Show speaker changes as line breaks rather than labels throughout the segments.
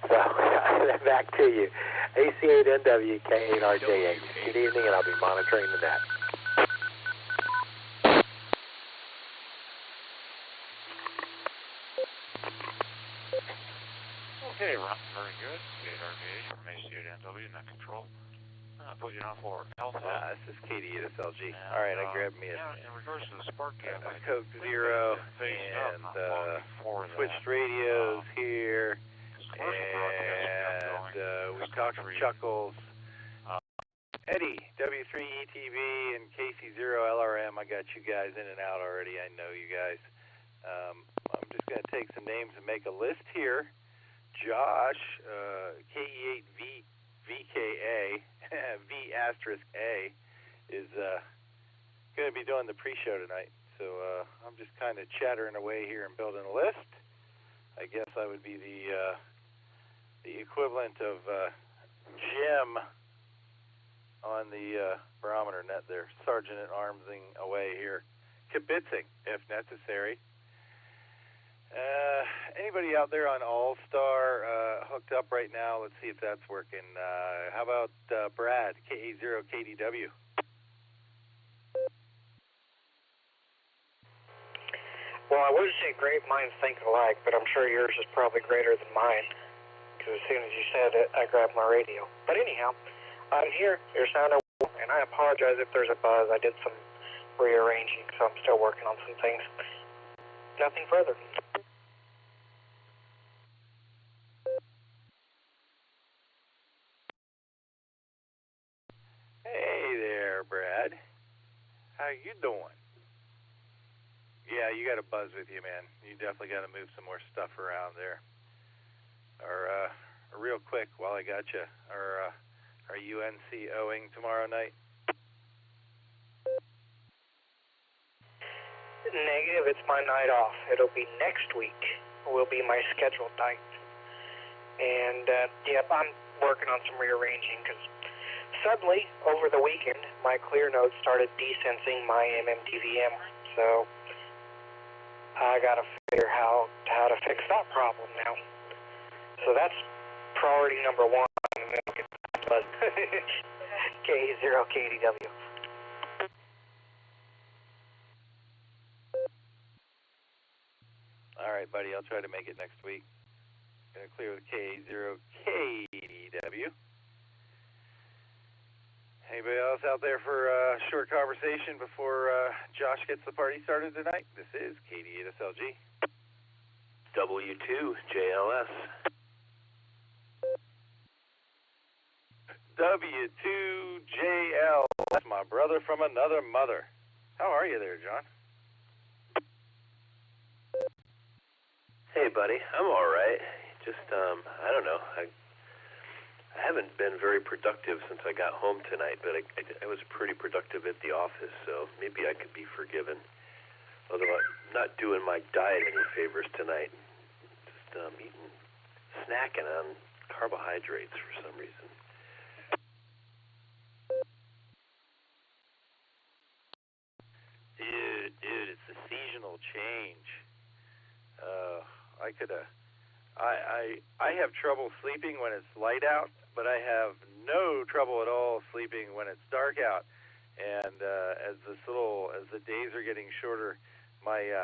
Well, back to you. AC8NW, K8RJ8. Good evening, and I'll be monitoring the net.
Okay, Ron, very good. K8RJ8 from AC8NW, net control. Put you on for Alpha.
This is KD8SLG. All right, I grabbed me a
in regards to the spark gap,
Coke Zero and switched radios here, and we talked to Chuckles. Eddie, W3ETV and KC0LRM, I got you guys in and out already. I know you guys. I'm just going to take some names and make a list here. Josh, KE8VKA, V*A, is going to be doing the pre-show tonight. So I'm just kind of chattering away here and building a list. I guess I would be the equivalent of Jim on the barometer net there, sergeant at armsing away here, kibitzing if necessary. Anybody out there on Allstar hooked up right now? Let's see if that's working. How about Brad, KA0KDW?
Well, I would say great minds think alike, but I'm sure yours is probably greater than mine, because as soon as you said it, I grabbed my radio. But anyhow, I'm here. Your sound, and I apologize if there's a buzz. I did some rearranging, so I'm still working on some things. Nothing further.
Hey there, Brad. How you doing? Yeah, you got a buzz with you, man. You definitely got to move some more stuff around there. Or real quick, while I got you, are you NCOing tomorrow night?
Negative, it's my night off. It'll be next week. Will be my scheduled night. And, yep, I'm working on some rearranging, because suddenly, over the weekend, my clear node started desensing my MMDVM, so I gotta figure how to fix that problem now. So that's priority number one. K0KDW.
All right, buddy, I'll try to make it next week. Gonna clear with K0KDW. Anybody else out there for a short conversation before Josh gets the party started tonight? This is KD8SLG.
W2JLS.
W2JL. That's my brother from another mother. How are you there, John?
Hey, buddy. I'm all right. Just, I don't know. I haven't been very productive since I got home tonight, but I was pretty productive at the office, so maybe I could be forgiven. Although I'm not doing my diet any favors tonight. Just snacking on carbohydrates for some reason.
Dude, it's a seasonal change. I have trouble sleeping when it's light out, but I have no trouble at all sleeping when it's dark out. And as the days are getting shorter, my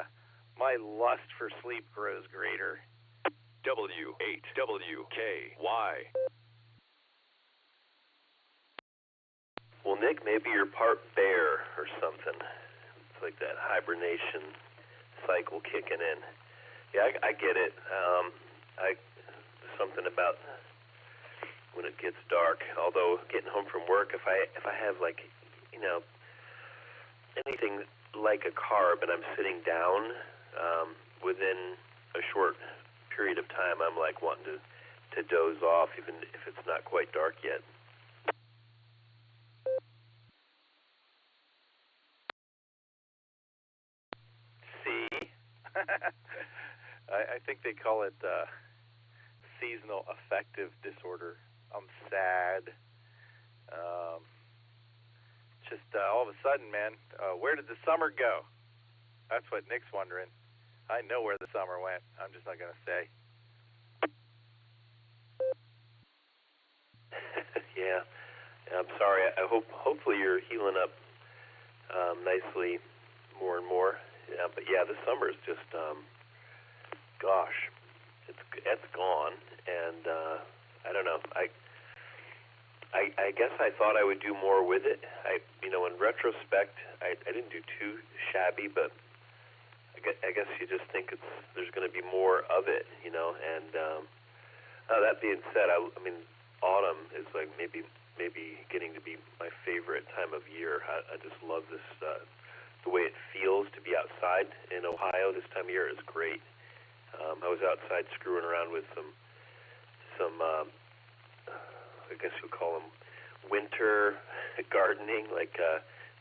lust for sleep grows greater.
W8WKY.
Well, Nick, maybe you're part bear or something. It's like that hibernation cycle kicking in. Yeah, I get it. Something about when it gets dark. Although getting home from work, if I have anything like a carb and I'm sitting down, within a short period of time, I'm like wanting to doze off, even if it's not quite dark yet.
See? I think they call it seasonal affective disorder. I'm sad. Just all of a sudden, man, where did the summer go? That's what Nick's wondering. I know where the summer went. I'm just not going to say.
Yeah. I'm sorry. Hopefully you're healing up nicely more and more. Yeah, but yeah, the summer is just, gosh, it's gone, and I don't know. I guess I thought I would do more with it. In retrospect, I didn't do too shabby, but I guess you just think there's going to be more of it, And that being said, I mean, autumn is like maybe getting to be my favorite time of year. I just love this, the way it feels to be outside in Ohio this time of year is great. I was outside screwing around with some I guess you'll call them winter gardening, like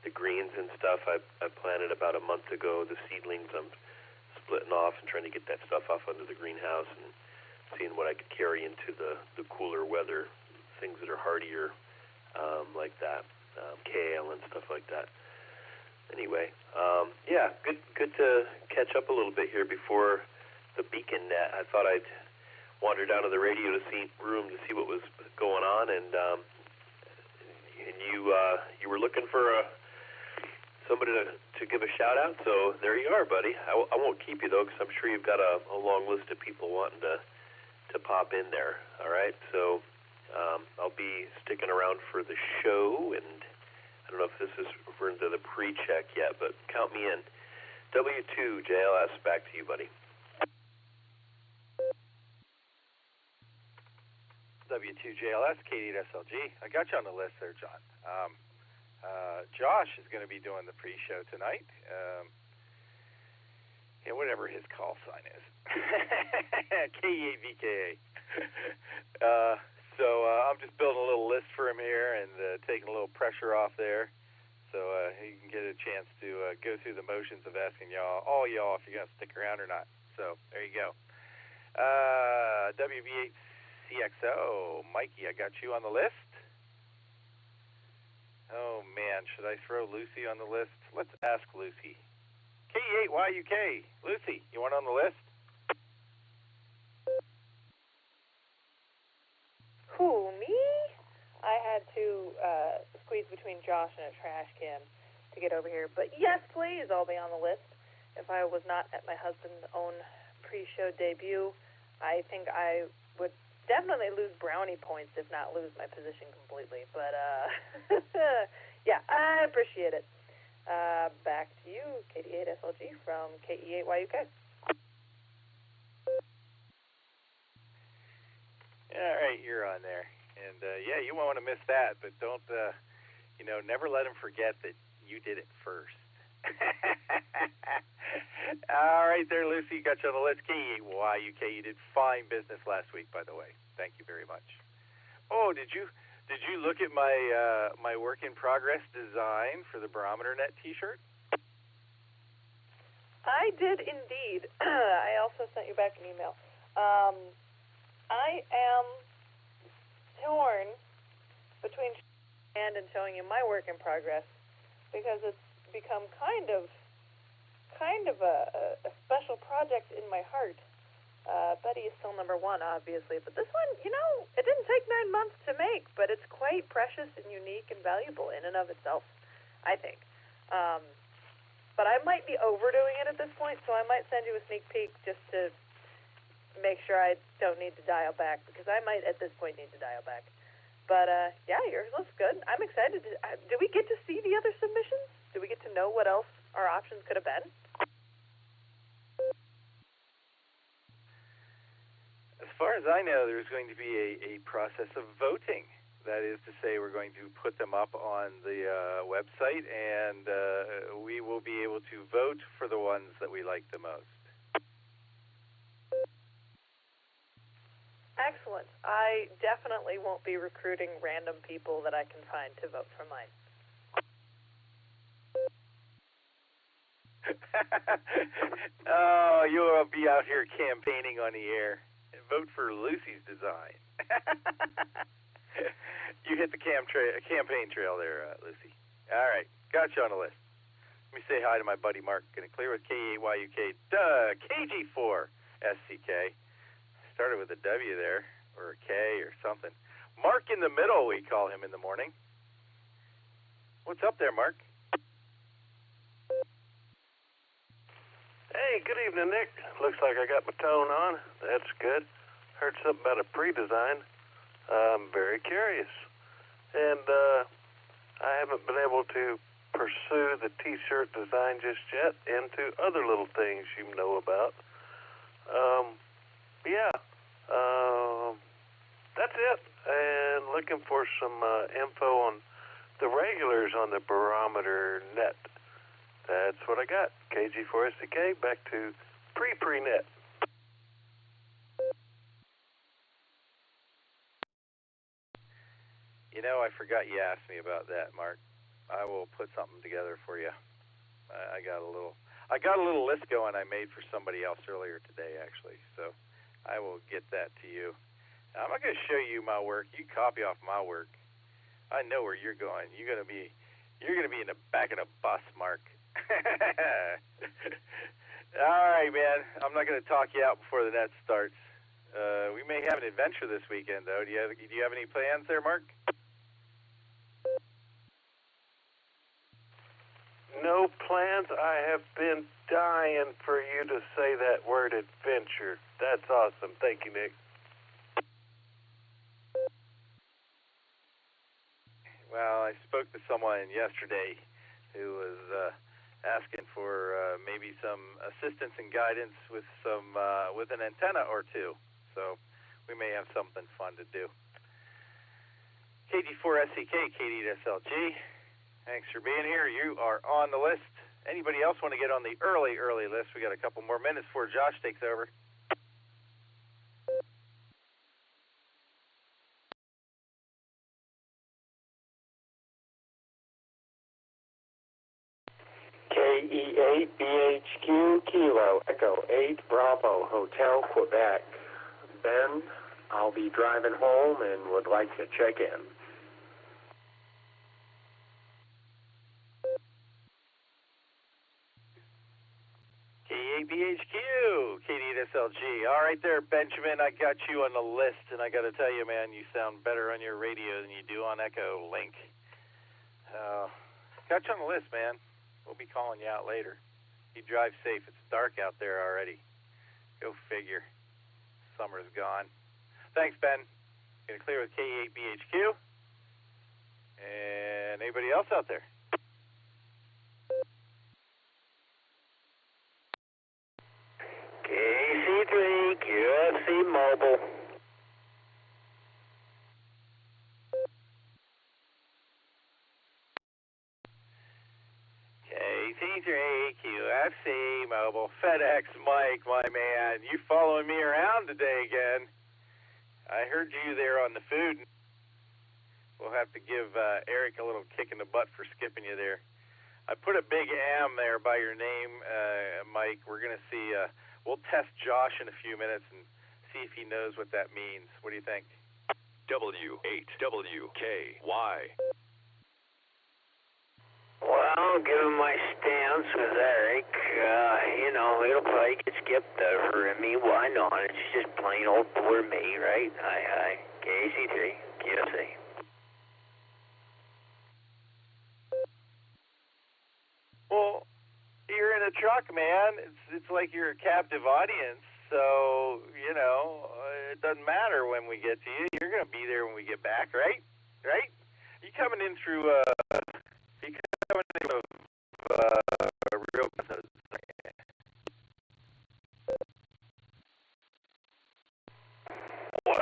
the greens and stuff I planted about a month ago. The seedlings I'm splitting off and trying to get that stuff off under the greenhouse and seeing what I could carry into the cooler weather, things that are hardier, like that, kale and stuff like that. Anyway, yeah, good to catch up a little bit here before the beacon net. I thought I'd wander down to the radio room to see what was going on, and you were looking for somebody to give a shout out. So there you are, buddy. I won't keep you though, because I'm sure you've got a long list of people wanting to pop in there. All right, so I'll be sticking around for the show, and I don't know if this is referring to the pre-check yet, but count me in. W2 JLS, back to you, buddy.
W2 JLS, K8SLG. I got you on the list there, John. Josh is going to be doing the pre-show tonight. Whatever his call sign is. K8VKA. So I'm just building a little list for him here and taking a little pressure off there, so he can get a chance to go through the motions of asking all y'all, if you're going to stick around or not. So there you go. WV8CXO, Mikey, I got you on the list. Oh man, should I throw Lucy on the list? Let's ask Lucy. K8YUK, Lucy, you want on the list?
Who, me? I had to squeeze between Josh and a trash can to get over here. But yes, please, I'll be on the list. If I was not at my husband's own pre-show debut, I think I would definitely lose brownie points, if not lose my position completely. But, yeah, I appreciate it. Back to you, KD8SLG from KE8YUK.
All right, you're on there. And, yeah, you won't want to miss that, but don't, never let him forget that you did it first. All right there, Lucy, got you on the list. K8YUK, you did fine business last week, by the way. Thank you very much. Oh, did you look at my work in progress design for the Barometer Net T-shirt?
I did indeed. I also sent you back an email. I am torn between and showing you my work in progress because it's become kind of a special project in my heart. Betty is still number one, obviously, but this one, it didn't take 9 months to make, but it's quite precious and unique and valuable in and of itself, I think. But I might be overdoing it at this point, so I might send you a sneak peek just to make sure I don't need to dial back, because I might at this point need to dial back. But, yeah, yours looks good. I'm excited. Do we get to see the other submissions? Do we get to know what else our options could have been?
As far as I know, there's going to be a process of voting. That is to say, we're going to put them up on the website, and we will be able to vote for the ones that we like the most.
Excellent. I definitely won't be recruiting random people that I can find to vote for mine.
Oh, you'll be out here campaigning on the air. Vote for Lucy's design. You hit the campaign trail there, Lucy. All right, got you on the list. Let me say hi to my buddy Mark. Gonna clear with K8YUK. KG4SCK. Started with a W there, or a K or something. Mark in the middle, we call him in the morning. What's up there, Mark?
Hey, good evening, Nick. Looks like I got my tone on. That's good. Heard something about a pre-design. I'm very curious. And I haven't been able to pursue the T-shirt design just yet into other little things you know about. That's it. And looking for some info on the regulars on the barometer net. That's what I got. KG4SDK, back to pre-net.
You know, I forgot you asked me about that, Mark. I will put something together for you. I got a little list going I made for somebody else earlier today, actually. So I will get that to you. I'm not going to show you my work. You copy off my work. I know where you're going. You're going to be in the back of the bus, Mark. All right, man. I'm not going to talk you out before the net starts. We may have an adventure this weekend, though. Do you have any plans there, Mark?
No plans. I have been dying for you to say that word adventure. That's awesome. Thank you, Nick.
Well, I spoke to someone yesterday who was asking for maybe some assistance and guidance with an antenna or two. So we may have something fun to do. KD4SCK, KD8SLG. Thanks for being here. You are on the list. Anybody else want to get on the early list? We got a couple more minutes before Josh takes over.
KE8BHQ Kilo Echo 8 Bravo Hotel Quebec. Ben, I'll be driving home and would like to check in.
KE8BHQ, KD8SLG. All right there, Benjamin, I got you on the list, and I got to tell you, man, you sound better on your radio than you do on Echolink. Got you on the list, man. We'll be calling you out later. You drive safe. It's dark out there already. Go figure. Summer's gone. Thanks, Ben. Gonna clear with KE8BHQ. And anybody else out there?
KC3 QFC Mobile.
KC3QFC Mobile. FedEx Mike, my man. You following me around today again. I heard you there on the food. We'll have to give Eric a little kick in the butt for skipping you there. I put a big M there by your name, Mike. We're going to see, we'll test Josh in a few minutes and see if he knows what that means. What do you think?
W8WKY.
Well, given my stance with Eric, it'll probably get skipped over me. Why not? It's just plain old poor me, right? Hi. KC3, QFC.
Well, you're in a truck, man. It's like you're a captive audience. So, it doesn't matter when we get to you. You're going to be there when we get back, right? Right? You coming in through a real business.
Well,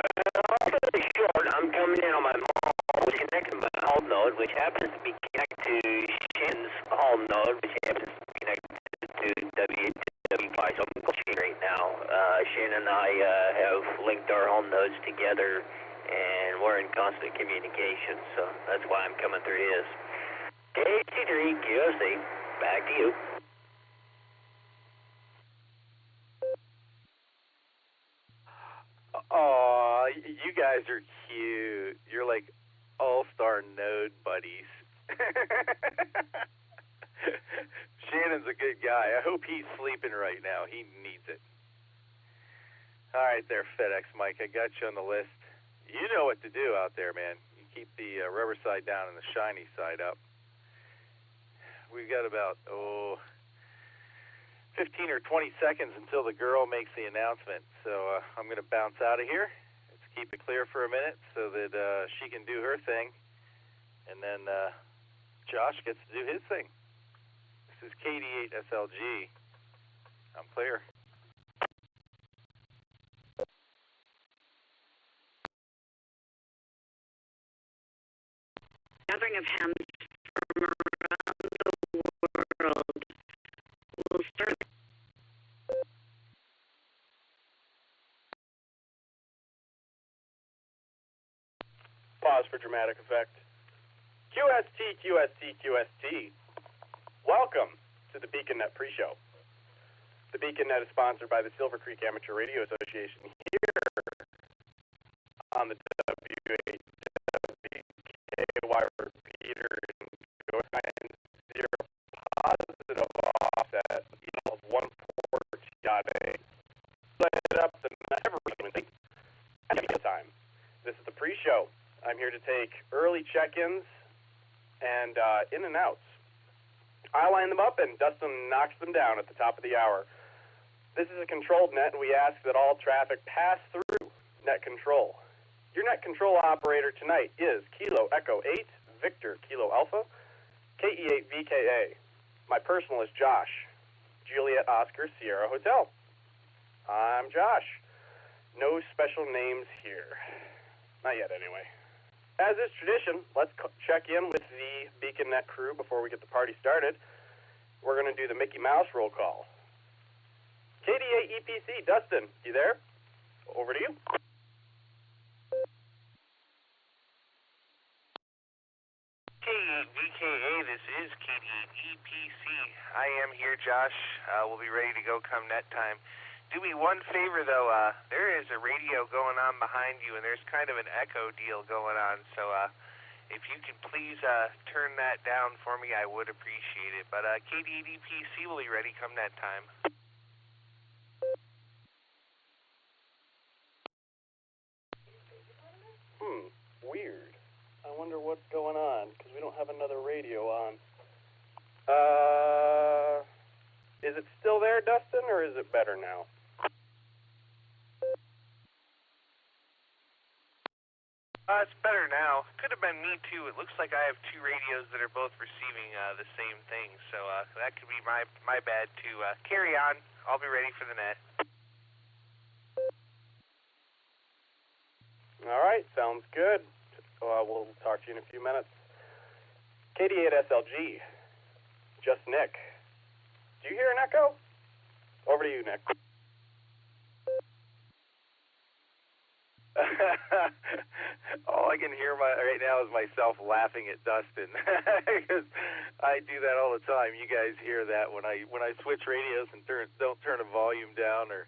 really short, I'm coming in on my mall, which connects to my hall node, which happens to be connected to Shin's hall node, which happens to be connected to WWFI's open machine right now. Shin and I have linked our home nodes together, and we're in constant communication, so that's why I'm coming through his. KC3 QFC, back to you.
Aw, you guys are cute. You're like Allstar Node buddies. Shannon's a good guy. I hope he's sleeping right now. He needs it. All right there, FedEx Mike. I got you on the list. You know what to do out there, man. You keep the rubber side down and the shiny side up. We've got about, 15 or 20 seconds until the girl makes the announcement. So I'm going to bounce out of here. Let's keep it clear for a minute so that she can do her thing. And then Josh gets to do his thing. This is KD8SLG. I'm clear.
Gathering of hams from around the world will start.
Pause for dramatic effect. QST, QST, QST. Welcome to the BeaconNet pre-show. The BeaconNet is sponsored by the Silvercreek Amateur Radio Association here on the WHWKY repeater and go 90 positive offset of 1 port Yade. Set up the every time. This is the pre-show. I'm here to take early check-ins and in and outs. I line them up and Dustin knocks them down at the top of the hour. This is a controlled net, and we ask that all traffic pass through net control. Your net control operator tonight is Kilo Echo 8, Victor Kilo Alpha, KE8VKA. My personal is Josh, Juliet Oscar Sierra Hotel. I'm Josh. No special names here. Not yet, anyway. As is tradition, let's check in with the BeaconNet crew before we get the party started. We're going to do the Mickey Mouse roll call. KD8 EPC, Dustin, you there? Over to you.
KD8VKA, this is KD8 EPC. I am here, Josh. We'll be ready to go come net time. Do me one favor, though. There is a radio going on behind you, and there's kind of an echo deal going on. So if you could please turn that down for me, I would appreciate it. But KD8EPC will be ready come that time.
Weird. I wonder what's going on, because we don't have another radio on. Is it still there, Dustin, or is it better now?
It's better now. Could have been me, too. It looks like I have two radios that are both receiving the same thing, so that could be my bad, too. Carry on. I'll be ready for the net.
All right, sounds good. We'll talk to you in a few minutes. KD8SLG, just Nick. Do you hear an echo? Over to you, Nick.
All I can hear right now is myself laughing at Dustin because I do that all the time. You guys hear that when I switch radios and don't turn the volume down, or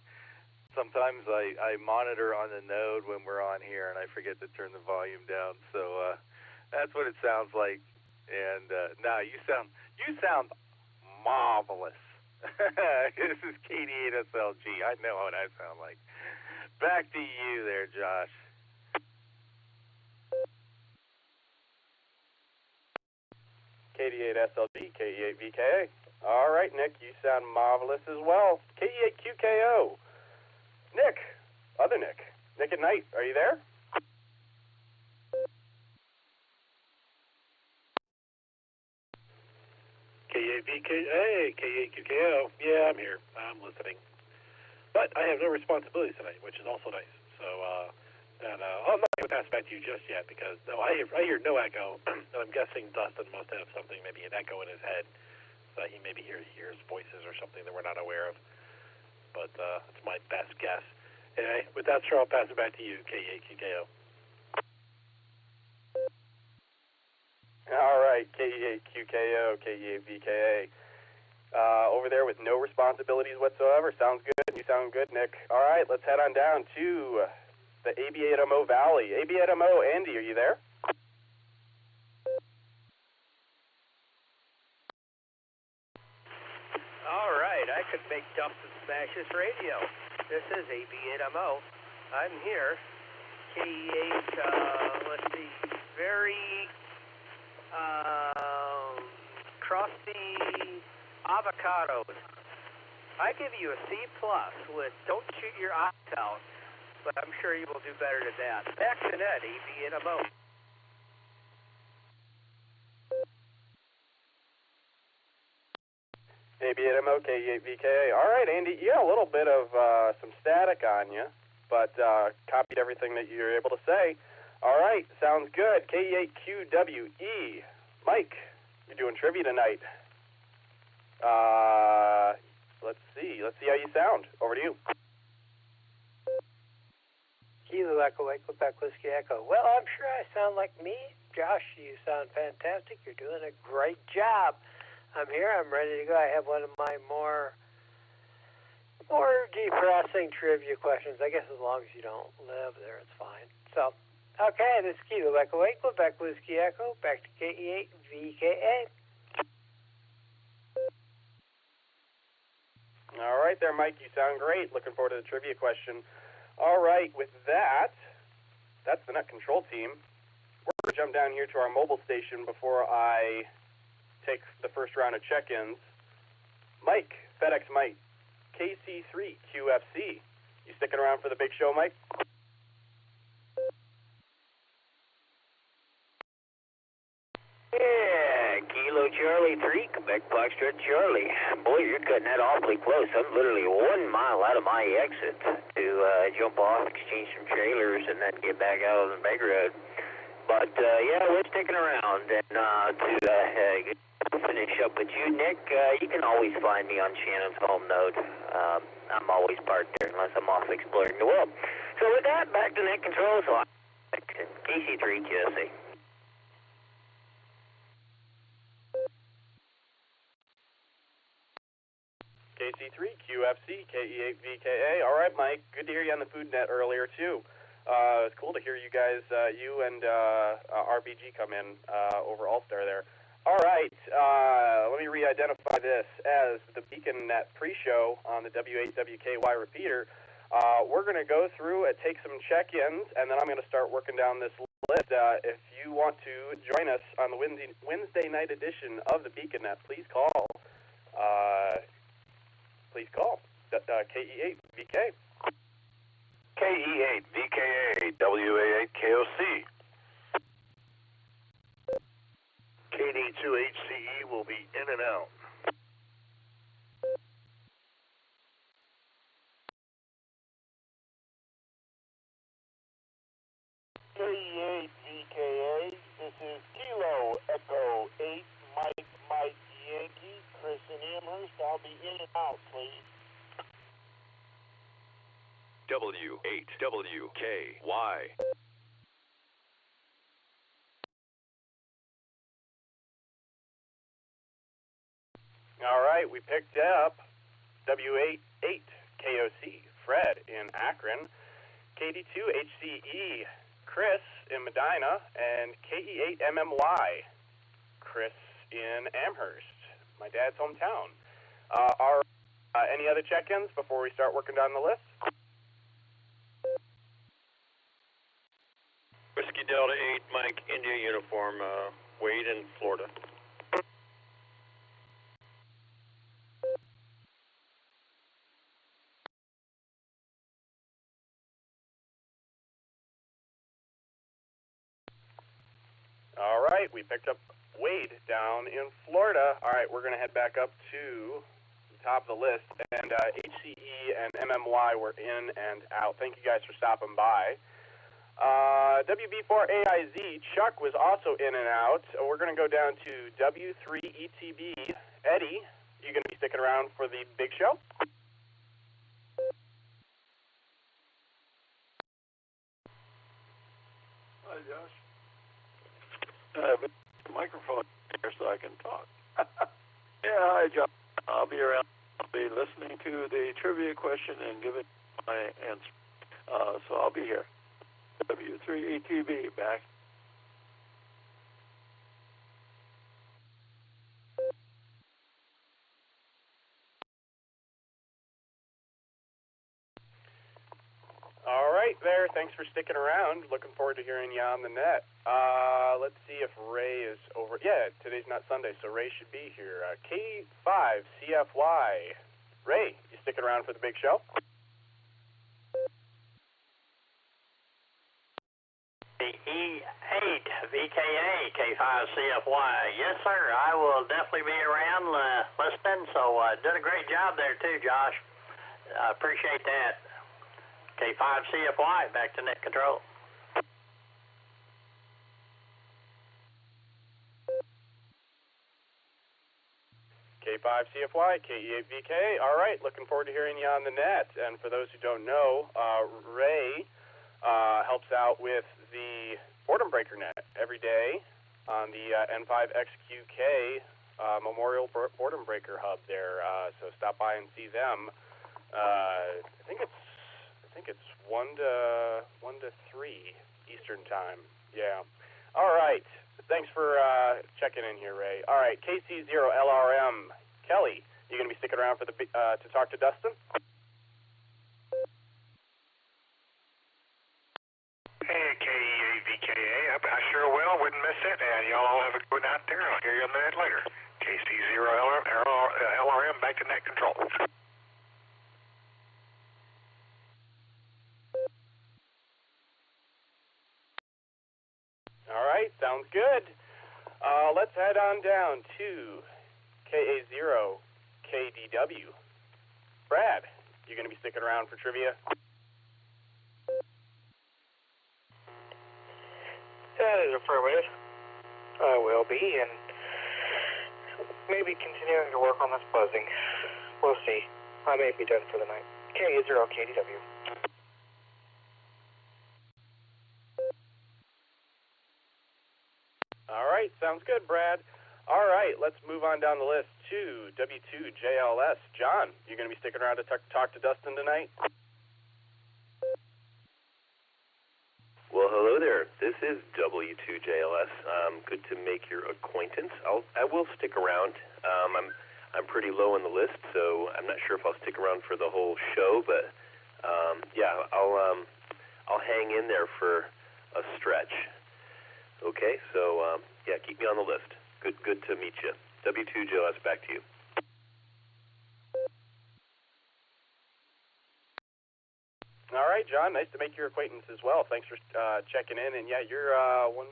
sometimes I monitor on the node when we're on here and I forget to turn the volume down. So that's what it sounds like. And now you sound marvelous. This is KD8SLG. I know what I sound like. Back to you there, Josh.
KD8SLG, KE8VKA. All right, Nick, you sound marvelous as well. KE8QKO. Nick, other Nick. Nick at night, are you there?
KE8VKA, KE8QKO. Yeah, I'm here. I'm listening. But I have no responsibilities tonight, which is also nice. So, I'm not going to pass it back to you just yet because I hear no echo. And I'm guessing Dustin must have something, maybe an echo in his head, so he maybe hears voices or something that we're not aware of. But that's my best guess. Anyway, with that, sir, I'll pass it back to you, KE8QKO.
All right, KE8QKO, KE8VKA. Over there with no responsibilities whatsoever. Sounds good. You sound good, Nick. All right, let's head on down to the AB8MO Valley. AB8MO, Andy, are you there?
All right, I could make jumps and smash this radio. This is AB8MO. I'm here. KE8, let's see, very crusty avocados. I give you a C+ with don't shoot your eyes out, but I'm sure you will do better than that. Back to net, EBNMO.
ABNMO, KE8VKA. All right, Andy, you got a little bit of some static on you, but copied everything that you're able to say. All right, sounds good. KE8QWE. Mike, you're doing trivia tonight. Let's see how you sound. Over to you.
Kilo Echo, Quebec Whiskey Echo. Well, I'm sure I sound like me. Josh, you sound fantastic. You're doing a great job. I'm here. I'm ready to go. I have one of my more depressing trivia questions. I guess as long as you don't live there, it's fine. So, okay, this is Kilo Echo, Quebec Whiskey Echo. Back to KE8VKA.
All right there, Mike. You sound great. Looking forward to the trivia question. All right, with that's the net control team. We're going to jump down here to our mobile station before I take the first round of check-ins. Mike, FedEx Mike, KC3QFC. You sticking around for the big show, Mike?
Yeah, Kilo Charlie 3, Quebec Foxtrot Charlie. Boy, you're cutting that awfully close. I'm literally 1 mile out of my exit to jump off, exchange some trailers, and then get back out on the back road. But, yeah, we're sticking around. And to finish up with you, Nick, you can always find me on Shannon's home node. I'm always parked there unless I'm off exploring the world. So with that, back to net control. So I'm KC3 QSC.
KC3QFC, KE8VKA. All right, Mike. Good to hear you on the food net earlier, too. It's cool to hear you guys, you and RBG come in over Allstar there. All right, let me re-identify this as the Beacon Net pre-show on the W8WKY repeater. We're going to go through and take some check-ins, and then I'm going to start working down this list. If you want to join us on the Wednesday night edition of the Beacon Net, please call. KE8VK.
KE8VKA, WA8KOC. KD2HCE will be in and out.
KE8VKA, this is Kilo Echo 8, Mike Yankee, Chris in Amherst. I'll be in and out, please.
W8WKY.
All right, we picked up W88KOC, Fred in Akron, KD2HCE, Chris in Medina, and KE8MMY, Chris in Amherst, my dad's hometown. Any other check-ins before we start working down the list?
Whiskey Delta 8, Mike, India uniform, Wade in Florida.
All right, we picked up Wade down in Florida. All right, we're going to head back up to the top of the list. And HCE and MMY were in and out. Thank you guys for stopping by. WB4AIZ, Chuck was also in and out. We're going to go down to W3ETB. Eddie, you going to be sticking around for the big show?
Hi, Josh. I have a microphone here so I can talk. Yeah, hi, Josh. I'll be around. I'll be listening to the trivia question and giving my answer. So I'll be here. W3ETB, back.
All right, there. Thanks for sticking around. Looking forward to hearing you on the net. Let's see if Ray is over. Yeah, today's not Sunday, so Ray should be here. K5CFY. Ray, you sticking around for the big show?
E8 VKA K5CFY. Yes, sir. I will definitely be around listening. So did a great job there too, Josh. Appreciate that. K5CFY, back to net control.
K5CFY, K8VK. All right, looking forward to hearing you on the net. And for those who don't know, Ray helps out with the boredom breaker net every day on the N5XQK Memorial Boredom Breaker Hub there. So stop by and see them. I think it's 1 to 3 Eastern time. Yeah. All right. Thanks for checking in here, Ray. All right, KC0LRM. Kelly, you going to be sticking around for the to talk to Dustin?
Hey, KEAVKA. I sure will. Wouldn't miss it. And y'all all have a good night there. I'll hear you on the net later. KC0LRM, back to net control.
All right, sounds good. Let's head on down to KA0KDW. Brad, you going to be sticking around for trivia?
That is affirmative. I will be, and maybe continuing to work on this buzzing. We'll see. I may be done for the night. KA0KDW.
All right, sounds good, Brad. All right, let's move on down the list to W2JLS. John, you going to be sticking around to talk to Dustin tonight?
Well, hello there. This is W2JLS. Good to make your acquaintance. I will stick around. I'm pretty low on the list, so I'm not sure if I'll stick around for the whole show, but yeah, I'll hang in there for a stretch. Okay, so yeah, keep me on the list. Good to meet you. W2JLS, back to you.
All right, John, nice to make your acquaintance as well. Thanks for checking in. And yeah, you're 1, 2,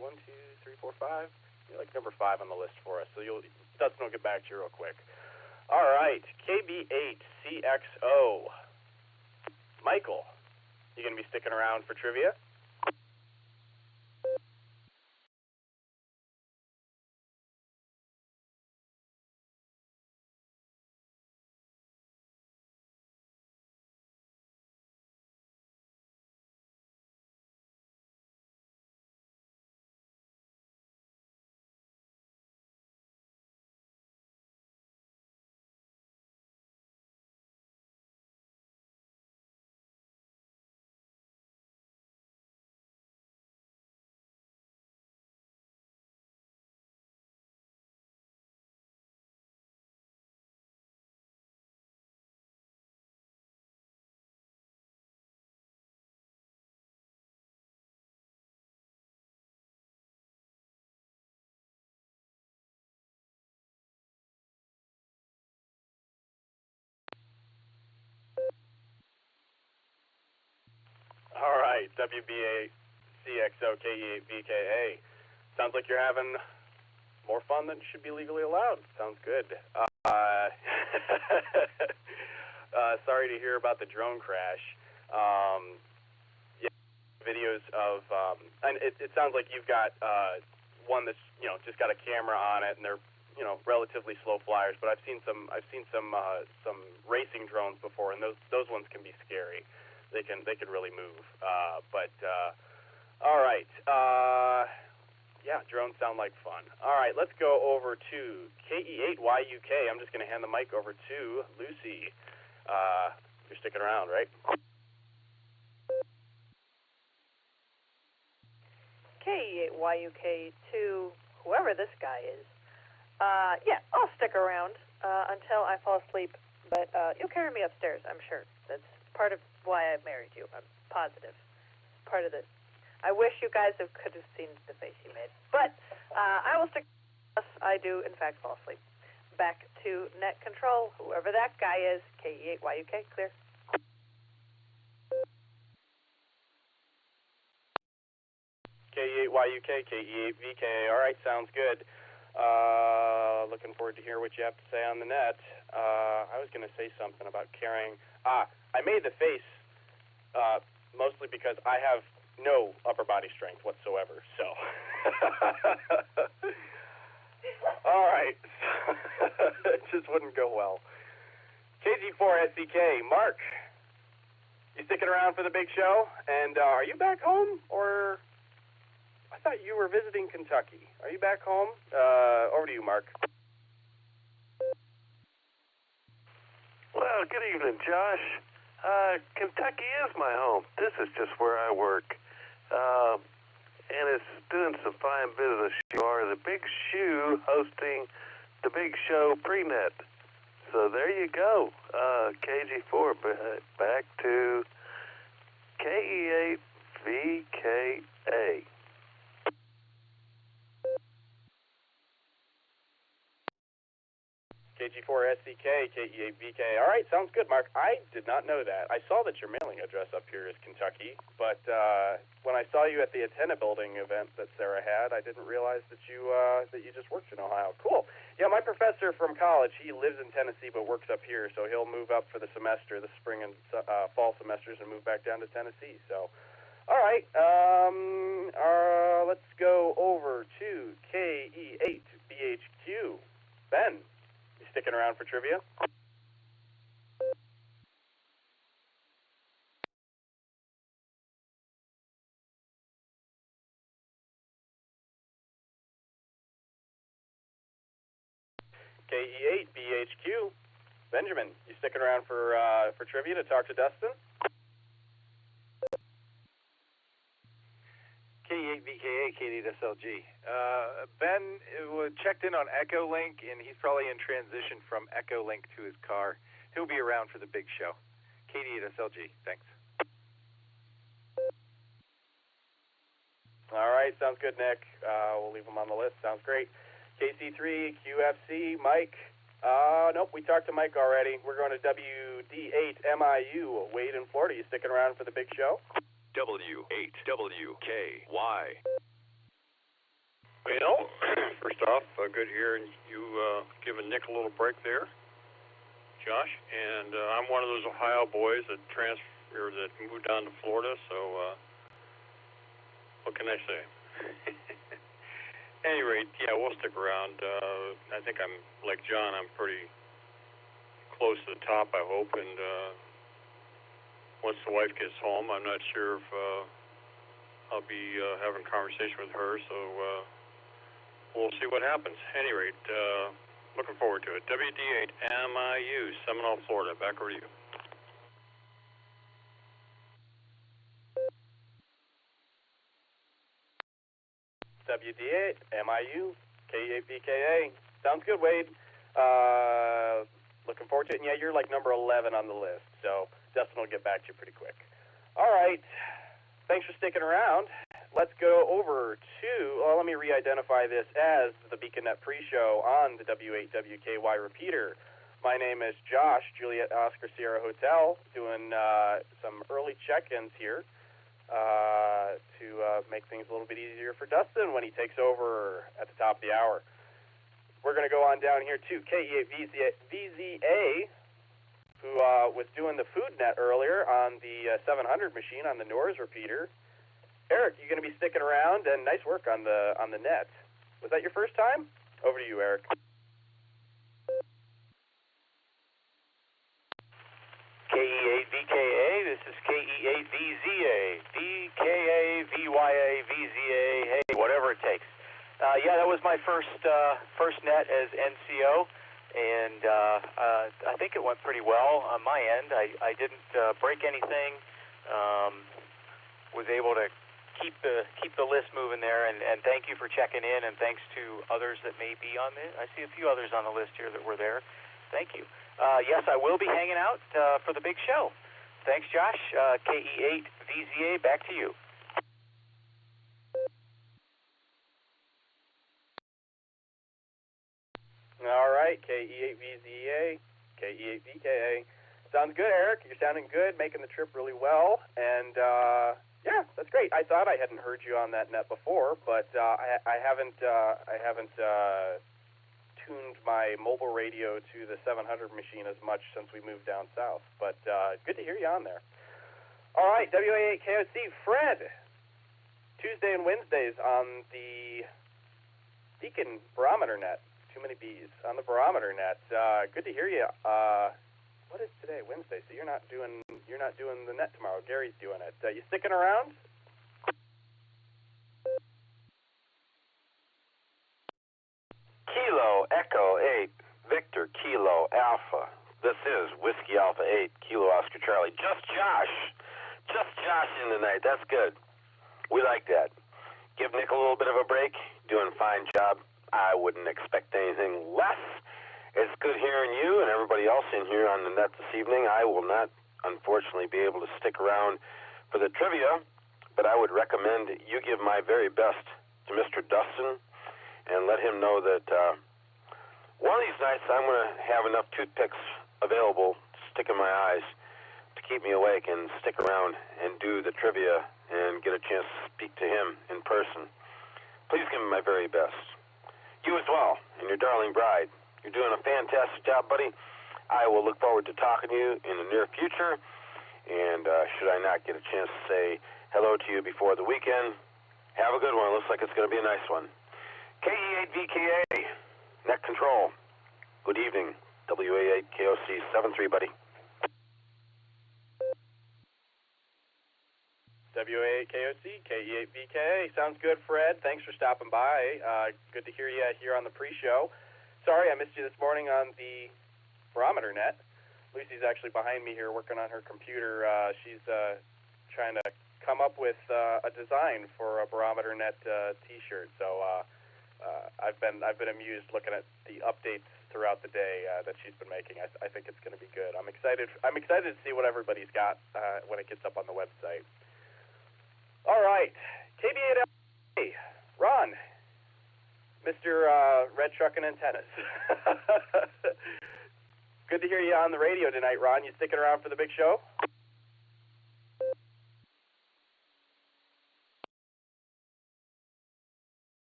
3, 4, 5. You're like number 5 on the list for us. So Dustin will get back to you real quick. All right, KB8CXO. Michael, you going to be sticking around for trivia? All right, WBA-CXO-KE-VKA. Sounds like you're having more fun than should be legally allowed. Sounds good. Sorry to hear about the drone crash. Yeah, videos of, and it sounds like you've got one that's just got a camera on it, and they're relatively slow flyers. But I've seen some racing drones before, and those ones can be scary. They can really move. All right. Yeah, drones sound like fun. All right, let's go over to KE8YUK. I'm just going to hand the mic over to Lucy. You're sticking around, right?
KE8YUK to whoever this guy is. Yeah, I'll stick around until I fall asleep. But you'll carry me upstairs, I'm sure. That's part of why I married you. I'm positive. part of this. I wish you guys could have seen the face you made. But I will stick with I do, in fact, fall asleep. Back to net control, whoever that guy is, KE8YUK, clear.
KE8YUK, KE8VK. All right, sounds good. Looking forward to hear what you have to say on the net. I was going to say something about carrying. I made the face mostly because I have no upper body strength whatsoever. So, all right, it just wouldn't go well. KG4SCK, Mark, you sticking around for the big show? And are you back home, or I thought you were visiting Kentucky? Are you back home? Over to you, Mark.
Well, good evening, Josh. Kentucky is my home. This is just where I work. And it's doing some fine business. You are the Big Shoe hosting the Big Show pre-net. So there you go. KG4 back to KE8VKA.
KG4SCK, KE8VK. All right, sounds good, Mark. I did not know that. I saw that your mailing address up here is Kentucky, but when I saw you at the antenna building event that Sarah had, I didn't realize that you just worked in Ohio. Cool. Yeah, my professor from college, he lives in Tennessee but works up here, so he'll move up for the semester, the spring and fall semesters, and move back down to Tennessee. So, all right, let's go over to KE8BHQ. Ben, you sticking around for trivia? KE8BHQ. Benjamin, you sticking around for trivia to talk to Dustin?
KE8VKA, KD8SLG. Ben checked in on Echolink, and he's probably in transition from Echolink to his car. He'll be around for the big show. KD8SLG, thanks.
All right, sounds good, Nick. We'll leave him on the list. Sounds great. KC3, QFC, Mike. Nope, we talked to Mike already. We're going to WD8MIU, Wade in Florida. You sticking around for the big show?
W8WKY. Well, first off, good hearing you giving Nick a little break there, Josh. And I'm one of those Ohio boys that moved down to Florida. So, what can I say? At any rate, yeah, we'll stick around. I think I'm like John. I'm pretty close to the top, I hope. And once the wife gets home, I'm not sure if I'll be having a conversation with her. So we'll see what happens. At any rate, looking forward to it. WD8MIU, Seminole, Florida. Back over to you.
WD8MIU, KE8VKA. Sounds good, Wade. Looking forward to it. And yeah, you're like number 11 on the list, so Dustin will get back to you pretty quick. All right. Thanks for sticking around. Let's go over to, let me re-identify this as the BeaconNet pre-show on the W8WKY repeater. My name is Josh, Juliet Oscar Sierra Hotel, doing some early check-ins here to make things a little bit easier for Dustin when he takes over at the top of the hour. We're going to go on down here to KE8VZA, who was doing the food net earlier on the 700 machine on the NORS repeater. Eric, you going to be sticking around, and nice work on the net. Was that your first time? Over to you, Eric.
KE8VKA, this is KE8VZA, VKAVYAVZA, hey, whatever it takes. Yeah, that was my first net as NCO, and I think it went pretty well on my end. I didn't break anything, was able to keep the list moving there, and thank you for checking in, and thanks to others that may be on it. I see a few others on the list here that were there. Thank you. Yes, I will be hanging out for the big show. Thanks, Josh. KE8VZA, back to you.
KE8VZA, KE8VKA. Sounds good, Eric. You're sounding good, making the trip really well, and yeah, that's great. I thought I hadn't heard you on that net before, but I haven't tuned my mobile radio to the 700 machine as much since we moved down south. But good to hear you on there. All right, WA8KOC, Fred. Tuesday and Wednesdays on the Beacon barometer net. Too many B's on the barometer net. Good to hear you. What is today? Wednesday. So you're not doing the net tomorrow. Gary's doing it. You sticking around?
Kilo Echo 8 Victor Kilo Alpha. This is Whiskey Alpha 8 Kilo Oscar Charlie. Just Josh in tonight. That's good. We like that. Give Nick a little bit of a break. Doing a fine job. I wouldn't expect anything less. It's good hearing you and everybody else in here on the net this evening. I will not, unfortunately, be able to stick around for the trivia, but I would recommend you give my very best to Mr. Dustin and let him know that one of these nights I'm going to have enough toothpicks available to stick in my eyes to keep me awake and stick around and do the trivia and get a chance to speak to him in person. Please give him my very best. You as well, and your darling bride. You're doing a fantastic job, buddy. I will look forward to talking to you in the near future, and should I not get a chance to say hello to you before the weekend, have a good one. Looks like it's going to be a nice one. KE8VKA, net control. Good evening. WA8KOC 73, buddy.
WA8KOC, KE8VKA. Sounds good, Fred. Thanks for stopping by. Good to hear you here on the pre-show. Sorry I missed you this morning on the barometer net. Lucy's actually behind me here working on her computer. She's trying to come up with a design for a barometer net T-shirt. So I've been amused looking at the updates throughout the day that she's been making. I think it's going to be good. I'm excited to see what everybody's got when it gets up on the website. All right, KB8LA, Ron, Mr. Red Truck and Antennas. Good to hear you on the radio tonight, Ron. You sticking around for the big show?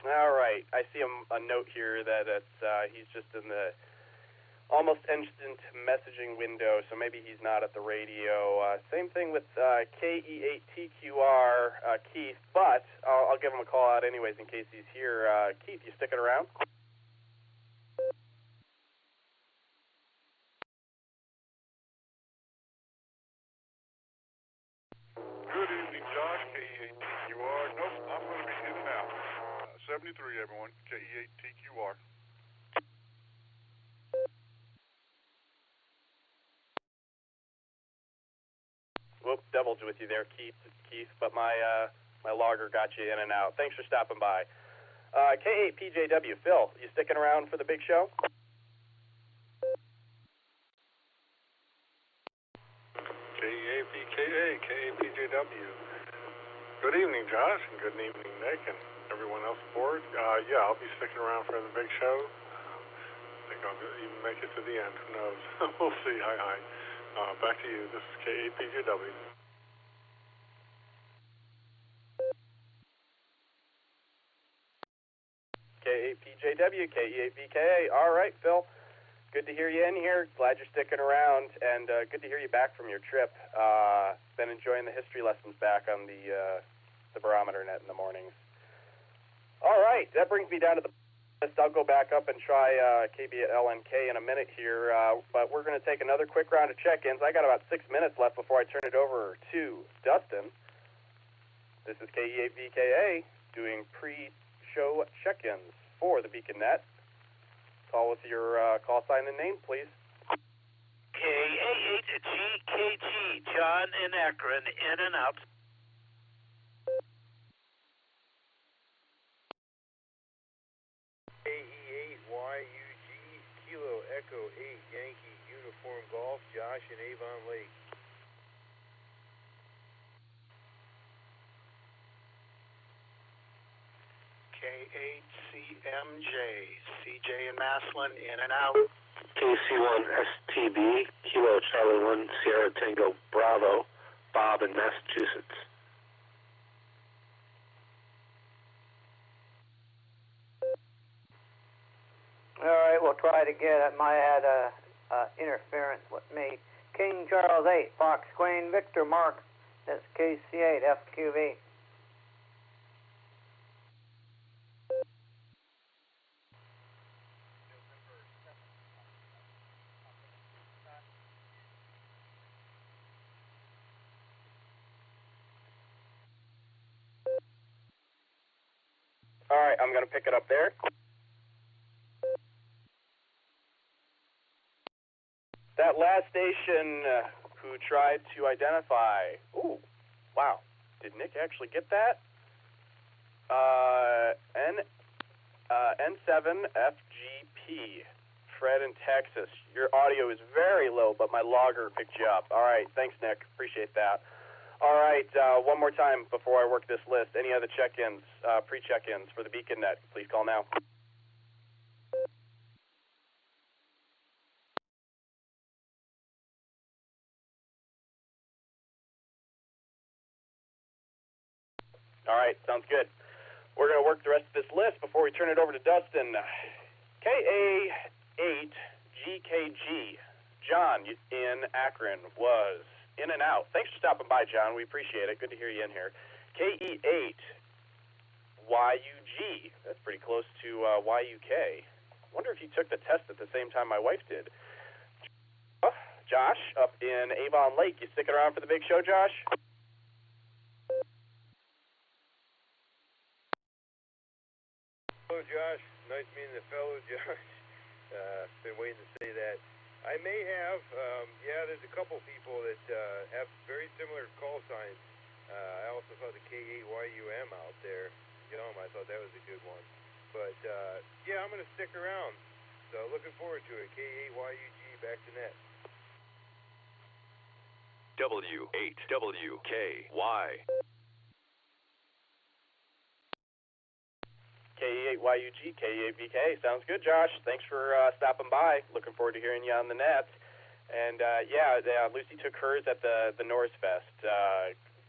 All right. I see a note here that he's just in the almost instant messaging window, so maybe he's not at the radio. Same thing with KE8TQR, Keith, but I'll give him a call out anyways in case he's here. Keith, you sticking around?
Good evening, Josh. KE8TQR. Nope, I'm going to be in and out. 73, everyone. KE8TQR.
Whoop, doubled with you there, Keith. But my logger got you in and out. Thanks for stopping by. K8PJW, Phil, you sticking around for the big show?
KE8VKA, KAPJW. Good evening, Josh, and good evening, Nick, and everyone else aboard. Yeah, I'll be sticking around for the big show. I think I'll even make it to the end. Who knows? We'll see. Hi. Back to you. This is KAPJW.
K8PJW, KE8VKA. All right, Phil. Good to hear you in here. Glad you're sticking around, and good to hear you back from your trip. Been enjoying the history lessons back on the barometer net in the mornings. All right, that brings me down to the list. I'll go back up and try KB8LNK in a minute here, but we're going to take another quick round of check-ins. I got about 6 minutes left before I turn it over to Dustin. This is KE8VKA doing pre-show check-ins for the Beacon Net. Call with your call sign and name, please.
K8GKG, John in Akron, in and out.
KE8YUG, Kilo Echo 8, Yankee Uniform Golf, Josh in Avon Lake.
K8CMJ, CJ and Maslin, in and out.
KC1STB, Kilo Charlie 1, Sierra Tango Bravo, Bob in Massachusetts.
All right, we'll try it again. It might have had interference with me. King Charles 8, Fox Queen Victor Mark. That's KC8 FQV.
All right, I'm going to pick it up there. That last station who tried to identify... Ooh, wow. Did Nick actually get that? N7FGP, Fred in Texas. Your audio is very low, but my logger picked you up. All right, thanks, Nick. Appreciate that. All right, one more time before I work this list. Any other check-ins, pre-check-ins for the Beacon Net, please call now. All right, sounds good. We're going to work the rest of this list before we turn it over to Dustin. KA8GKG, John in Akron was in and out. Thanks for stopping by, John. We appreciate it. Good to hear you in here. KE8YUG, that's pretty close to YUK. Wonder if you took the test at the same time my wife did. Josh up in Avon Lake. You sticking around for the big show, Josh?
Hello, Josh. Nice meeting the fellow, Josh. Been waiting to say that. I may have, there's a couple people that have very similar call signs. I also saw the K8YUM out there. I thought that was a good one. But, I'm going to stick around. So looking forward to it. K8YUG, back to net.
W8WKY.
K8YUG, K8VK. Sounds good, Josh. Thanks for stopping by. Looking forward to hearing you on the net. And, Lucy took hers at the Norse Fest.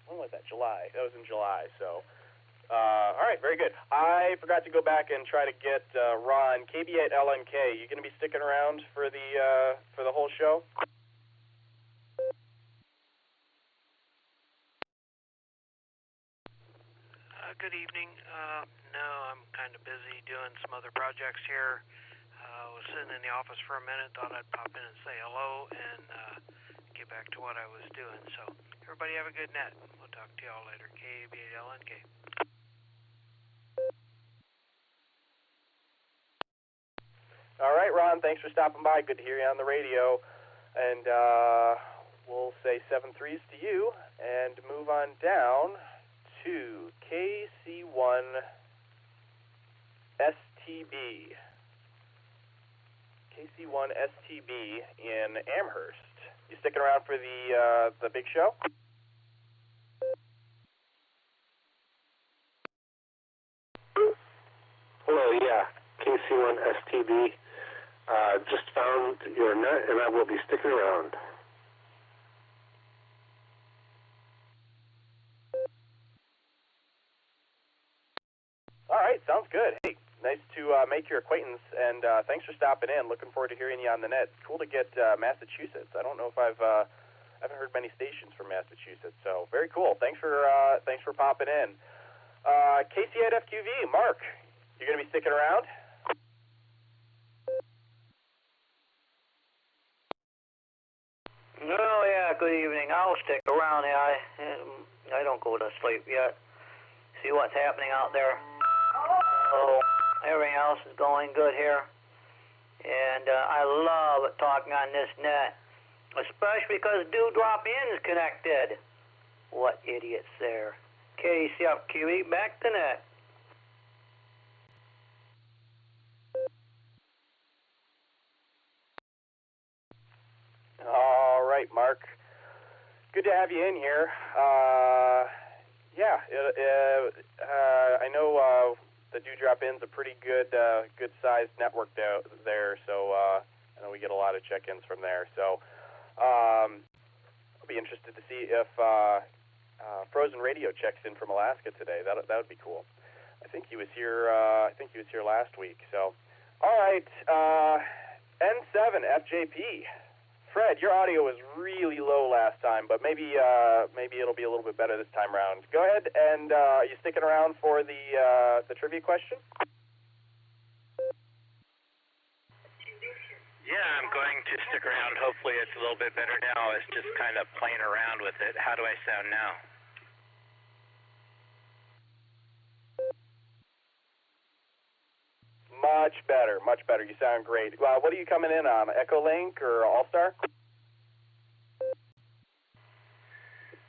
When was that? July. That was in July, so. All right, very good. I forgot to go back and try to get Ron, KB8LNK. You going to be sticking around for the whole show?
Good evening. No, I'm kind of busy doing some other projects here. Was sitting in the office for a minute, thought I'd pop in and say hello and get back to what I was doing. So everybody have a good net. We'll talk to y'all later. KB8LNK.
All right, Ron, thanks for stopping by. Good to hear you on the radio. And we'll say 7-3s to you and move on down to KC1STB. KC1STB in Amherst. You sticking around for the big show?
Hello, yeah, KC1STB. Just found your net, and I will be sticking around.
All right, sounds good. Hey, nice to make your acquaintance, and thanks for stopping in. Looking forward to hearing you on the net. It's cool to get Massachusetts. I don't know if I haven't heard many stations from Massachusetts, so very cool. Thanks for popping in. KC8FQV, Mark, you're gonna be sticking around?
Oh, yeah, good evening. I'll stick around. Yeah, I don't go to sleep yet. See what's happening out there. So everything else is going good here. And I love talking on this net, especially because Dewdrop In is connected. What idiots there. KCFQE, back to net.
All right, Mark. Good to have you in here. I know the Dewdrop-In's a pretty good sized network there. So I know we get a lot of check-ins from there. So I'll be interested to see if Frozen Radio checks in from Alaska today. That would be cool. I think he was here. Last week. So, all right. N7 FJP. Fred, your audio was really low last time, but maybe it'll be a little bit better this time around. Go ahead, and are you sticking around for the trivia question?
Yeah, I'm going to stick around. Hopefully it's a little bit better now. It's just kind of playing around with it. How do I sound now?
Much better, much better. You sound great. What are you coming in on, Echolink or Allstar?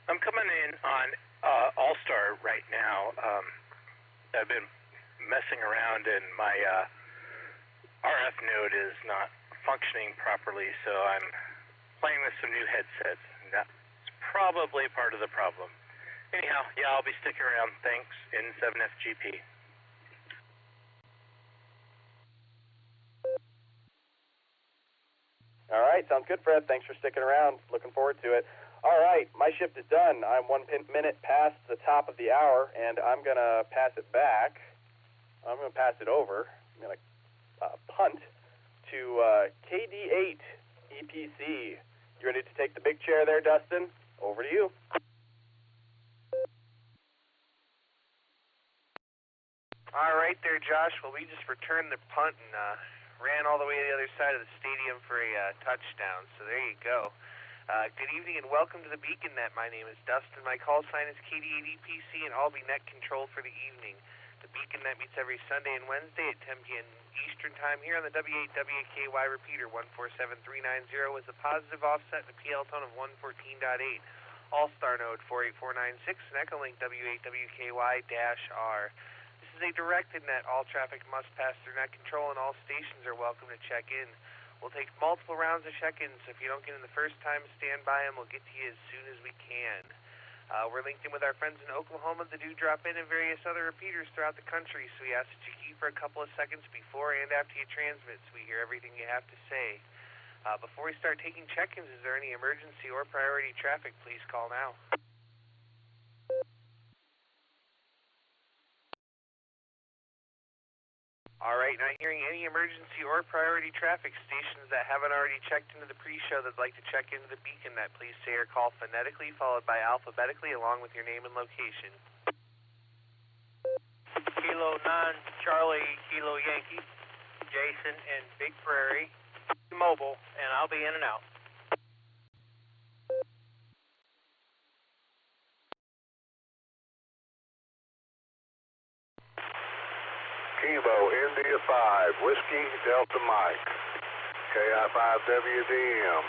I'm coming in on Allstar right now. I've been messing around and my RF node is not functioning properly, so I'm playing with some new headsets. And that's probably part of the problem. Anyhow, yeah, I'll be sticking around. Thanks, N7FGP.
All right, sounds good, Fred. Thanks for sticking around. Looking forward to it. All right, my shift is done. I'm 1 minute past the top of the hour, and I'm going to pass it back. I'm going to pass it over. I'm going to punt to KD8 EPC. You ready to take the big chair there, Dustin? Over to you.
All right there, Josh. Well, we just returned the punt and ran all the way to the other side of the stadium for a touchdown. So there you go. Good evening and welcome to the Beacon Net. My name is Dustin. My call sign is KD8EPC, and I'll be net control for the evening. The Beacon Net meets every Sunday and Wednesday at 10 p.m. Eastern Time here on the W8 WKY repeater 147390 with a positive offset and a PL tone of 114.8. Allstar Node 48496 and Echolink W8 WKY-R. This is a directed net. All traffic must pass through net control, and all stations are welcome to check in. We'll take multiple rounds of check-ins, so if you don't get in the first time, stand by and we'll get to you as soon as we can. We're linked in with our friends in Oklahoma, the Dewdrop-In, and various other repeaters throughout the country, so we ask that you keep for a couple of seconds before and after you transmit so we hear everything you have to say. Before we start taking check-ins, is there any emergency or priority traffic? Please call now. All right, not hearing any emergency or priority traffic. Stations that haven't already checked into the pre-show that'd like to check into the Beacon Net, please say or call phonetically, followed by alphabetically, along with your name and location.
Kilo 9, Charlie, Kilo Yankee, Jason, and Big Prairie, Mobile, and I'll be in and out.
Kilo, India 5, Whiskey, Delta Mike, KI5WDM,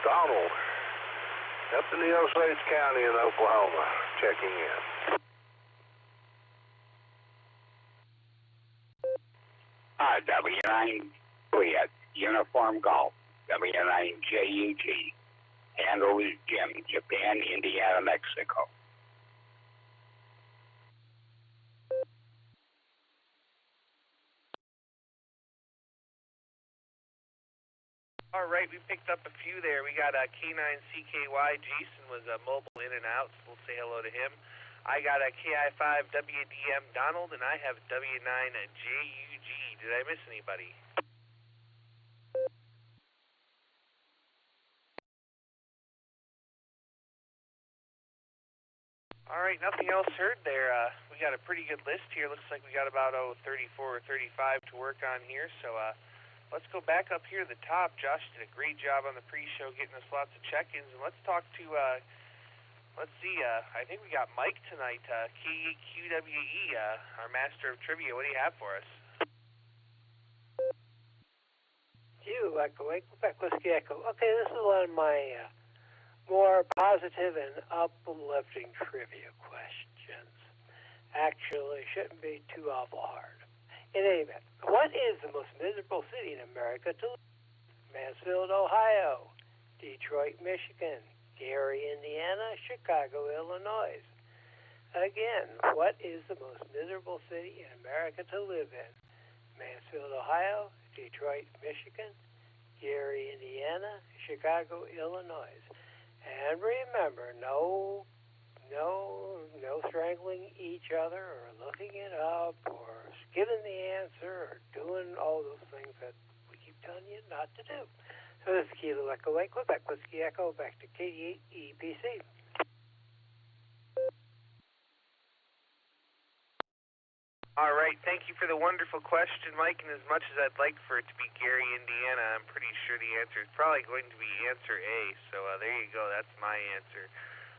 Donald, up in the Osage County in Oklahoma, checking in.
W9 Juliet, Uniform Golf, W9 JUG, handle is Jim, Japan, Indiana, Mexico.
All right, we picked up a few there. We got K9CKY. Jason was mobile in and out, so we'll say hello to him. I got KI5WDM Donald, and I have W9JUG. Did I miss anybody? All right, nothing else heard there. We got a pretty good list here. Looks like we got about 34 or 35 to work on here, so let's go back up here to the top. Josh did a great job on the pre-show getting us lots of check-ins. And let's talk to, let's see, I think we got Mike tonight, KQWE, our master of trivia. What do you have for us?
Echo, Whiskey Echo. Okay, this is one of my more positive and uplifting trivia questions. Actually, shouldn't be too awful hard. In any event, what is the most miserable city in America to live in? Mansfield, Ohio, Detroit, Michigan, Gary, Indiana, Chicago, Illinois. Again, what is the most miserable city in America to live in? Mansfield, Ohio, Detroit, Michigan, Gary, Indiana, Chicago, Illinois. And remember, no strangling each other or looking it up or giving the answer or doing all those things that we keep telling you not to do. So this is Kilo Echo 8, Quebec Whiskey Echo, back to KD8 EPC.
All right, thank you for the wonderful question, Mike. And as much as I'd like for it to be Gary, Indiana, I'm pretty sure the answer is probably going to be answer A. So there you go. That's my answer.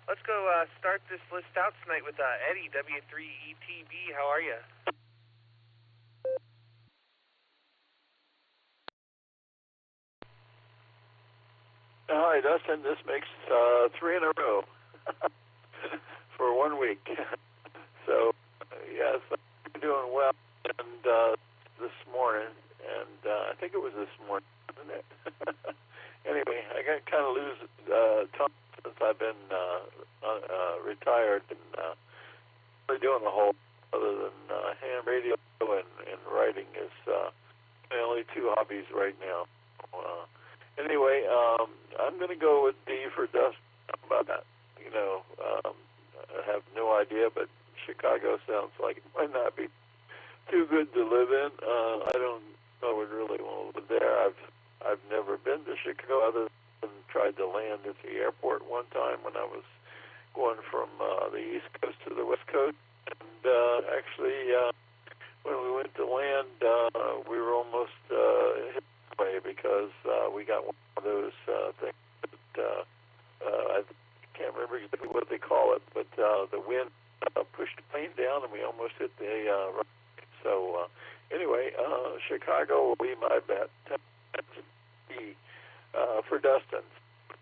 Let's go start this list out tonight with Eddie, W3ETB. How are you?
Hi, Dustin. This makes 3 in a row for 1 week. So, yes, I'm doing well. And this morning, and I think it was this morning, wasn't it? Anyway, I got kind of lose time since I've been retired and really doing the whole other than ham radio and writing is my only 2 hobbies right now. Anyway, I'm going to go with D for Dustin. How about that? I have no idea, but Chicago sounds like it might not be too good to live in. I don't know I would really want to live there. I've never been to Chicago other than tried to land at the airport one time when I was going from the East Coast to the West Coast. And actually, when we went to land, we were almost hit away because we got one of those things that I can't remember exactly what they call it, but the wind pushed the plane down and we almost hit the runway. So anyway, Chicago will be my bet. For Dustin.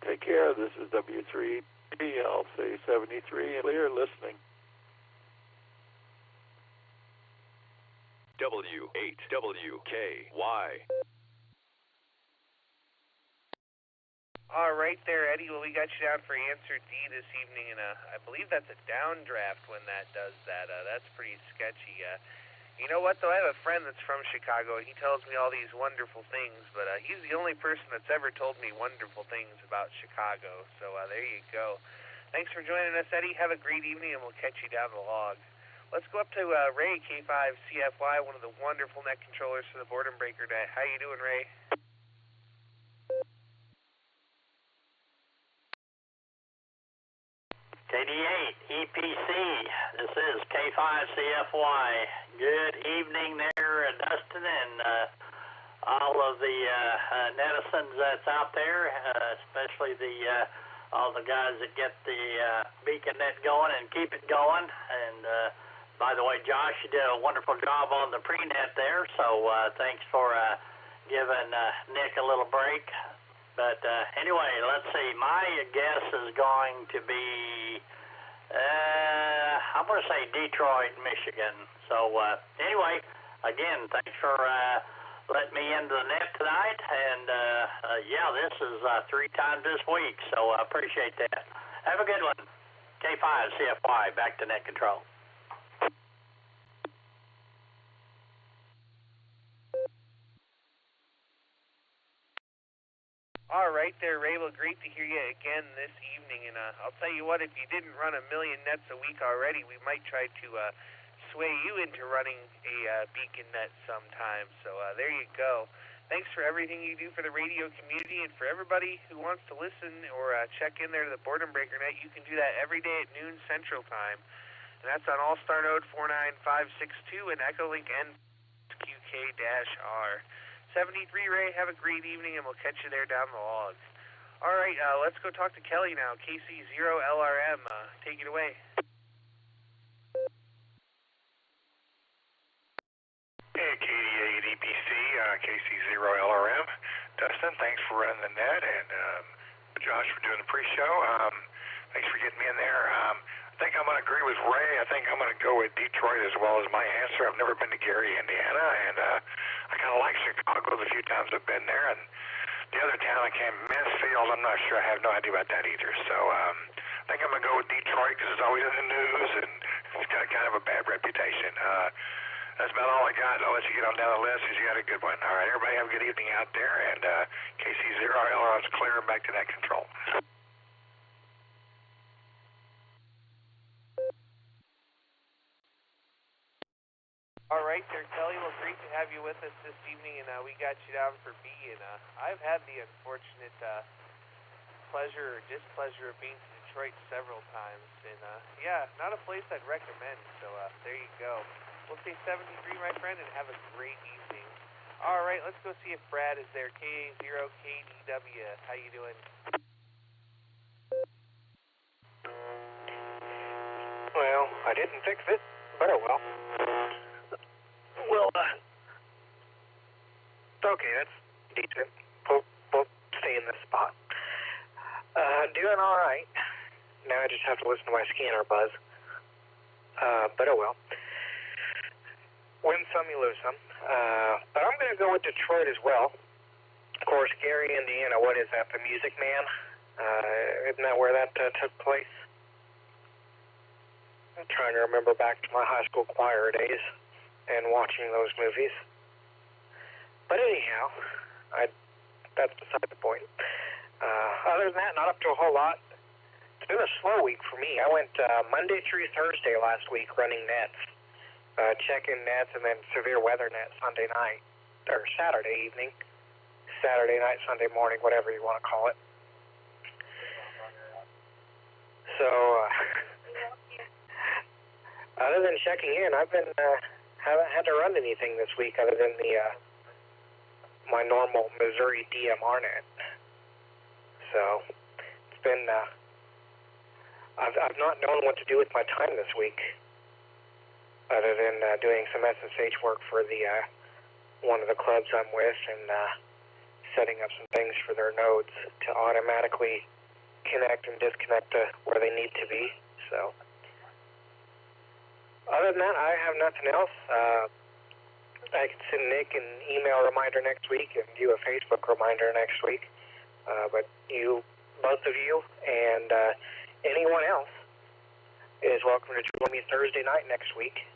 Take care. This is W3. I'll say 73. Clear listening.
W8WKY.
All right there, Eddie. Well, we got you down for answer D this evening, and I believe that's a downdraft when that does that. That's pretty sketchy. You know what, though? I have a friend that's from Chicago, and he tells me all these wonderful things, but he's the only person that's ever told me wonderful things about Chicago. So there you go. Thanks for joining us, Eddie. Have a great evening, and we'll catch you down the log. Let's go up to Ray, K5CFY, one of the wonderful net controllers for the Boredom Breaker Net. How you doing, Ray?
KD8 EPC, this is K5CFY. Good evening there, Dustin, and all of the netizens that's out there, especially all the guys that get the beacon net going and keep it going. And by the way, Josh, you did a wonderful job on the pre-net there, so thanks for giving Nick a little break. But anyway, let's see. My guess is going to be, I'm going to say Detroit, Michigan. So anyway, again, thanks for letting me into the net tonight. And yeah, this is 3 times this week, so I appreciate that. Have a good one. K5CFY, back to net control.
All right there, Ray. Well, great to hear you again this evening. And I'll tell you what, if you didn't run 1 million nets a week already, we might try to sway you into running a beacon net sometime. So there you go. Thanks for everything you do for the radio community, and for everybody who wants to listen or check in there to the Boredom Breaker Net, you can do that every day at noon Central Time. And that's on Allstar Node 49562 and Echolink NQK-R. 73, Ray. Have a great evening, and we'll catch you there down the log. All right, let's go talk to Kelly now. KC0LRM, take it away.
Hey, KD8 EPC, KC0LRM. Dustin, thanks for running the net, and Josh for doing the pre-show. Thanks for getting me in there. I think I'm going to agree with Ray. I think I'm going to go with Detroit as well as my answer. I've never been to Gary, Indiana, and I kind of like Chicago the few times I've been there. And the other town I can't, Mansfield, I'm not sure. I have no idea about that either. So I think I'm going to go with Detroit because it's always in the news, and It's got kind of a bad reputation. That's about all I got. I'll let you get on down the list because you got a good one. All right, everybody have a good evening out there, and KC0 LR's clear back to net control.
All right there, Kelly. Well, great to have you with us this evening, and we got you down for B. And I've had the unfortunate pleasure or displeasure of being to Detroit several times, and yeah, not a place I'd recommend. So there you go. We'll say 73, my friend, and have a great evening. All right, let's go see if Brad is there. KA0KDW, how you doing?
Well, I didn't fix it, but oh well. Well, okay, that's decent. We'll stay in this spot. Doing all right. Now I just have to listen to my scanner buzz. But oh well. Win some, you lose some. But I'm going to go with Detroit as well. Of course, Gary, Indiana, what is that, the Music Man? Isn't that where that took place? I'm trying to remember back to my high school choir days and watching those movies. But anyhow, that's beside the point. Other than that, not up to a whole lot. It's been a slow week for me. I went Monday through Thursday last week running nets, check-in nets, and then severe weather nets Sunday night, or Saturday evening, Saturday night, Sunday morning, whatever you want to call it. So, other than checking in, I've been haven't had to run anything this week other than the my normal Missouri DMR net. So it's been I've not known what to do with my time this week, other than doing some SSH work for the one of the clubs I'm with and setting up some things for their nodes to automatically connect and disconnect to where they need to be. So. Other than that, I have nothing else. I can send Nick an email reminder next week and you a Facebook reminder next week. But you, both of you, and anyone else is welcome to join me Thursday night next week,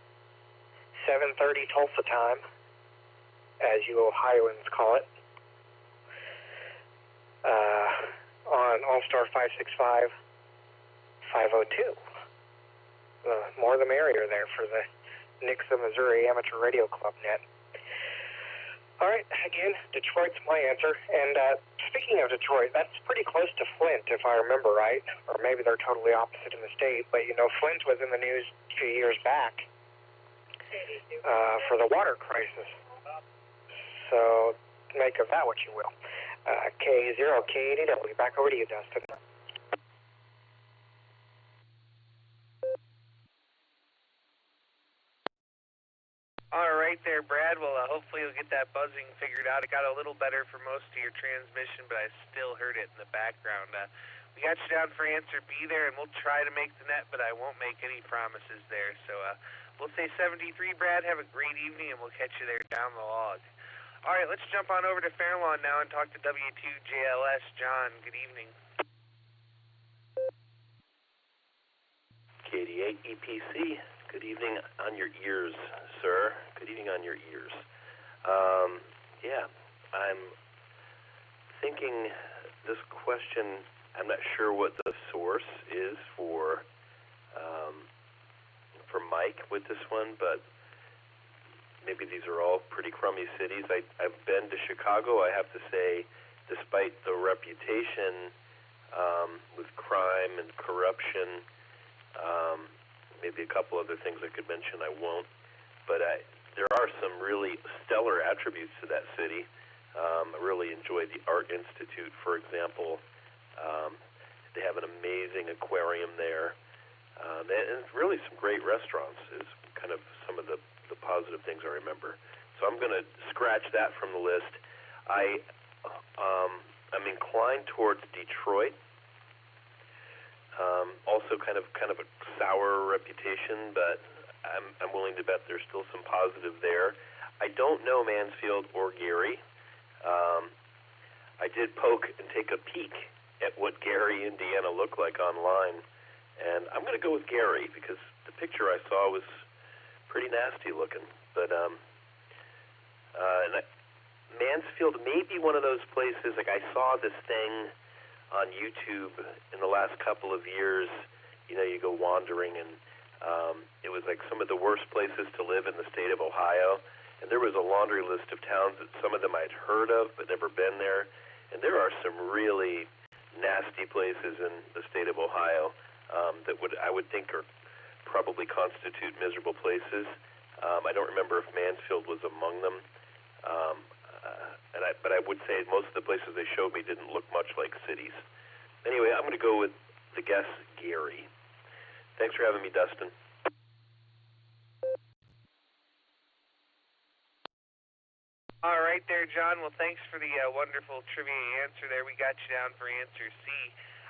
7:30 Tulsa time, as you Ohioans call it, on Allstar 565 502. More the merrier there for the Nixa, Missouri Amateur Radio Club net. All right, again, Detroit's my answer. And speaking of Detroit, that's pretty close to Flint, if I remember right. Or maybe they're totally opposite in the state. But, you know, Flint was in the news a few years back for the water crisis. So make of that what you will. K0KDW, back over to you, Dustin.
All right there, Brad. Well, hopefully you'll get that buzzing figured out. It got a little better for most of your transmission, but I still heard it in the background. We got you down for answer B there, and we'll try to make the net, but I won't make any promises there. So we'll say 73, Brad. Have a great evening, and we'll catch you there down the log. All right, let's jump on over to Fairlawn now and talk to W2JLS. John, good evening.
KD8 EPC. Good evening on your ears, sir. Good evening on your ears. Yeah, I'm thinking this question, I'm not sure what the source is for Mike with this one, but maybe these are all pretty crummy cities. I've been to Chicago. I have to say, despite the reputation with crime and corruption, maybe a couple other things I could mention, I won't. But there are some really stellar attributes to that city. I really enjoyed the Art Institute, for example. They have an amazing aquarium there. And really some great restaurants is kind of some of the positive things I remember. So I'm going to scratch that from the list. I'm inclined towards Detroit. Also kind of a sour reputation, but I'm willing to bet there's still some positive there. I don't know Mansfield or Gary. I did poke and take a peek at what Gary, Indiana looked like online, and I'm going to go with Gary because the picture I saw was pretty nasty looking. But Mansfield may be one of those places. Like I saw this thing on YouTube in the last couple of years. You know, you go wandering, and it was like some of the worst places to live in the state of Ohio. And there was a laundry list of towns that some of them I'd heard of but never been there. And there are some really nasty places in the state of Ohio that I would think are probably constitute miserable places. I don't remember if Mansfield was among them. But I would say most of the places they showed me didn't look much like cities. Anyway, I'm going to go with the guess Gary. Thanks for having me, Dustin.
All right there, John. Well, thanks for the wonderful trivia answer there. We got you down for answer C.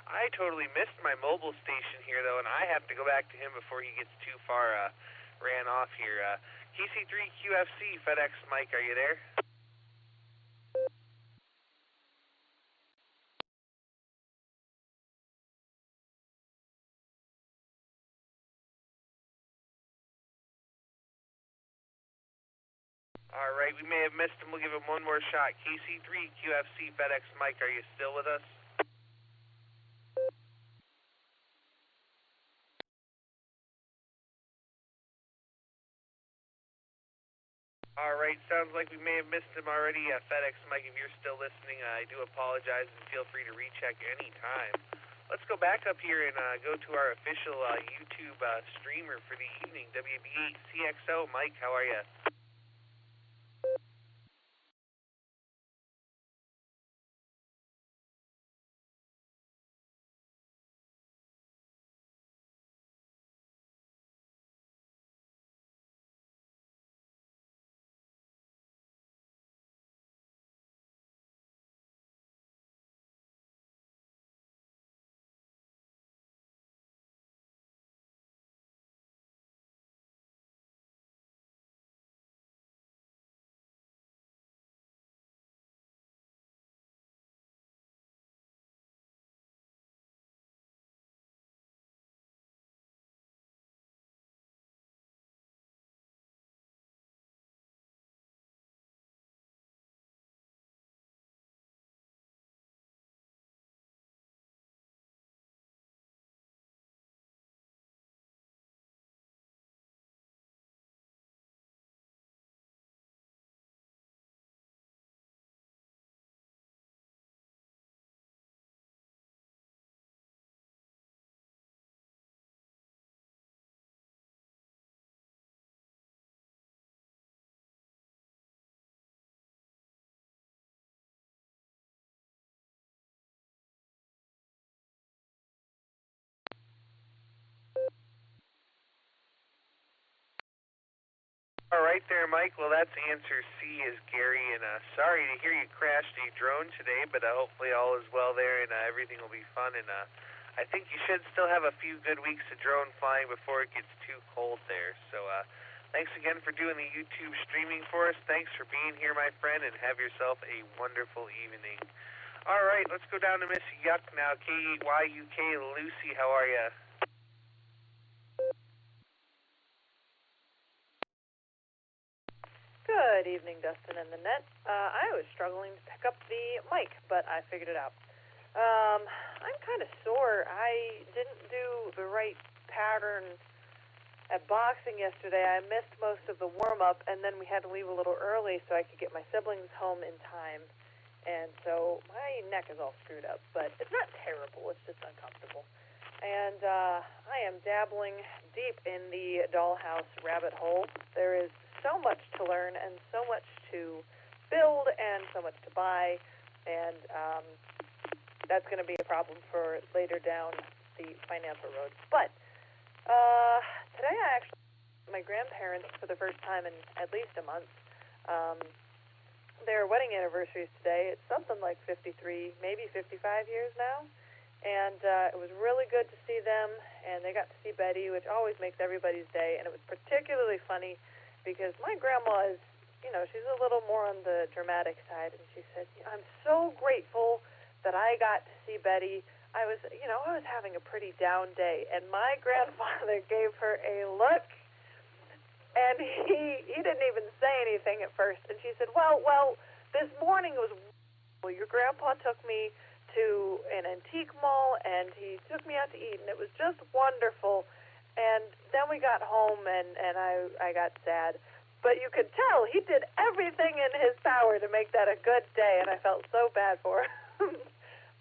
I totally missed my mobile station here, though, and I have to go back to him before he gets too far ran off here. KC3QFC, FedEx Mike, are you there? All right, we may have missed him. We'll give him one more shot. KC3QFC, FedEx Mike, are you still with us? All right, sounds like we may have missed him already. FedEx Mike, if you're still listening, I do apologize and feel free to recheck any time. Let's go back up here and go to our official YouTube streamer for the evening, WB8CXO. Mike, how are you? All right there, Mike. Well, that's answer C is Gary, and sorry to hear you crashed a drone today, but hopefully all is well there, and everything will be fun, and I think you should still have a few good weeks of drone flying before it gets too cold there. So thanks again for doing the YouTube streaming for us. Thanks for being here, my friend, and have yourself a wonderful evening. All right, let's go down to Miss Yuck now. KYUK, Lucy, how are you?
Good evening, Dustin and the net. I was struggling to pick up the mic, but I figured it out. I'm kind of sore. I didn't do the right pattern at boxing yesterday. I missed most of the warm-up, and then we had to leave a little early so I could get my siblings home in time. And so my neck is all screwed up, but it's not terrible. It's just uncomfortable. And I am dabbling deep in the dollhouse rabbit hole. There is so much to learn and so much to build and so much to buy, and that's going to be a problem for later down the financial road. But today I actually met my grandparents for the first time in at least a month. Their wedding anniversary is today. It's something like 53, maybe 55 years now. And it was really good to see them, and they got to see Betty, which always makes everybody's day. And it was particularly funny because my grandma is, you know, she's a little more on the dramatic side. And she said, I'm so grateful that I got to see Betty. I was having a pretty down day, and my grandfather gave her a look, and he didn't even say anything at first, and she said, well, this morning was wonderful. Your grandpa took me to an antique mall, and he took me out to eat, and it was just wonderful. And then we got home, and I got sad. But you could tell he did everything in his power to make that a good day, and I felt so bad for him.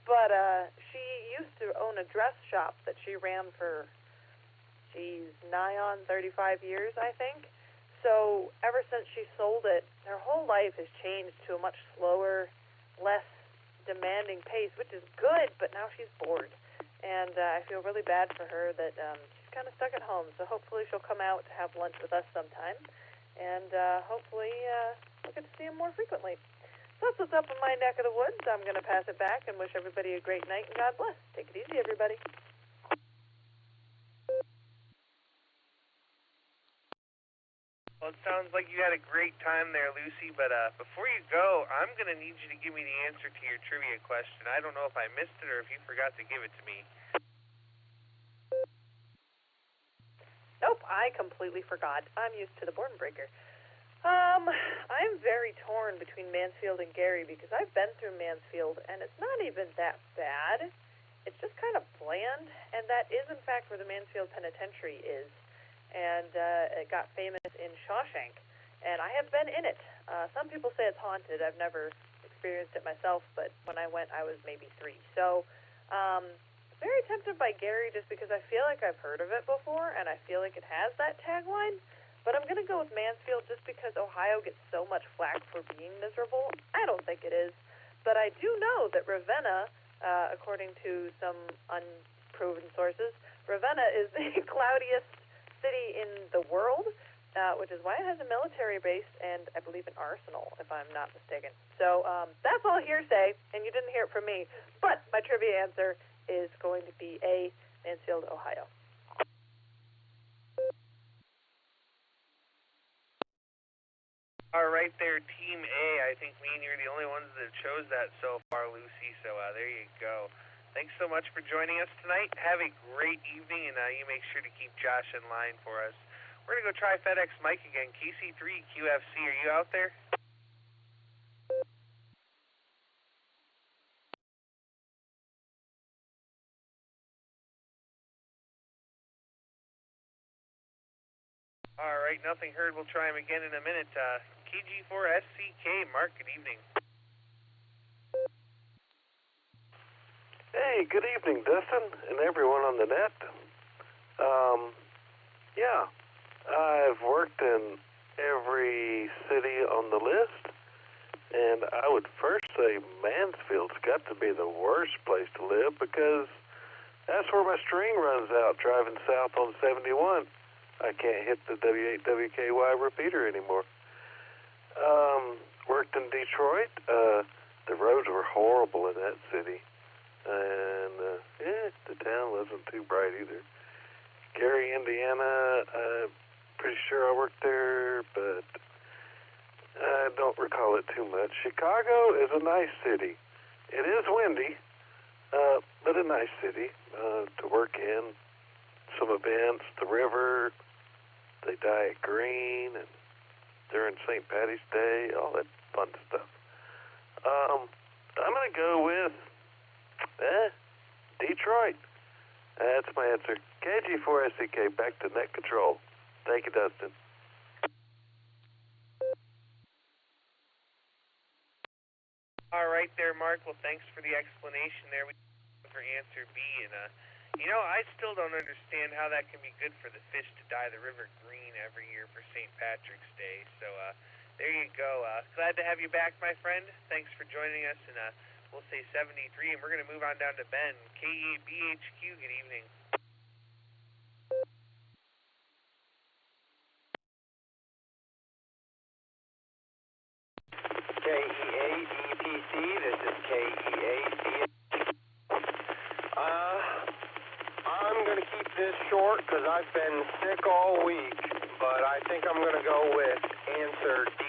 But she used to own a dress shop that she ran for, nigh on 35 years, I think. So ever since she sold it, her whole life has changed to a much slower, less demanding pace, which is good, but now she's bored. And I feel really bad for her that she's kind of stuck at home. So hopefully she'll come out to have lunch with us sometime. And hopefully we'll get to see him more frequently. So that's what's up in my neck of the woods. I'm going to pass it back and wish everybody a great night, and God bless. Take it easy, everybody.
Well, it sounds like you had a great time there, Lucy, but before you go, I'm going to need you to give me the answer to your trivia question. I don't know if I missed it or if you forgot to give it to me.
Nope, I completely forgot. I'm used to the Board Breaker. I'm very torn between Mansfield and Gary because I've been through Mansfield, and it's not even that bad. It's just kind of bland, and that is, in fact, where the Mansfield Penitentiary is. And it got famous in Shawshank, and I have been in it. Some people say it's haunted. I've never experienced it myself, but when I went, I was maybe 3. So, very tempted by Gary just because I feel like I've heard of it before, and I feel like it has that tagline. But I'm going to go with Mansfield just because Ohio gets so much flack for being miserable. I don't think it is. But I do know that Ravenna, according to some unproven sources, Ravenna is the cloudiest city in the world, which is why it has a military base and I believe an arsenal, if I'm not mistaken. So that's all hearsay, and you didn't hear it from me. But my trivia answer is going to be A, Mansfield, Ohio.
All right there, Team A. I think me and you are the only ones that chose that so far, Lucy, so there you go. Thanks so much for joining us tonight. Have a great evening, and you make sure to keep Josh in line for us. We're going to go try FedEx Mike again. KC3QFC, are you out there? All right, nothing heard. We'll try him again in a minute. KG4SCK, Mark, good evening.
Hey, good evening, Dustin, and everyone on the net. Yeah, I've worked in every city on the list, and I would first say Mansfield's got to be the worst place to live because that's where my string runs out driving south on 71. I can't hit the W8WKY repeater anymore. Worked in Detroit. The roads were horrible in that city. And, the town wasn't too bright either. Gary, Indiana, I'm pretty sure I worked there, but I don't recall it too much. Chicago is a nice city. It is windy, but a nice city to work in. Some events, the river, they dye it green, and during St. Patty's Day, all that fun stuff. I'm going to go with Detroit. That's my answer. KG4SCK, back to net control. Thank you, Dustin.
All right there, Mark. Well, thanks for the explanation there. We for answer B, and I still don't understand how that can be good for the fish to dye the river green every year for St. Patrick's Day. So there you go. Glad to have you back, my friend. Thanks for joining us, and we'll say 73, and we're going to move on down to Ben. KEABHQ, good evening.
KEAEPC, this is KEAC. I'm going to keep this short because I've been sick all week, but I think I'm going to go with answer D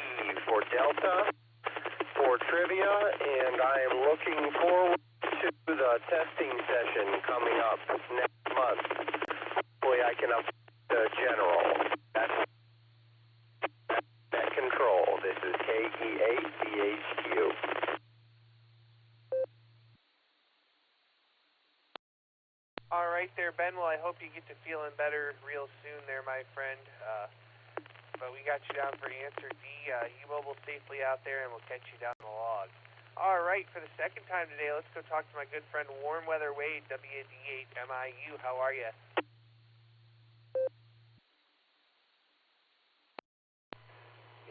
for Delta for trivia, and I am looking forward to the testing session coming up next month. Hopefully I can up the general. That's net control. This is KE8DHQ.
All right there, Ben. Well, I hope you get to feeling better real soon there, my friend. But we got you down for answer D. You mobile safely out there, and we'll catch you down the log. All right, for the second time today, let's go talk to my good friend Warm Weather Wade, WD8MIU. How are you?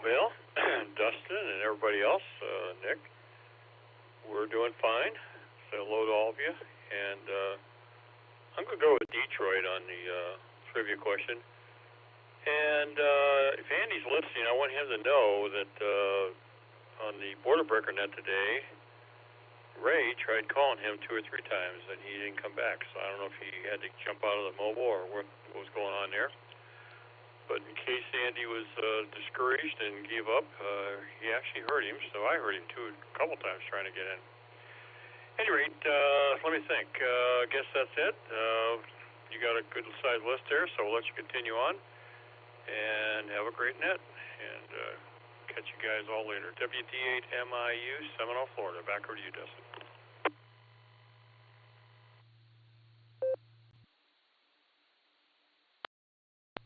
Well, Dustin and everybody else, Nick, we're doing fine. Say hello to all of you. And I'm going to go with Detroit on the trivia question. And if Andy's listening, I want him to know that on the border breaker net today, Ray tried calling him 2 or 3 times, and he didn't come back. So I don't know if he had to jump out of the mobile or what was going on there. But in case Andy was discouraged and gave up, he actually heard him, so I heard him too a couple times trying to get in. At any rate, let me think. I guess that's it. You got a good sized list there, so we'll let you continue on. And have a great net. And catch you guys all later. WD8MIU, Seminole, Florida. Back over to you, Dustin.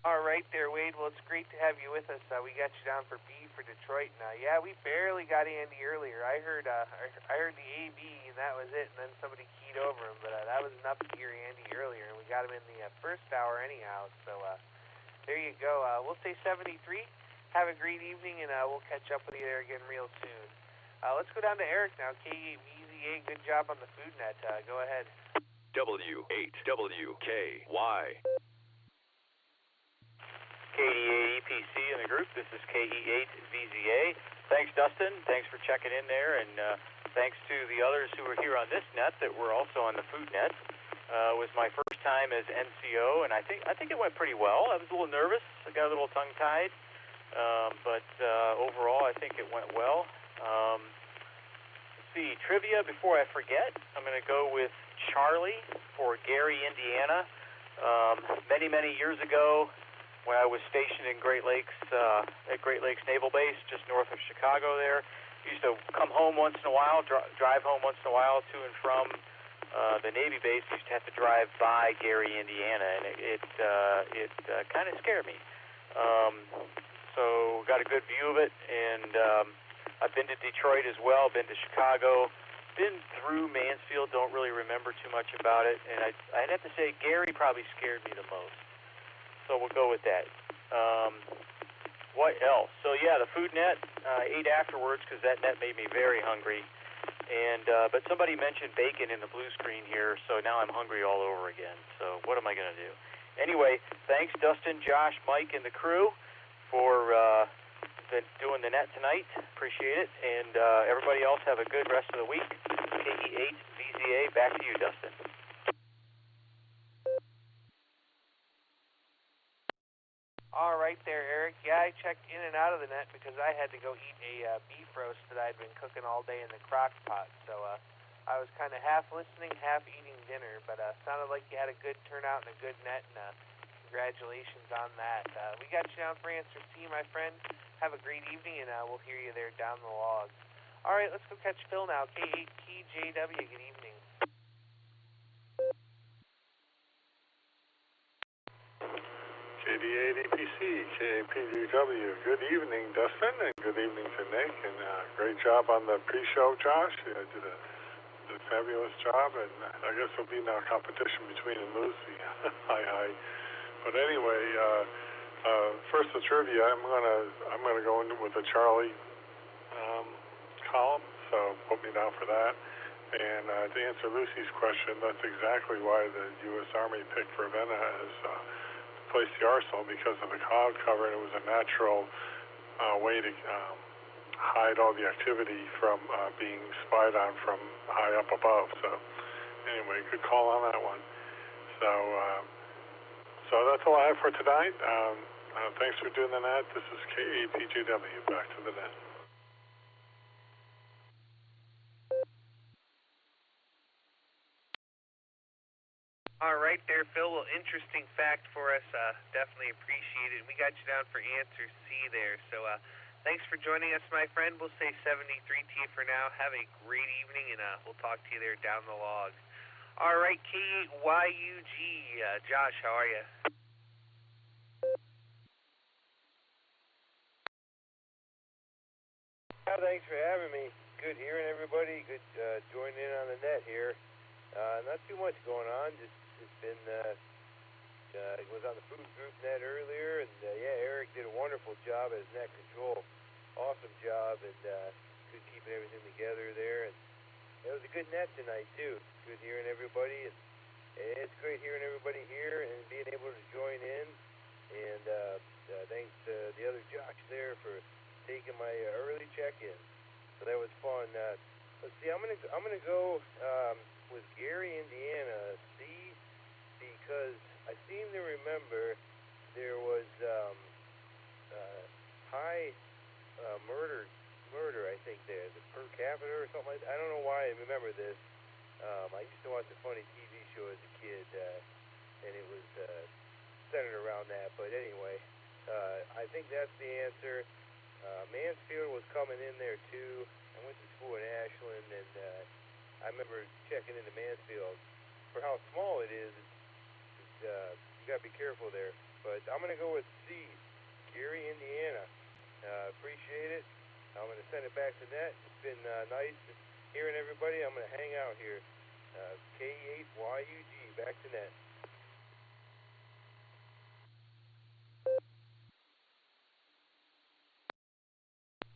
All right there, Wade. Well, it's great to have you with us. We got you down for B for Detroit. Now, yeah, we barely got Andy earlier. I heard the AB, and that was it. And then somebody keyed over him, but that was enough to hear Andy earlier. And we got him in the first hour anyhow. So there you go. We'll say 73. Have a great evening, and we'll catch up with you there again real soon. Let's go down to Eric now. K8VZA, good job on the food net. Go ahead.
W8WKY.
KE8EPC in the group. This is KE8VZA. Thanks, Dustin. Thanks for checking in there, and thanks to the others who were here on this net that were also on the food net. It was my first time as NCO, and I think it went pretty well. I was a little nervous. I got a little tongue-tied, but overall, I think it went well. Let's see, trivia before I forget. I'm going to go with Charlie for Gary, Indiana. Many years ago, when I was stationed in Great Lakes, at Great Lakes Naval Base, just north of Chicago there. I used to come home once in a while, drive home once in a while to and from the Navy base. I used to have to drive by Gary, Indiana, and it kind of scared me. So got a good view of it, and I've been to Detroit as well, been to Chicago, been through Mansfield, don't really remember too much about it, and I'd have to say Gary probably scared me the most. So we'll go with that. What else? So yeah, the food net, ate afterwards because that net made me very hungry. And but somebody mentioned bacon in the blue screen here, so now I'm hungry all over again. So what am I going to do? Anyway, thanks Dustin, Josh, Mike, and the crew for doing the net tonight. Appreciate it. And everybody else have a good rest of the week. KE8VZA, back to you, Dustin.
All right there, Eric. Yeah, I checked in and out of the net because I had to go eat a beef roast that I'd been cooking all day in the crock pot. So I was kind of half listening, half eating dinner, but sounded like you had a good turnout and a good net, and congratulations on that. We got you down for answer C, my friend. Have a great evening, and we'll hear you there down the log. All right, let's go catch Phil now. K8TJW, good evening.
KD8EPC, KPGW. Good evening, Dustin, and good evening to Nick, and great job on the pre-show, Josh. You did a fabulous job, and I guess there'll be no competition between you and Lucy. Hi. But anyway, first the trivia. I'm gonna go in with the Charlie column, so put me down for that. And to answer Lucy's question, that's exactly why the U.S. Army picked Ravenna as place the arsenal, because of the cloud cover, and it was a natural way to hide all the activity from being spied on from high up above. So anyway, good call on that one. So that's all I have for tonight. Thanks for doing the net. This is KAPGW. Back to the net.
right there, Phil. Well, interesting fact for us. Definitely appreciate it. We got you down for answer C there. So thanks for joining us, my friend. We'll say 73 to you for now. Have a great evening, and we'll talk to you there down the log. All right, K8YUG. Josh, how are you?
Thanks for having me. Good hearing everybody. Good joining in on the net here. Not too much going on. Just been was on the food group net earlier, and Eric did a wonderful job as net control. Awesome job, and good keeping everything together there. And it was a good net tonight too. Good hearing everybody, and it's great hearing everybody here and being able to join in. And thanks to the other jocks there for taking my early check-in. So that was fun. Let's see. I'm gonna go with Gary, Indiana, C, because I seem to remember there was high murder. I think there, the per capita or something like that. I don't know why I remember this. I used to watch a funny TV show as a kid, and it was centered around that. But anyway, I think that's the answer. Mansfield was coming in there too. I went to school in Ashland, and I remember checking into Mansfield. For how small it is, you gotta be careful there. But I'm gonna go with C, Gary, Indiana. Appreciate it. I'm gonna send it back to net. It's been nice hearing everybody. I'm gonna hang out here. K8YUG, back to net.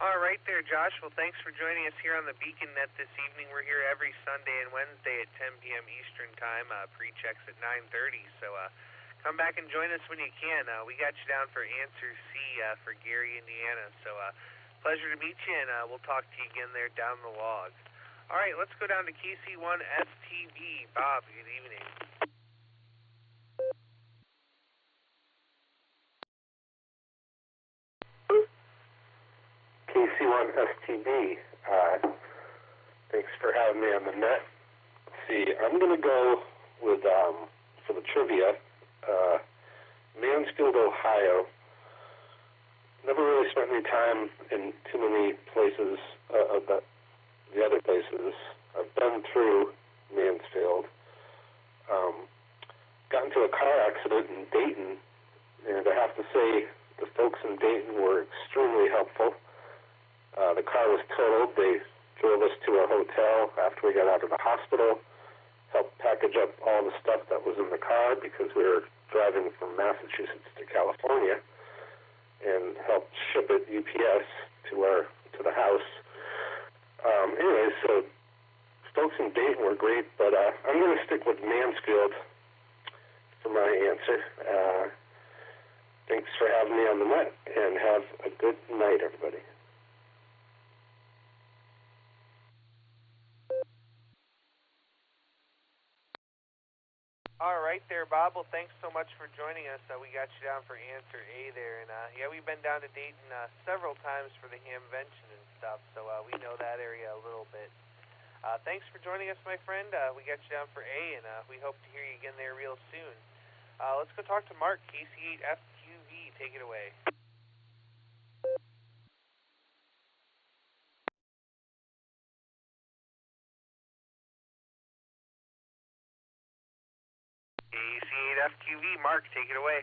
All right there, Josh. Well, thanks for joining us here on the Beacon Net this evening. We're here every Sunday and Wednesday at 10 p.m. Eastern Time. Pre-checks at 9:30. So come back and join us when you can. We got you down for answer C for Gary, Indiana. So pleasure to meet you, and we'll talk to you again there down the log. All right, let's go down to KC1STB. Bob, good evening.
KC1STB, thanks for having me on the net. Let's see, I'm going to go with, for the trivia, Mansfield, Ohio. Never really spent any time in too many places, the other places. I've been through Mansfield. Got into a car accident in Dayton, and I have to say the folks in Dayton were extremely helpful. The car was totaled. They drove us to our hotel after we got out of the hospital, helped package up all the stuff that was in the car because we were driving from Massachusetts to California, and helped ship it UPS to the house. Anyway, so folks in Dayton were great, but I'm going to stick with Mansfield for my answer. Thanks for having me on the net, and have a good night, everybody.
All right there, Bob. Well, thanks so much for joining us. We got you down for answer A there. And, we've been down to Dayton several times for the Hamvention and stuff, so we know that area a little bit. Thanks for joining us, my friend. We got you down for A, and we hope to hear you again there real soon. Let's go talk to Mark, KC8FQV. Take it away. KC8FQV, Mark, take it away.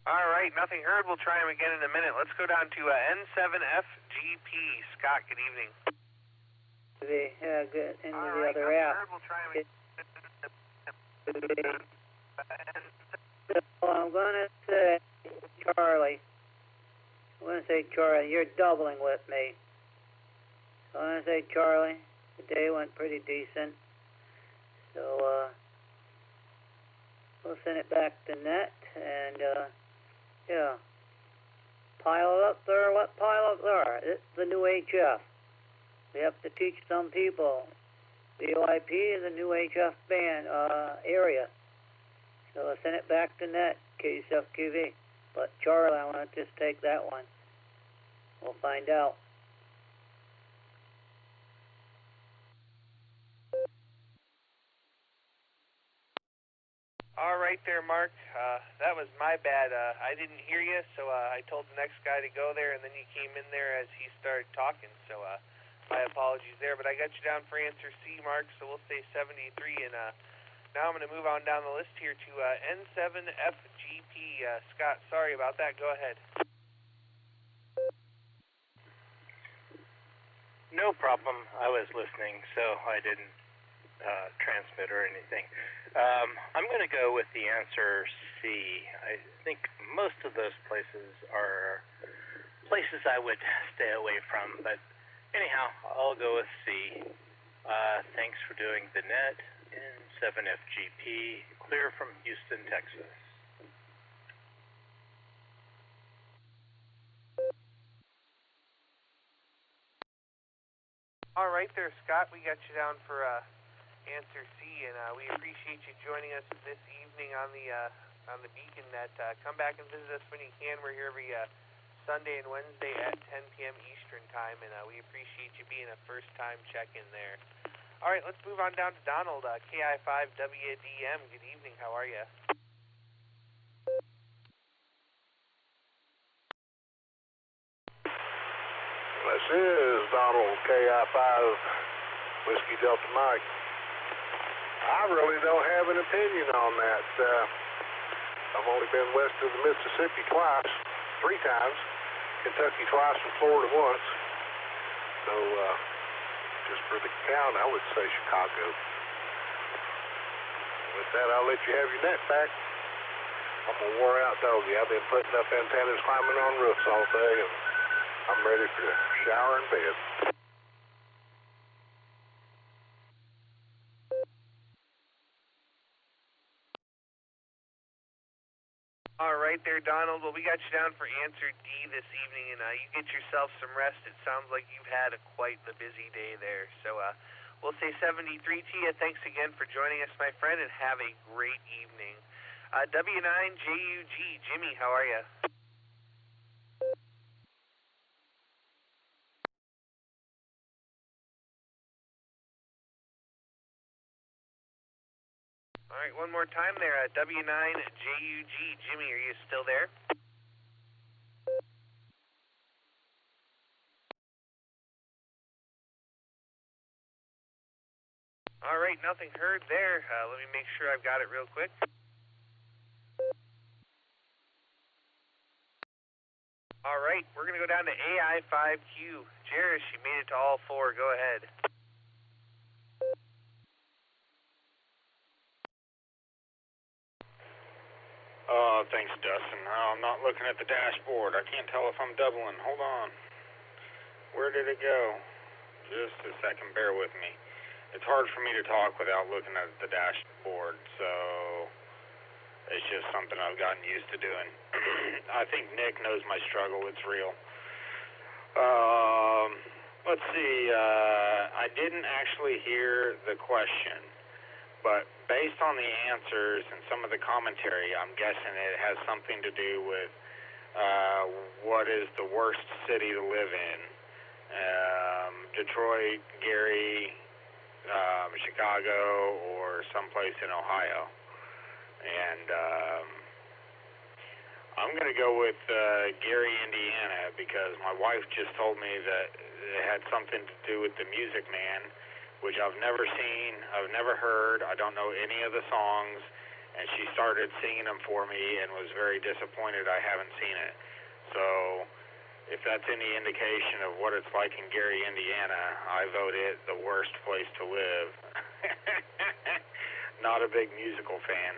All right, nothing heard. We'll try him again in a minute. Let's go down to N7FGP. Scott, good evening.
Good. Into
all
the
right,
other
nothing
app.
heard. We'll try him again.
So I'm going to say Charlie. I'm going to say Charlie. You're doubling with me. So I'm going to say Charlie. The day went pretty decent. So we'll send it back to net, and pile it up there. What pile up there? It's the new HF. We have to teach some people. VOIP is a new HF band area. So I'll send it back to net, KSFQV. But Charlie, I want to just take that one. We'll find out.
All right there, Mark. That was my bad. I didn't hear you, so I told the next guy to go there, and then you came in there as he started talking. So my apologies there. But I got you down for answer C, Mark, so we'll say 73. And now I'm going to move on down the list here to N7FGP. Scott, sorry about that. Go ahead.
No problem. I was listening, so I didn't transmit or anything. I'm going to go with the answer C. I think most of those places are places I would stay away from, but anyhow, I'll go with C. Thanks for doing the net in 7FGP, clear from Houston, Texas.
All right there, Scott. We got you down for answer C, and we appreciate you joining us this evening on the Beacon Net. Come back and visit us when you can. We're here every Sunday and Wednesday at 10 p.m. Eastern Time, and we appreciate you being a first-time check-in there. All right, let's move on down to Donald, KI5WDM. Good evening. How are you?
This is Donald, KI5 Whiskey Delta Mike. I really don't have an opinion on that. I've only been west of the Mississippi twice, 3 times, Kentucky twice, and Florida once. So, just for the count, I would say Chicago. With that, I'll let you have your net back. I'm a wore-out doggy. I've been putting up antennas, climbing on roofs all day, and I'm ready for the shower and bed.
All right there, Donald. Well, we got you down for answer D this evening, and you get yourself some rest. It sounds like you've had quite the busy day there. So we'll say 73 to you. Thanks again for joining us, my friend, and have a great evening. W9JUG, Jimmy, how are you? All right, one more time there. W9JUG, Jimmy, are you still there? All right, nothing heard there. Let me make sure I've got it real quick. All right, we're going to go down to AI5Q. Jairus, you made it to all 4. Go ahead.
Thanks, Dustin. I'm not looking at the dashboard. I can't tell if I'm doubling. Hold on. Where did it go? Just a second. Bear with me. It's hard for me to talk without looking at the dashboard, so it's just something I've gotten used to doing. I think Nick knows my struggle. It's real. Let's see. I didn't actually hear the question, but based on the answers and some of the commentary, I'm guessing it has something to do with what is the worst city to live in. Detroit, Gary, Chicago, or someplace in Ohio. And I'm going to go with Gary, Indiana, because my wife just told me that it had something to do with the Music Man, which I've never seen, I've never heard, I don't know any of the songs, and she started singing them for me and was very disappointed I haven't seen it. So, if that's any indication of what it's like in Gary, Indiana, I vote it the worst place to live. Not a big musical fan.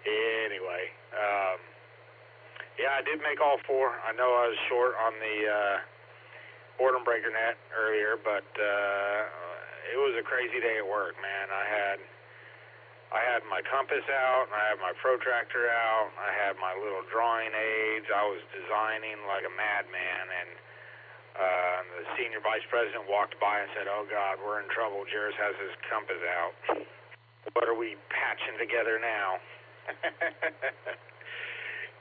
Anyway, yeah, I did make all 4. I know I was short on the Boredom Breaker net earlier, but it was a crazy day at work, man. I had my compass out, and I had my protractor out, and I had my little drawing aids. I was designing like a madman, and the senior vice president walked by and said, "Oh God, we're in trouble. Jairus has his compass out. What are we patching together now?"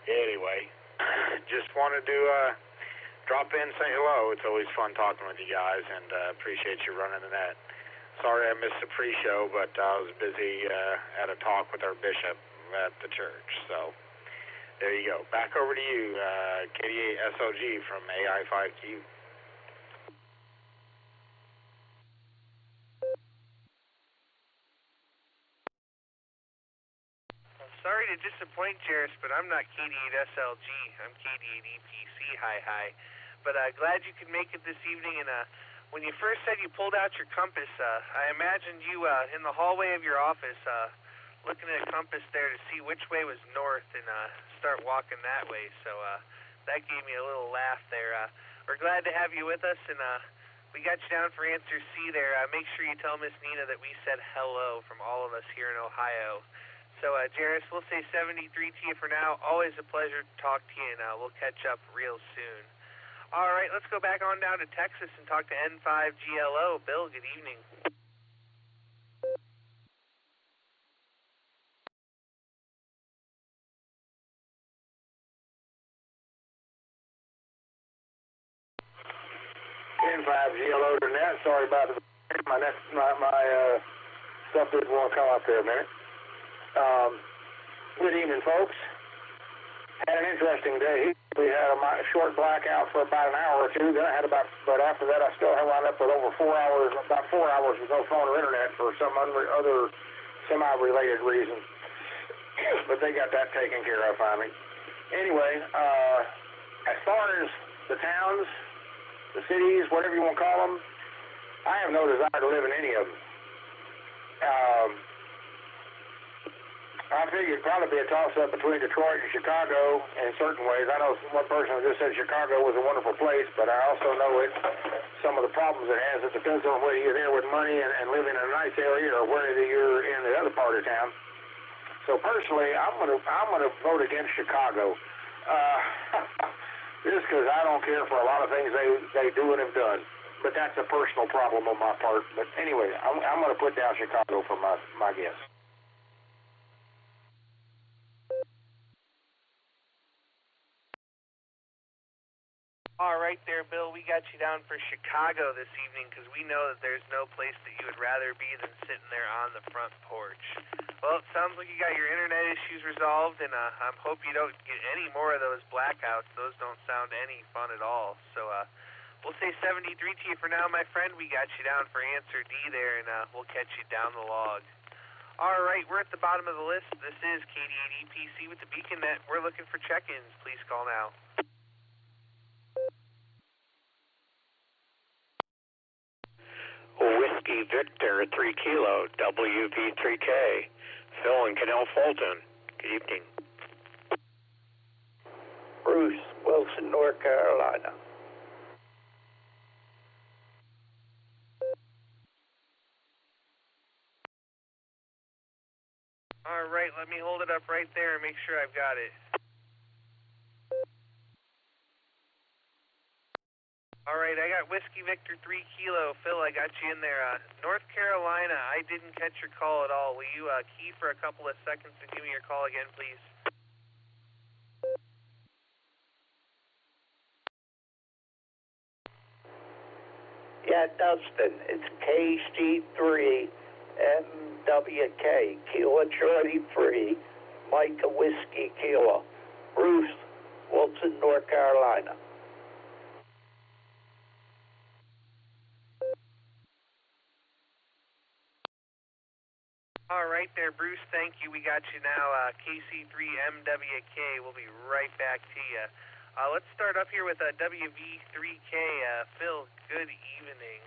Anyway, just wanted to drop in, say hello. It's always fun talking with you guys, and appreciate you running the net. Sorry I missed the pre-show, but I was busy at a talk with our bishop at the church. So there you go. Back over to you, KDA SOG from AI5Q.
Sorry to disappoint, Jairus, but I'm not KD8SLG. I'm KD8EPC. Hi. But glad you could make it this evening. And when you first said you pulled out your compass, I imagined you in the hallway of your office looking at a compass there to see which way was north and start walking that way. So that gave me a little laugh there. We're glad to have you with us, and we got you down for answer C there. Make sure you tell Miss Nina that we said hello from all of us here in Ohio. So, Jairus, we'll say 73 to you for now. Always a pleasure to talk to you, and we'll catch up real soon. All right, let's go back on down to Texas and talk to N5GLO. Bill, good evening.
N5GLO to net. Sorry about my stuff didn't want to come up there a minute. Good evening, folks. Had an interesting day. We had a short blackout for about an hour or two. Then I had but after that I still wound up with over 4 hours, about 4 hours with no phone or internet for some other semi-related reason. But they got that taken care of finally. Anyway, as far as the towns, the cities, whatever you want to call them, I have no desire to live in any of them. I figured it'd probably be a toss-up between Detroit and Chicago in certain ways. I know one person just said Chicago was a wonderful place, but I also know some of the problems it has. It depends on whether you're there with money and living in a nice area or whether you're in the other part of town. So personally, I'm gonna vote against Chicago, just because I don't care for a lot of things they do and have done. But that's a personal problem on my part. But anyway, I'm gonna put down Chicago for my guess.
All right there, Bill. We got you down for Chicago this evening because we know that there's no place that you would rather be than sitting there on the front porch. Well, it sounds like you got your internet issues resolved, and I hope you don't get any more of those blackouts. Those don't sound any fun at all. So we'll say 73 to you for now, my friend. We got you down for answer D there, and we'll catch you down the log. All right, we're at the bottom of the list. This is KD8EPC with the Beacon Net. We're looking for check-ins. Please call now.
Whiskey Victor 3 Kilo WV3K. Phil and Canal Fulton. Good evening.
Bruce, Wilson, North Carolina.
All right, let me hold it up right there and make sure I've got it. All right, I got Whiskey Victor 3 Kilo. Phil, I got you in there. North Carolina, I didn't catch your call at all. Will you key for a couple of seconds and give me your call again, please?
Yeah, Dustin, it's KC3 MWK, Kilo Charlie 3, Micah Whiskey Kilo, Bruce, Wilson, North Carolina.
All right there, Bruce, thank you. We got you now. KC3MWK, we'll be right back to you. Let's start up here with WV3K. Phil, good evening.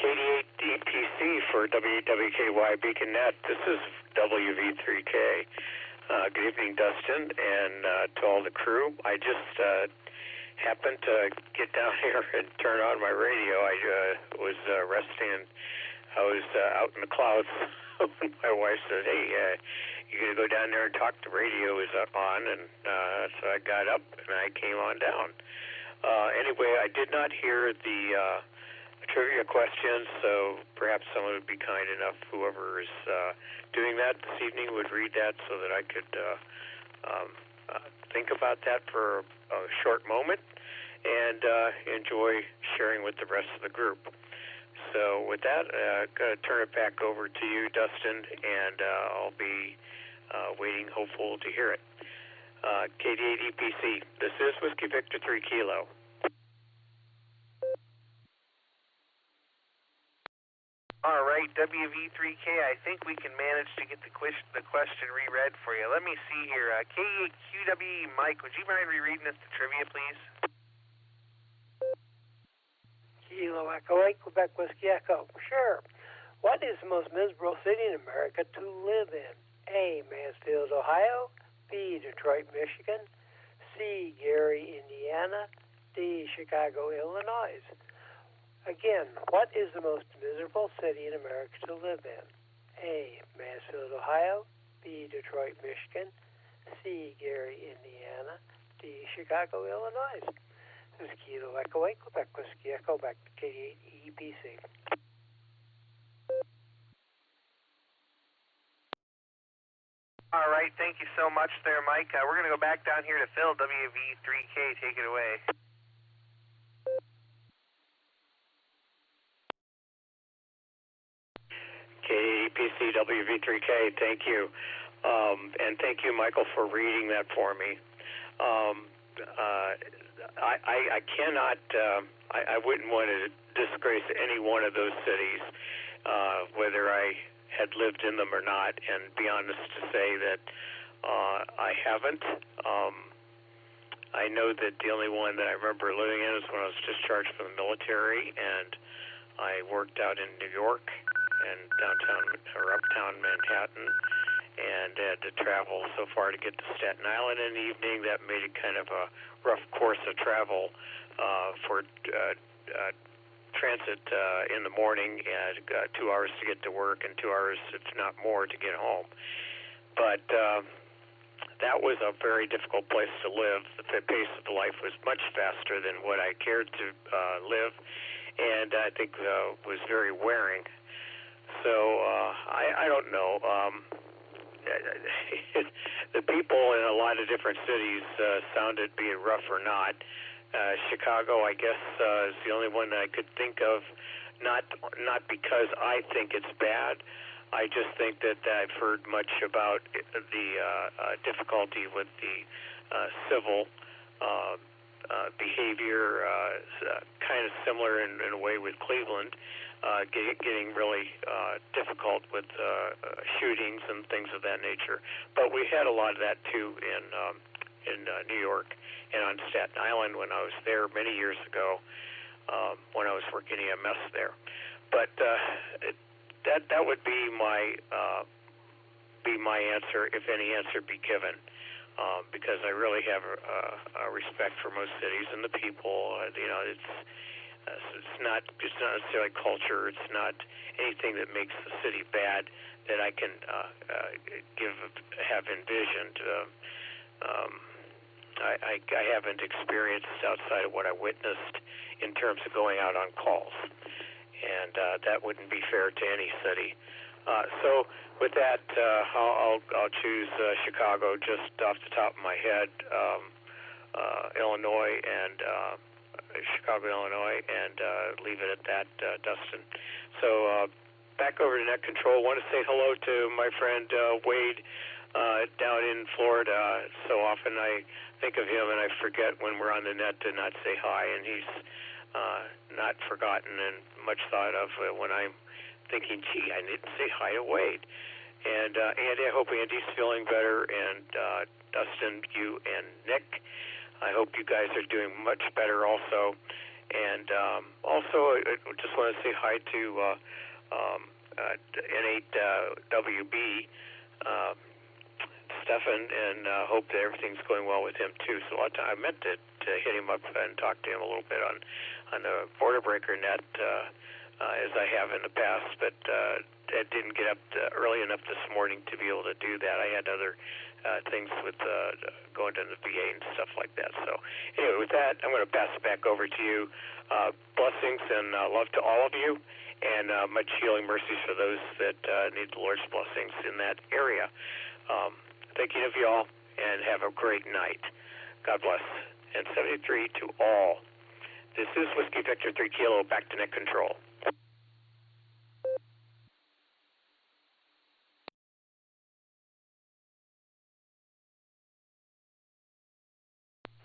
KD8EPC for WWKY Beacon Net. This is WV3K. Good evening, Dustin, and to all the crew. I just happened to get down here and turn on my radio. I was resting, and I was out in the clouds when my wife said, hey, you going to go down there and talk? The radio is on, and so I got up and I came on down. Anyway, I did not hear the trivia questions, so perhaps someone would be kind enough, whoever is doing that this evening, would read that so that I could think about that for a short moment and enjoy sharing with the rest of the group. So with that, I'm going to turn it back over to you, Dustin, and I'll be waiting, hopeful to hear it. KD8 EPC, this is Whiskey Victor 3 Kilo.
All right, WV3K, I think we can manage to get the question reread for you. Let me see here. K8QWE Mike, would you mind rereading us the trivia, please?
Kilo Echo 8, Quebec Whiskey Echo. Sure. What is the most miserable city in America to live in? A, Mansfield, Ohio. B, Detroit, Michigan. C, Gary, Indiana. D, Chicago, Illinois. Again, what is the most miserable city in America to live in? A, Mansfield, Ohio. B, Detroit, Michigan. C, Gary, Indiana. D, Chicago, Illinois. This is Kilo Echo 8, Quebec Whiskey Echo, back to KD8 EPC.
All right, thank you so much there, Mike. We're going to go back down here to Phil, WV3K. Take it away.
KPC WV3K, thank you. And thank you, Michael, for reading that for me. I cannot, I wouldn't want to disgrace any one of those cities, whether I had lived in them or not, and be honest to say that I haven't. I know that the only one that I remember living in is when I was discharged from the military, and I worked out in New York and downtown or uptown Manhattan, and had to travel so far to get to Staten Island in the evening. That made it kind of a rough course of travel for transit in the morning, and 2 hours to get to work and 2 hours, if not more, to get home. But that was a very difficult place to live. The pace of the life was much faster than what I cared to live, and I think was very wearing. So I don't know. The people in a lot of different cities sounded, be it rough or not. Chicago, I guess, is the only one that I could think of. Not because I think it's bad. I just think that I've heard much about the difficulty with the civil behavior, kind of similar in a way with Cleveland, getting really difficult with shootings and things of that nature. But we had a lot of that too in New York and on Staten Island when I was there many years ago, when I was working EMS there. But that would be my answer, if any answer be given, because I really have a respect for most cities and the people. It's not necessarily culture. It's not anything that makes the city bad that I can have envisioned. I haven't experienced outside of what I witnessed in terms of going out on calls, and that wouldn't be fair to any city. So with that, I'll choose Chicago just off the top of my head, Illinois, and Chicago, Illinois, and leave it at that, Dustin. So back over to Net Control. I want to say hello to my friend Wade down in Florida. So often I think of him and I forget when we're on the net to not say hi, and he's not forgotten and much thought of when I'm thinking, gee, I didn't say hi to Wade. And Andy, I hope Andy's feeling better, and Dustin, you and Nick, I hope you guys are doing much better also. And also, I just want to say hi to N8WB, Stefan, and hope that everything's going well with him too. So I meant to hit him up and talk to him a little bit on the Border Breaker net as I have in the past, but I didn't get up early enough this morning to be able to do that. I had other things with going to the VA and stuff like that. So anyway, with that, I'm going to pass it back over to you. Blessings and love to all of you, and much healing mercies for those that need the Lord's blessings in that area. Thinking of you all, and have a great night. God bless. And 73 to all. This is Whiskey Victor 3 Kilo, back to net control.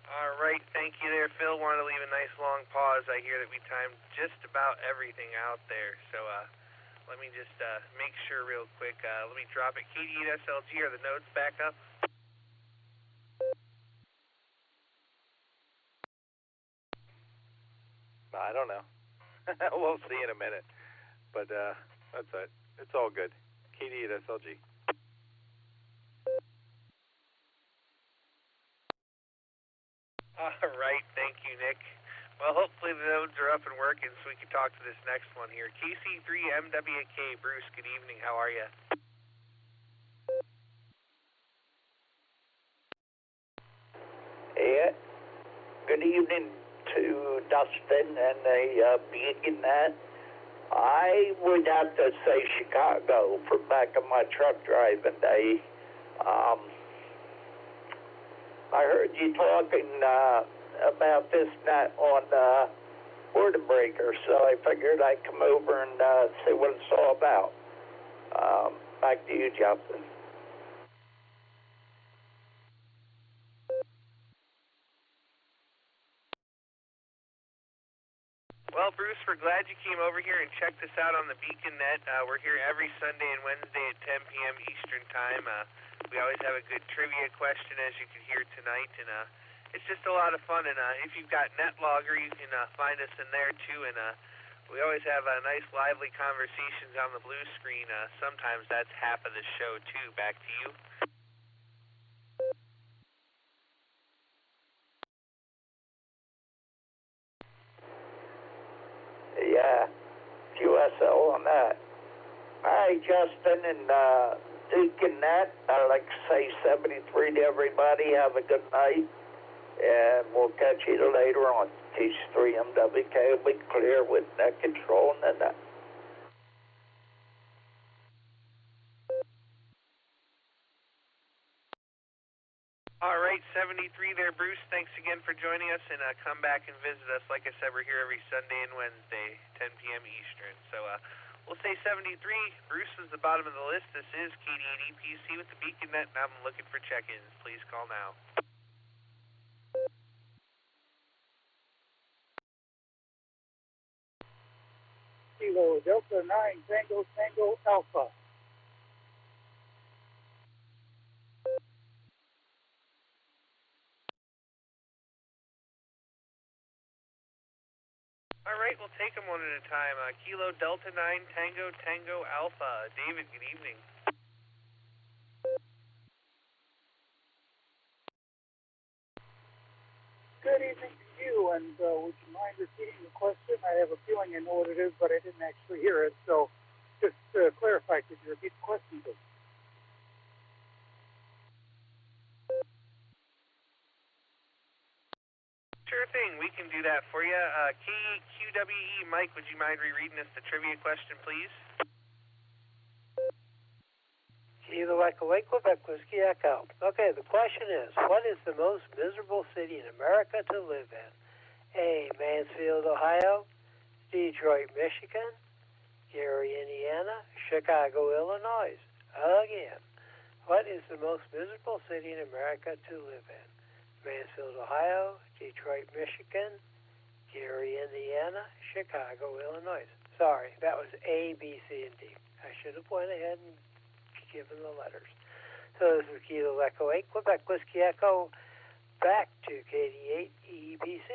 All right, thank you there, Phil. Want to leave a nice long pause. I hear that we timed just about everything out there. So let me just make sure real quick. Let me drop it. KD8 SLG, are the nodes back up?
I don't know. We'll see in a minute. But that's it. It's all good. KD8 SLG.
All right, thank you, Nick. Well, hopefully the nodes are up and working so we can talk to this next one here. KC3MWK, Bruce, good evening. How are you?
Yeah. Good evening to Dustin and the Beacon Net. I would have to say Chicago for back in my truck driving day. I heard you talking about this net on Border Breaker, so I figured I'd come over and see what it's all about. Back to you, Justin.
Well, Bruce, we're glad you came over here and checked us out on the Beacon Net. We're here every Sunday and Wednesday at 10 p.m. Eastern Time. We always have a good trivia question, as you can hear tonight, and it's just a lot of fun. And if you've got NetLogger, you can find us in there, too. And we always have nice, lively conversations on the blue screen. Sometimes that's half of the show, too. Back to you.
Yeah, QSL on that. All right, Justin and Deacon Nat, I'd like to say 73 to everybody. Have a good night, and we'll catch you later on. TC3MWK will be clear with net control and the net.
All right, 73 there, Bruce. Thanks again for joining us, and come back and visit us. Like I said, we're here every Sunday and Wednesday, 10 p.m. Eastern. So we'll say 73. Bruce was the bottom of the list. This is KD8 EPC with the Beacon Net, and I'm looking for check-ins. Please call now.
Kilo Delta 9 Tango Tango Alpha.
All right, we'll take them one at a time. Kilo Delta 9 Tango Tango Alpha. David, good evening.
Good evening to you, and would you mind repeating the question? I have a feeling I know what it is, but I didn't actually hear it, so just clarify, could you repeat the question, please?
Sure thing, we can do that for you. KQWE, Mike, would you mind rereading us the trivia question, please?
Kilo Echo Lake, Quebec, Whiskey Echo. Okay, the question is, what is the most miserable city in America to live in? A, Mansfield, Ohio, Detroit, Michigan, Gary, Indiana, Chicago, Illinois. Again, what is the most miserable city in America to live in? Mansfield, Ohio, Detroit, Michigan, Gary, Indiana, Chicago, Illinois. Sorry, that was A, B, C, and D. I should have went ahead and given the letters. So this is Kilo Echo 8, Quebec Whiskey Echo, back to KD8 EBC.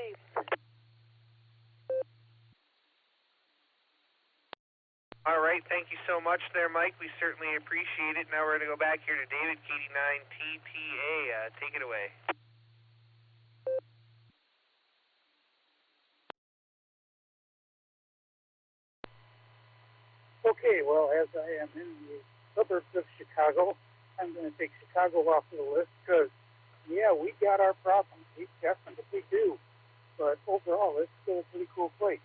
All right, thank you so much there, Mike. We certainly appreciate it. Now we're going to go back here to David, KD9 TTA. Take it away.
Okay, well, as I am in the suburbs of Chicago, I'm going to take Chicago off of the list because, yeah, we got our problems. We definitely do. But overall, it's still a pretty cool place.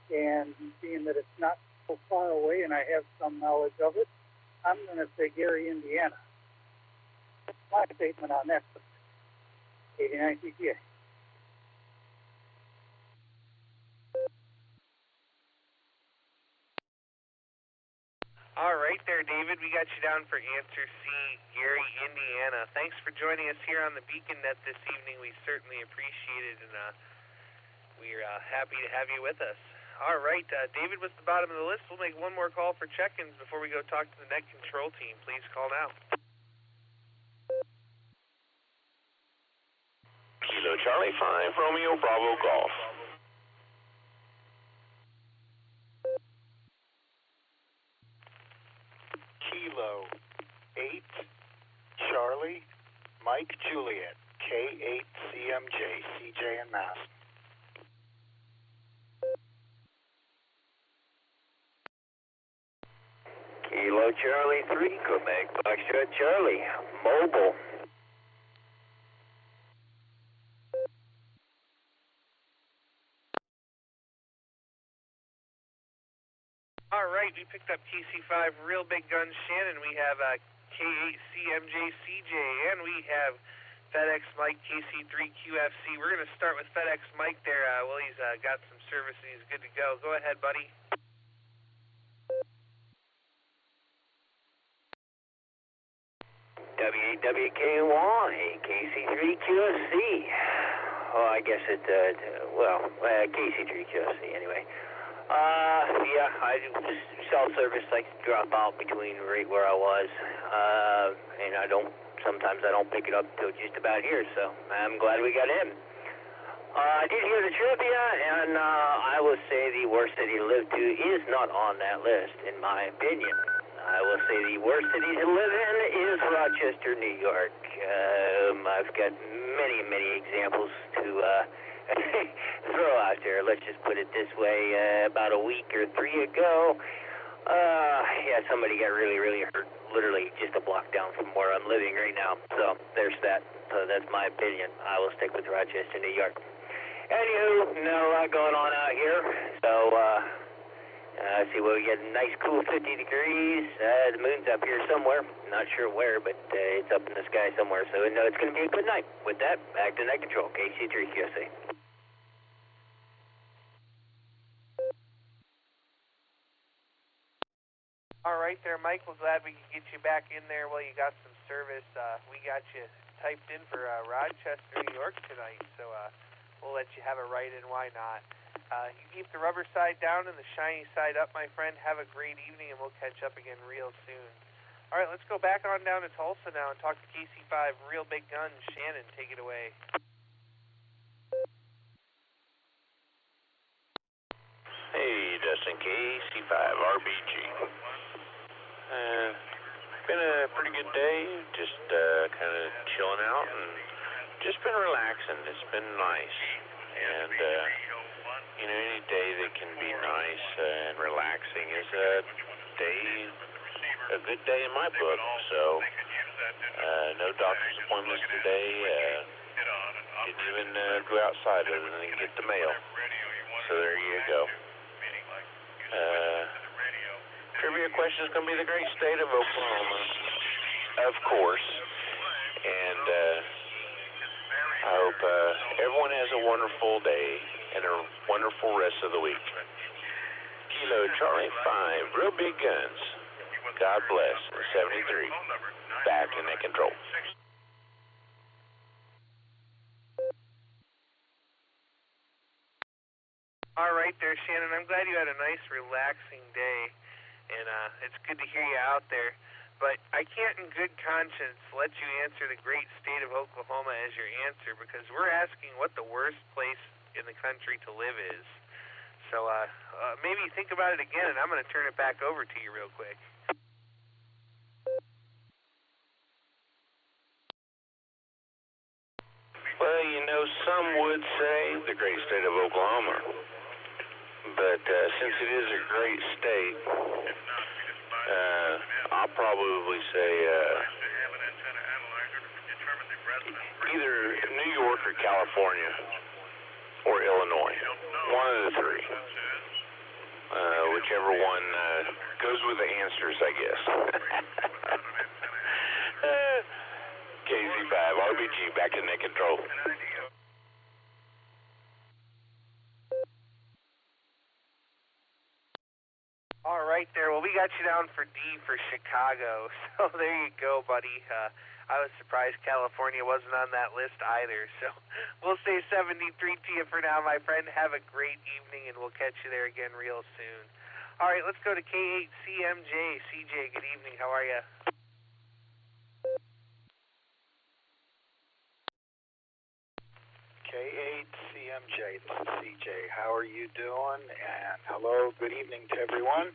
And being that it's not so far away and I have some knowledge of it, I'm going to say Gary, Indiana. That's my statement on that. 89 CPA.
All right there, David. We got you down for answer C, Gary, Indiana. Thanks for joining us here on the Beacon Net this evening. We certainly appreciate it, and we're happy to have you with us. All right, David was the bottom of the list. We'll make one more call for check-ins before we go talk to the net control team. Please call now.
Kilo Charlie 5, Romeo Bravo Golf.
Kilo 8 Charlie Mike Juliet K8 CMJ CJ and Mass.
Kilo Charlie 3 Quebec Foxtrot Charlie Mobile.
All right, we picked up KC5 Real Big Guns Shannon. We have K8 CMJ CJ, and we have FedEx Mike KC3 QFC. We're going to start with FedEx Mike there. Willie's got some service and he's good to go. Go ahead, buddy.
W8WK1 KC3 QFC. Oh, I guess it, KC3 QFC anyway. Yeah, I just self-service. I drop out between right where I was, and sometimes I don't pick it up until just about here, so I'm glad we got in. I did hear the trivia, and I will say the worst city to live to is not on that list, in my opinion. I will say the worst city to live in is Rochester, New York. I've got many, many examples to throw out there. Let's just put it this way. About a week or 3 ago, somebody got really, really hurt, literally just a block down from where I'm living right now. So there's that. So that's my opinion. I will stick with Rochester, New York. Anywho, not a lot going on out here. So, see, we get a nice cool 50 degrees. The moon's up here somewhere. Not sure where, but it's up in the sky somewhere. So, no, it's going to be a good night. With that, back to Net Control, KC3 QSA.
All right there, Mike. We're glad we could get you back in there while you got some service. We got you typed in for Rochester, New York tonight. So, we'll let you have it right, and why not? You keep the rubber side down and the shiny side up, my friend. Have a great evening, and we'll catch up again real soon. All right, let's go back on down to Tulsa now and talk to KC5 Real Big Guns. Shannon, take it away.
Hey, Dustin, KC5 RBG. Been a pretty good day, just kind of chilling out and just been relaxing. It's been nice, and any day that can be nice and relaxing is a good day in my book. So no doctor's appointments today. Didn't even go outside other than get the mail. So there you go. Trivia question is going to be the great state of Oklahoma, of course, and I hope everyone has a wonderful day and a wonderful rest of the week. Kilo Charlie 5, Real Big Guns. God bless. 73. Back in Net Control.
All right there, Shannon. I'm glad you had a nice, relaxing day. And it's good to hear you out there. But I can't in good conscience let you answer the great state of Oklahoma as your answer, because we're asking what the worst place in the country to live is. So maybe think about it again, and I'm going to turn it back over to you real quick.
Well, some would say the great state of Oklahoma. But since it is a great state, I'll probably say either New York or California or Illinois. One of the three. Whichever one goes with the answers, I guess. KZ5, RBG, back to net control.
All right there. Well, we got you down for D for Chicago. So there you go, buddy. I was surprised California wasn't on that list either. So we'll say 73 to you for now, my friend. Have a great evening, and we'll catch you there again real soon. All right, let's go to K8CMJ. CJ, good evening. How are you?
K8CMJ, this is CJ. How are you doing? And hello, good evening to everyone.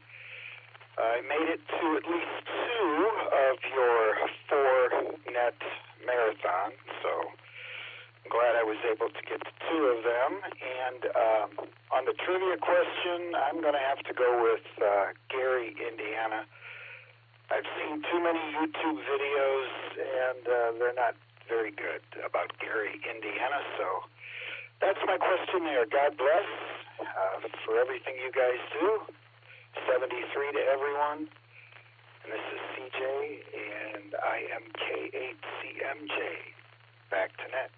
I made it to at least 2 of your 4-net marathon, so I'm glad I was able to get to 2 of them. And on the trivia question, I'm going to have to go with Gary, Indiana. I've seen too many YouTube videos, and they're not very good about Gary, Indiana, so that's my question there. God bless for everything you guys do. 73 to everyone. And this is CJ, and I am K8CMJ. Back to net.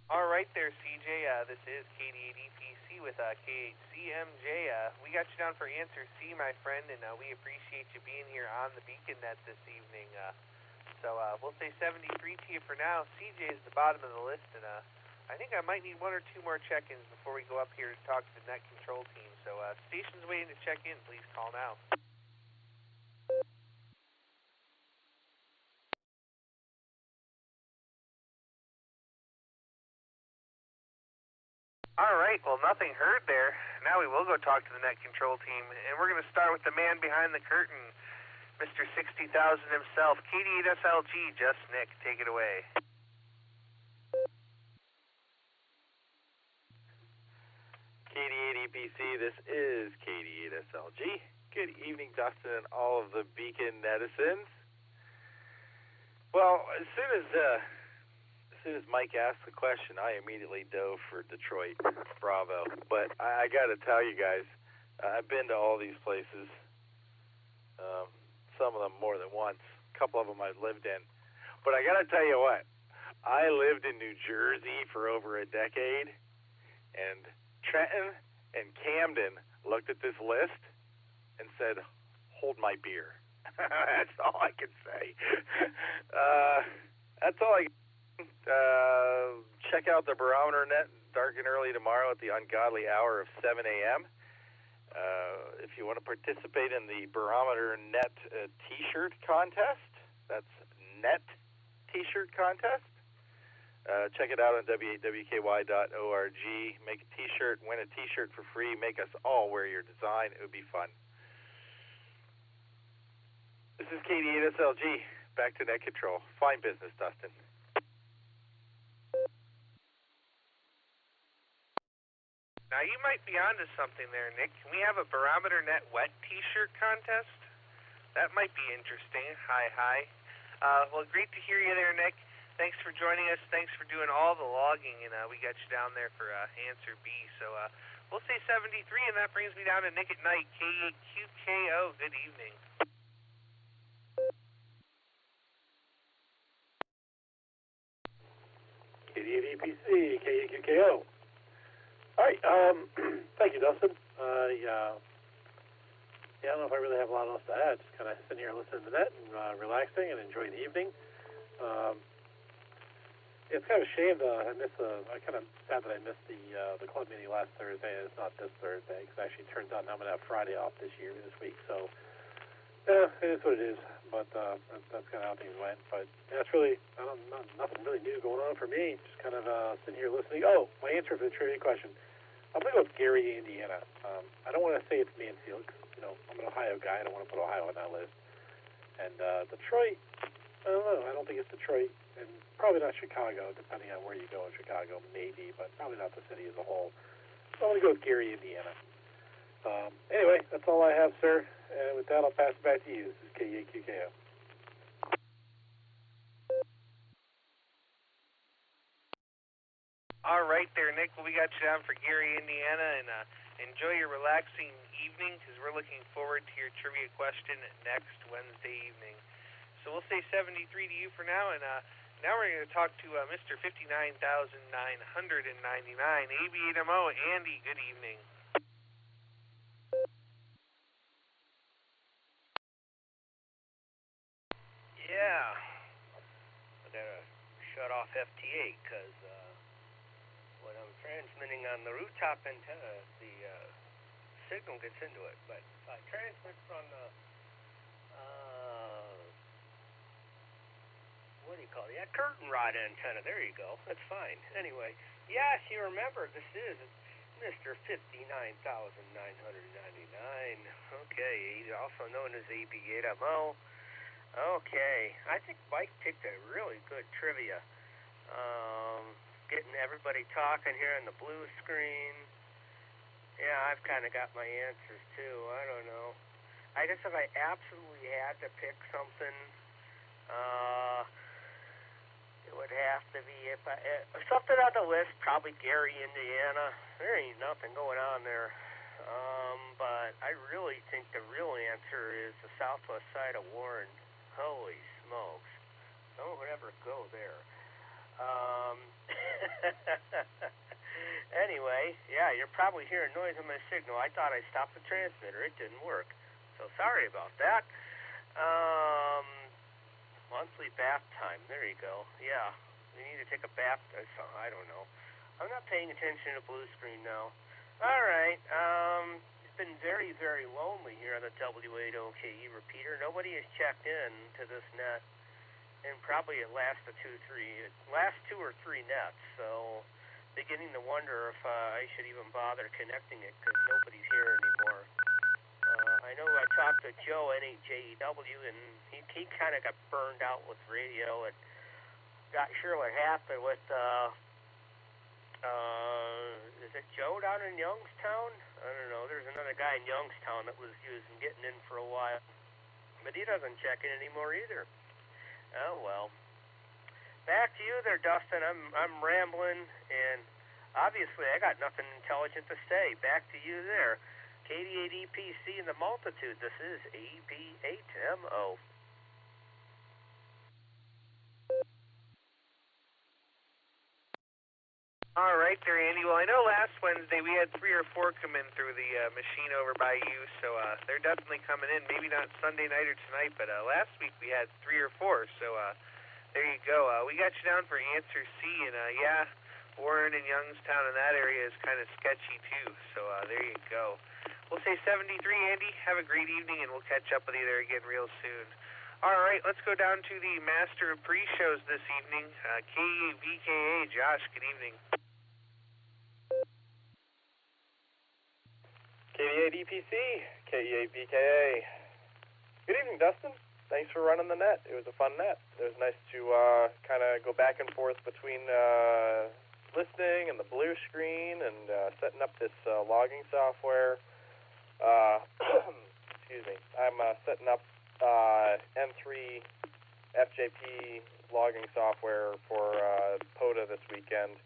All right there, CJ. This is KD8EPC with K8CMJ. We got you down for answer C, my friend, and we appreciate you being here on the Beacon Net this evening. So we'll say 73 to you for now. CJ is the bottom of the list, and I think I might need 1 or 2 more check-ins before we go up here to talk to the net control team. So stations waiting to check in. Please call now. All right, well, nothing heard there. Now we will go talk to the net control team, and we're going to start with the man behind the curtain, Mr. 60,000 himself, KD8SLG, just Nick. Take it away.
KD8EPC, this is KD8SLG. Good evening, Dustin, and all of the Beacon netizens. Well, as soon as Mike asked the question, I immediately dove for Detroit Bravo. But I got to tell you guys, I've been to all these places, some of them more than once. A couple of them I've lived in. But I got to tell you what, I lived in New Jersey for over a decade, and Trenton and Camden looked at this list and said, hold my beer. That's all I can say. That's all I can. Check out the Barometer Net dark and early tomorrow at the ungodly hour of 7 a.m. If you want to participate in the Barometer Net T-shirt contest, that's Net T-shirt contest. Check it out on w8wky.org. Make a T-shirt, win a T-shirt for free. Make us all wear your design. It would be fun. This is KD8SLG. Back to net control. Fine business, Dustin.
Now, you might be onto something there, Nick. Can we have a Barometer Net wet T-shirt contest? That might be interesting. Hi. Well, great to hear you there, Nick. Thanks for joining us. Thanks for doing all the logging, and we got you down there for answer B. So we'll say 73, and that brings me down to Nick at Night, K8QKO. Good evening.
KD8EPC, K8QKO. All right, thank you, Dustin. I don't know if I really have a lot else to add. Just kind of sitting here listening to that and relaxing and enjoying the evening. It's kind of a shame that I kind of sad that I missed the club meeting last Thursday, and it's not this Thursday, because it actually turns out I'm going to have Friday off this week. So, yeah, it is what it is. But that's kind of how things went. But yeah, it's really nothing really new going on for me. Just kind of sitting here listening. Oh, my answer for the trivia question. I'm going to go with Gary, Indiana. I don't want to say it's Mansfield, because I'm an Ohio guy. I don't want to put Ohio on that list. And Detroit, I don't know. I don't think it's Detroit. And probably not Chicago, depending on where you go in Chicago, maybe, but probably not the city as a whole. So I'm going to go with Gary, Indiana. Anyway, that's all I have, sir. And with that, I'll pass it back to you. This is KEAQKO.
All right there, Nick. Well, we got you down for Gary, Indiana, and enjoy your relaxing evening because we're looking forward to your trivia question next Wednesday evening. So we'll say 73 to you for now, and now we're going to talk to Mr. 59,999, AB8MO. Andy, good evening.
Yeah, I gotta shut off FT8 because when I'm transmitting on the rooftop antenna, the signal gets into it. But if I transmit from the what do you call it? Yeah, curtain rod antenna. There you go. That's fine. Anyway, yes, you remember this is Mr. 59,999. Okay, also known as AB8MO. Okay, I think Mike picked a really good trivia. Getting everybody talking here on the blue screen. Yeah, I've kind of got my answers too. I don't know. I guess if I absolutely had to pick something, it would have to be something on the list. Probably Gary, Indiana. There ain't nothing going on there. But I really think the real answer is the southwest side of Warren. Holy smokes. Don't ever go there. Anyway, yeah, you're probably hearing noise on my signal. I thought I stopped the transmitter. It didn't work. So sorry about that. Monthly bath time. There you go. Yeah, you need to take a bath. I don't know. I'm not paying attention to blue screen now. All right. It's been very, very lonely here on the W8OKE repeater. Nobody has checked in to this net, and probably it lasts two or three nets. So, beginning to wonder if I should even bother connecting it because nobody's here anymore. I know I talked to Joe, NAJEW, and he kind of got burned out with radio and not sure what happened with, is it Joe down in Youngstown? I don't know. There's another guy in Youngstown that was getting in for a while. But he doesn't check in anymore either. Oh, well. Back to you there, Dustin. I'm rambling, and obviously I got nothing intelligent to say. Back to you there. KD8EPC and the multitude. This is AB8MO.
All right there, Andy. Well, I know last Wednesday we had 3 or 4 come in through the machine over by you, so they're definitely coming in. Maybe not Sunday night or tonight, but last week we had 3 or 4, so there you go. We got you down for answer C, and yeah, Warren and Youngstown in that area is kind of sketchy too, so there you go. We'll say 73, Andy. Have a great evening, and we'll catch up with you there again real soon. All right, let's go down to the master of pre-shows this evening, KEVKA. Josh, good evening.
KD8EPC, KEABKA. Good evening, Dustin. Thanks for running the net. It was a fun net. It was nice to kind of go back and forth between listening and the blue screen and setting up this logging software. Excuse me. I'm setting up N3 FJP logging software for POTA this weekend.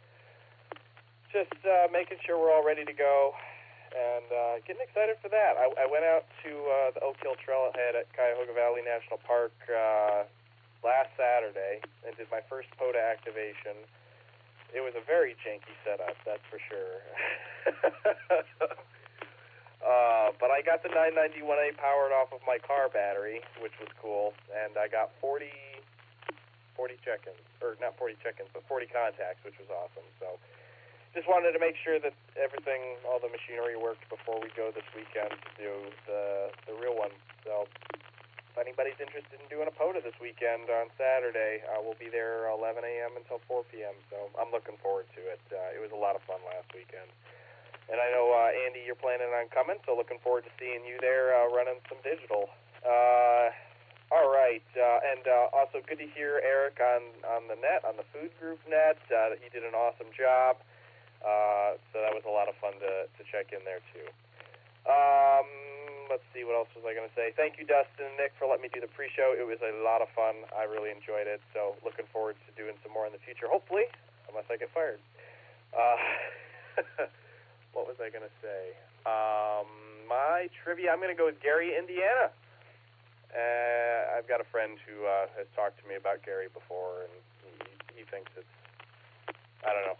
Just making sure we're all ready to go. And getting excited for that. I went out to the Oak Hill Trailhead at Cuyahoga Valley National Park last Saturday and did my first POTA activation. It was a very janky setup, that's for sure. But I got the 991A powered off of my car battery, which was cool, and I got 40 check-ins, or not 40 check-ins, but 40 contacts, which was awesome. So just wanted to make sure that everything, all the machinery worked before we go this weekend to do the real one. So if anybody's interested in doing a POTA this weekend on Saturday, we'll be there 11 a.m. until 4 p.m. So I'm looking forward to it. It was a lot of fun last weekend. And I know, Andy, you're planning on coming, so looking forward to seeing you there running some digital. All right, and also good to hear Eric on the net, on the food group net. He did an awesome job. So that was a lot of fun to check in there too. Let's see, what else was I going to say? Thank you, Dustin and Nick, for letting me do the pre-show. It was a lot of fun. I really enjoyed it, so looking forward to doing some more in the future, hopefully, unless I get fired. What was I going to say? My trivia, I'm going to go with Gary, Indiana. I've got a friend who has talked to me about Gary before, and he thinks it's, I don't know,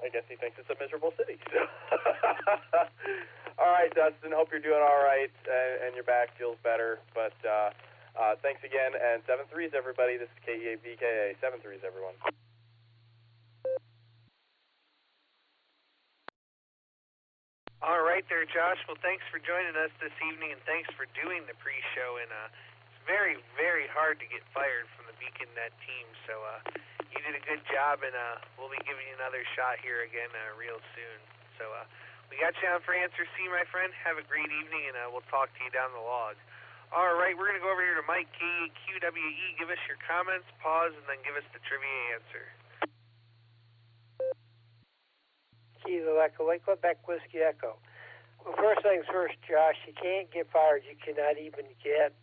I guess he thinks it's a miserable city. So. All right, Dustin, hope you're doing all right, and your back feels better. But thanks again, and 7-3s, everybody. This is KEABKA. 7-3s, everyone.
All right there, Josh. Well, thanks for joining us this evening, and thanks for doing the pre-show. And it's very, very hard to get fired from the BeaconNet team, so you did a good job, and we'll be giving you another shot here again real soon. So we got you on for Answer C, my friend. Have a great evening, and we'll talk to you down the log. All right, we're going to go over here to Mike, KQWE. Give us your comments, pause, and then give us the trivia answer.
Kilo Echo, Lake Quebec Whiskey Echo. Well, first things first, Josh, you can't get fired. You cannot even get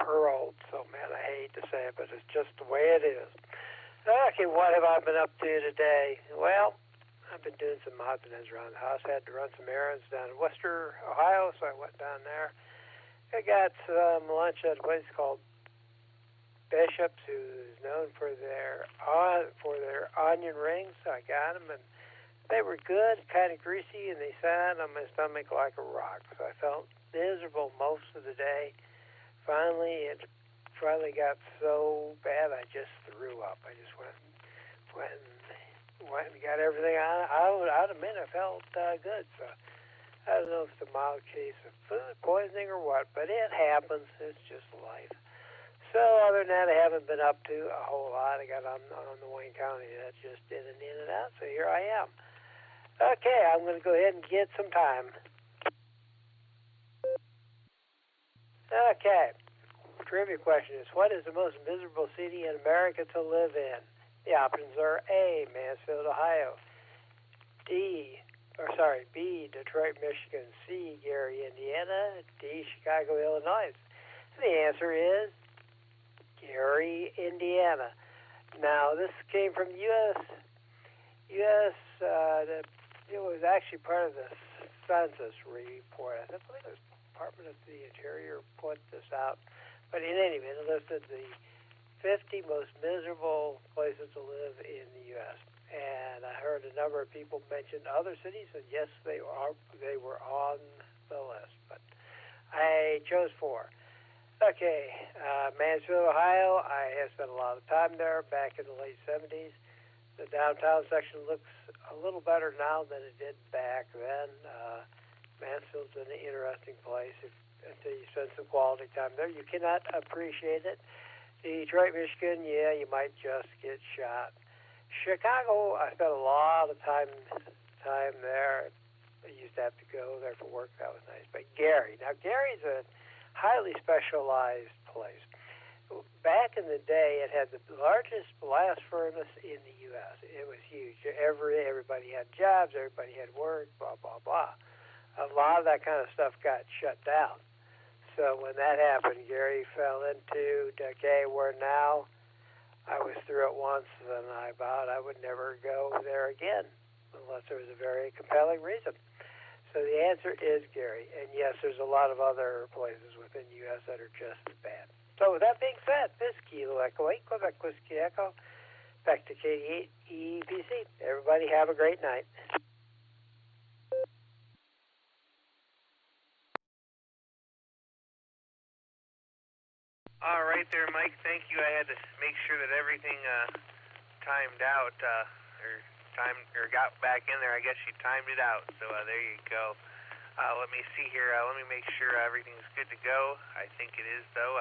paroled. So, man, I hate to say it, but it's just the way it is. Okay, what have I been up to today? Well, I've been doing some odds and ends around the house. I had to run some errands down in Western Ohio, so I went down there. I got some lunch at a place called Bishop's, who's known for their onion rings. I got them, and they were good, kind of greasy, and they sat on my stomach like a rock. So I felt miserable most of the day. Finally, it got so bad I just threw up. I just went and got everything out of me, and I felt good. So I don't know if it's a mild case of food poisoning or what, but it happens. It's just life. So other than that, I haven't been up to a whole lot. I got on the Wayne County. That just did an in and out, so here I am. Okay, I'm going to go ahead and get some time. Okay, trivia question is, what is the most miserable city in America to live in? The options are A, Mansfield, Ohio, B, Detroit, Michigan, C, Gary, Indiana, D, Chicago, Illinois. The answer is Gary, Indiana. Now, this came from it was actually part of the census report. I believe it was Department of the Interior put this out. But in any event, it listed the 50 most miserable places to live in the U.S. And I heard a number of people mention other cities, and yes, they were on the list. But I chose 4. Okay, Mansfield, Ohio. I have spent a lot of time there back in the late 70s. The downtown section looks a little better now than it did back then. Mansfield's an interesting place until you spend some quality time there. You cannot appreciate it. Detroit, Michigan, yeah, you might just get shot. Chicago, I spent a lot of time there. I used to have to go there for work. That was nice. But Gary. Now, Gary's a highly specialized place. Back in the day, it had the largest blast furnace in the U.S. It was huge. Everybody had jobs. Everybody had work, blah, blah, blah. A lot of that kind of stuff got shut down. So when that happened, Gary fell into decay, where now I was through it once, and I vowed I would never go there again unless there was a very compelling reason. So the answer is Gary. And yes, there's a lot of other places within the U.S. that are just as bad. So with that being said, this is Kilo Echo 8, Quebec Whiskey Echo, back to KEPC. Everybody have a great night.
All right there, Mike. Thank you. I had to make sure that everything timed out, or got back in there. I guess you timed it out. So there you go. Let me see here. Let me make sure everything's good to go. I think it is, though.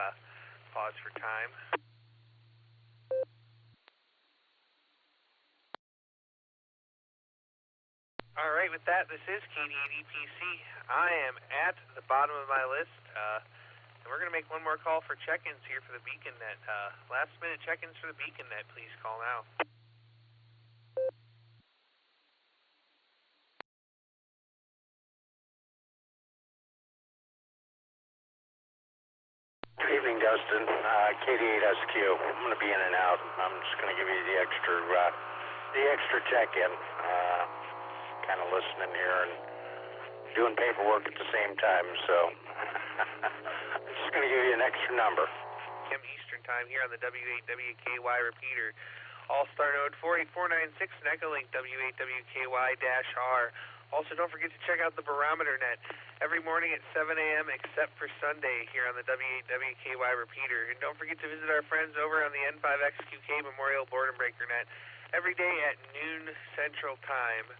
Pause for time. All right, with that, this is KDPC. I am at the bottom of my list. And we're going to make one more call for check-ins here for the BeaconNet. Last-minute check-ins for the BeaconNet. Please call now.
evening, Dustin. KD8SQ. I'm going to be in and out. I'm just going to give you the extra check-in. Kind of listening here and doing paperwork at the same time, so I'm just going to give you an extra number.
Eastern Time here on the W8WKY repeater. Allstar Node 48496 and Echolink W8WKY-R. Also, don't forget to check out the barometer net every morning at 7 a.m. except for Sunday here on the W8WKY repeater. And don't forget to visit our friends over on the N5XQK Memorial Board and Breaker net every day at noon Central Time.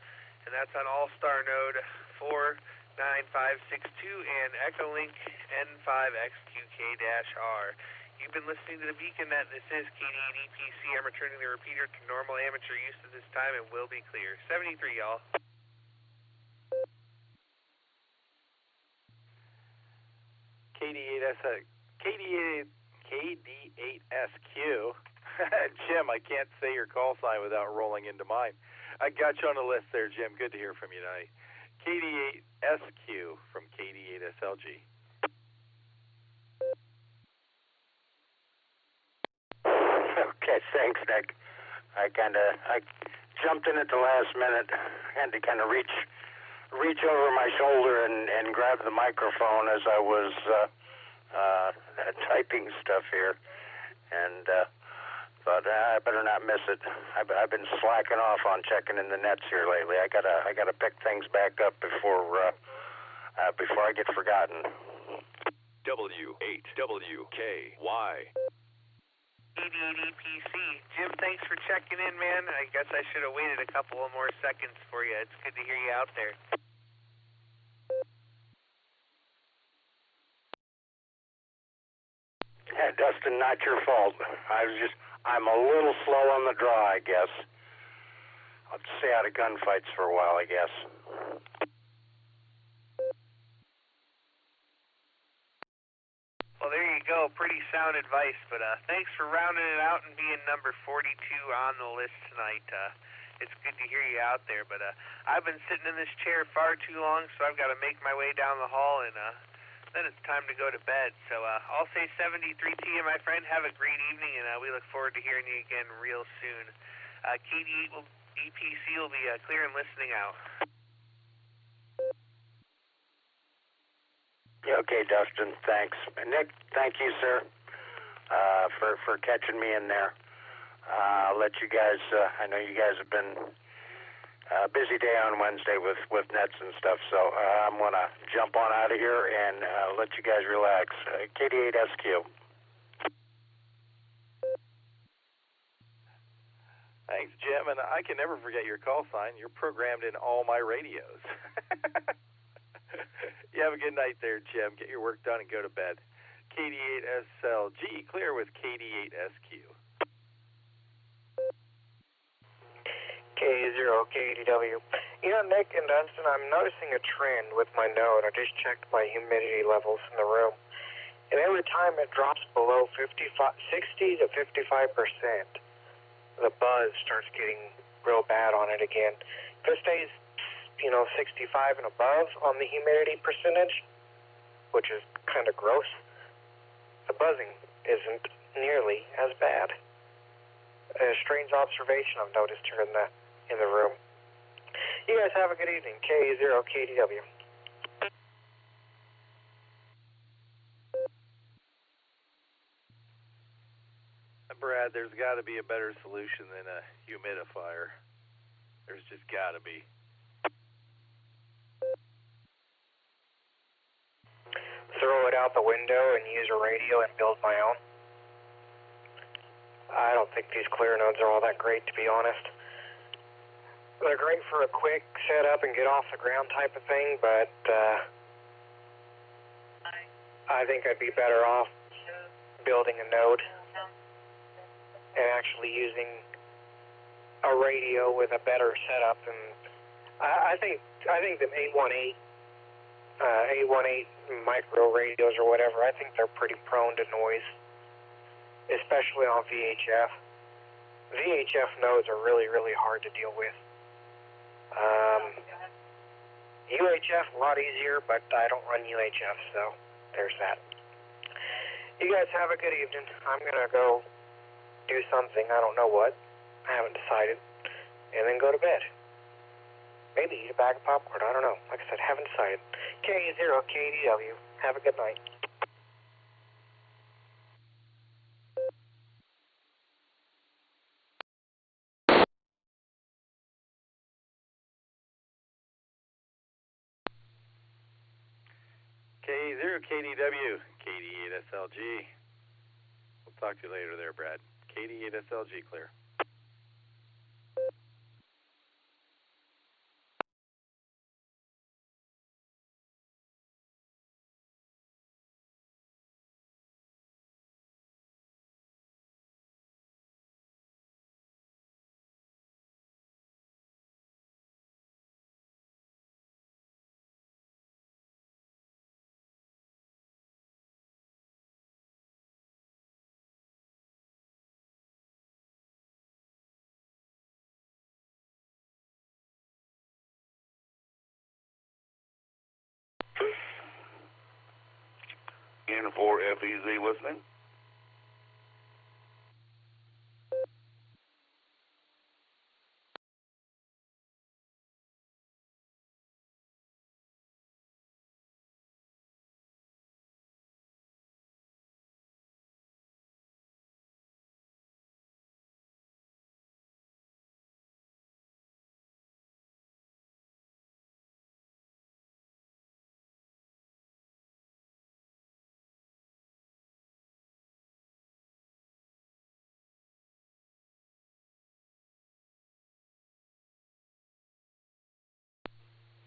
And that's on Allstar Node 49562 and Echolink N5XQK-R. You've been listening to the Beacon Net. This is KD8EPC. I'm returning the repeater to normal amateur use at this time and will be clear. 73, y'all.
KD8SQ. Jim, I can't say your call sign without rolling into mine. I got you on the list there, Jim. Good to hear from you tonight. KD8SQ from KD8SLG.
Okay, thanks, Nick. I jumped in at the last minute. Had to kind of reach over my shoulder and grab the microphone as I was typing stuff here, and thought I better not miss it. I've been slacking off on checking in the nets here lately. I gotta pick things back up before I get forgotten.
W8WKY.
KD8EPC. Jim, thanks for checking in, man. I guess I should have waited a couple of more seconds for you. It's good to hear you out there.
Yeah, Dustin, not your fault. I'm a little slow on the draw, I guess. I'll just stay out of gunfights for a while, I guess.
Well, there you go. Pretty sound advice, but thanks for rounding it out and being number 42 on the list tonight. It's good to hear you out there, but I've been sitting in this chair far too long, so I've got to make my way down the hall, and then it's time to go to bed. So I'll say 73 to you, my friend. Have a great evening, and we look forward to hearing you again real soon. KD8EPC will be clear and listening out.
Okay, Dustin, thanks. Nick, thank you, sir, for catching me in there. I'll let you guys, I know you guys have been busy day on Wednesday with nets and stuff, so I'm going to jump on out of here and let you guys relax. KD8SQ.
Thanks, Jim, and I can never forget your call sign. You're programmed in all my radios. You have a good night there, Jim. Get your work done and go to bed. KD8SLG, clear with KD8SQ.
K0KDW. You know, Nick and Dustin, I'm noticing a trend with my node. I just checked my humidity levels in the room, and every time it drops below 60 to 55%, the buzz starts getting real bad on it again. If it stays 65 and above on the humidity percentage, which is kind of gross, the buzzing isn't nearly as bad. A strange observation I've noticed here in the room. You guys have a good evening. K0KDW.
Brad, there's got to be a better solution than a humidifier. There's just got to be.
Throw it out the window and use a radio and build my own. I don't think these clear nodes are all that great, to be honest. They're great for a quick setup and get off the ground type of thing, but I think I'd be better off building a node and actually using a radio with a better setup. And I think the 818 micro radios or whatever, I think they're pretty prone to noise, especially on VHF. VHF nodes are really, really hard to deal with. UHF, a lot easier, but I don't run UHF, so there's that. You guys have a good evening. I'm going to go do something. I don't know what. I haven't decided. And then go to bed. Maybe eat a bag of popcorn. I don't know. Like I said, haven't decided. K0KDW. Have a good night.
K0KDW, KD8SLG. We'll talk to you later there, Brad. KD8SLG, clear.
N4FEZ listening.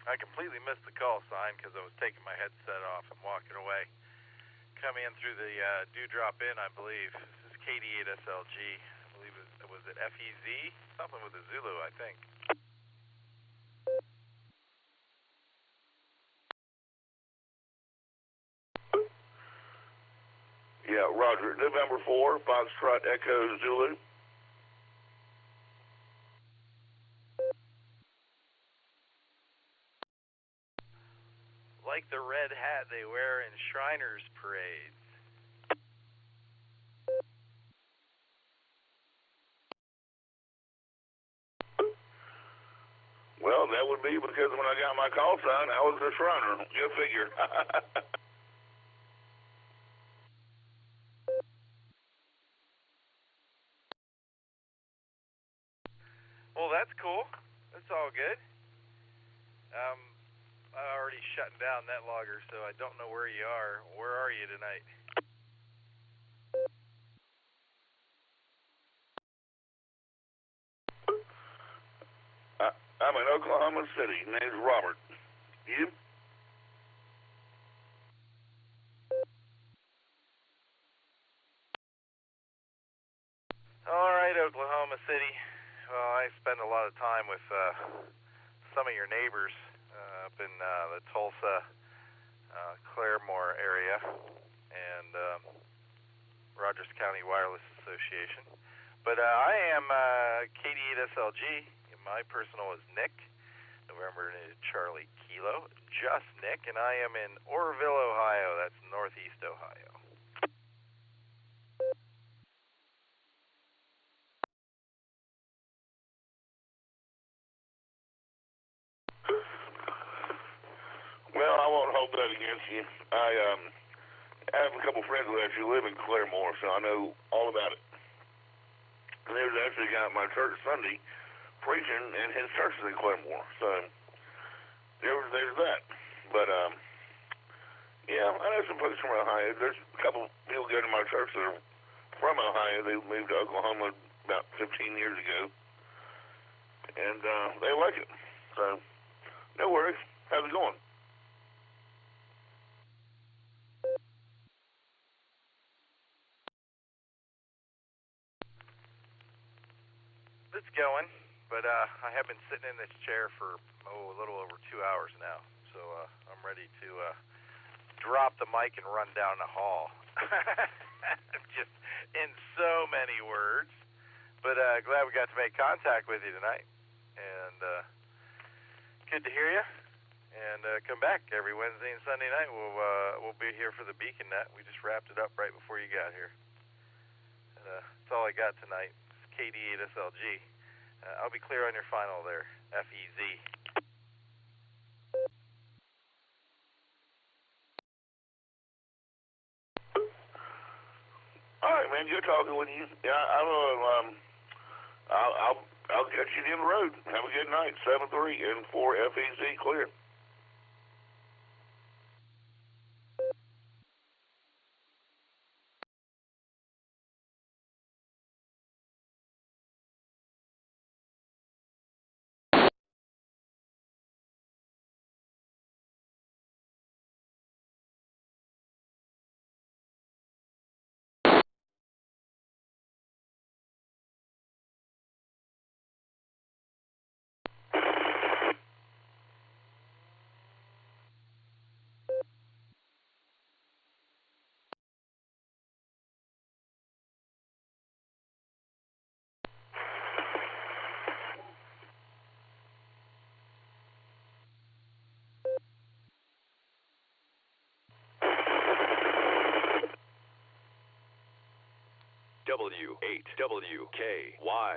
I completely missed the call sign because I was taking my headset off and walking away. Coming in through the Dewdrop Inn, I believe. This is KD8SLG. I believe it was it FEZ? Something with a Zulu, I think.
Yeah, Roger. November 4, Foxtrot Echo Zulu.
Like the red hat they wear in Shriners parades.
Well, that would be because when I got my call sign, I was a Shriner. You figure.
Well, that's cool. That's all good. I'm already shutting down NetLogger, so I don't know where you are. Where are you tonight?
I'm in Oklahoma City. Name's Robert. You?
All right, Oklahoma City. Well, I spend a lot of time with some of your neighbors up in the Tulsa, Claremore area, and Rogers County Wireless Association. But I am KD8SLG. My personal is Nick. November is Charlie Kilo. Just Nick, and I am in Orrville, Ohio. That's northeast Ohio.
Well, I won't hold that against you. I have a couple friends who actually live in Claremore, so I know all about it. And there was actually a guy at my church Sunday preaching, and his church is in Claremore, so there's that. But yeah, I know some folks from Ohio. There's a couple people go to my church that are from Ohio. They moved to Oklahoma about 15 years ago, and they like it. So no worries. How's it going?
It's going, but I have been sitting in this chair for a little over 2 hours now, so I'm ready to drop the mic and run down the hall. Just in so many words, but glad we got to make contact with you tonight, and good to hear you. And come back every Wednesday and Sunday night. We'll be here for the Beacon Net. We just wrapped it up right before you got here. And, that's all I got tonight. It's KD8SLG. I'll be clear on your final there. FEZ.
All right, man. You're talking with you. Yeah, I'll get you down the road. Have a good night. 7-3 and 4 FEZ clear.
W8WKY.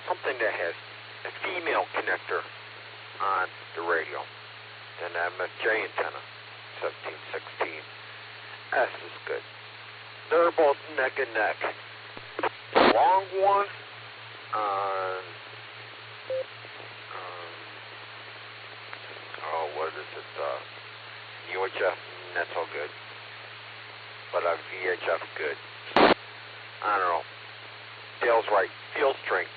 Something that has a female connector on the radio. Then MFJ antenna, 1716. S is good. They're both neck and neck. The long one on, what is it? UHF, not so good. But VHF, good. I don't know. Dale's right. Field strength.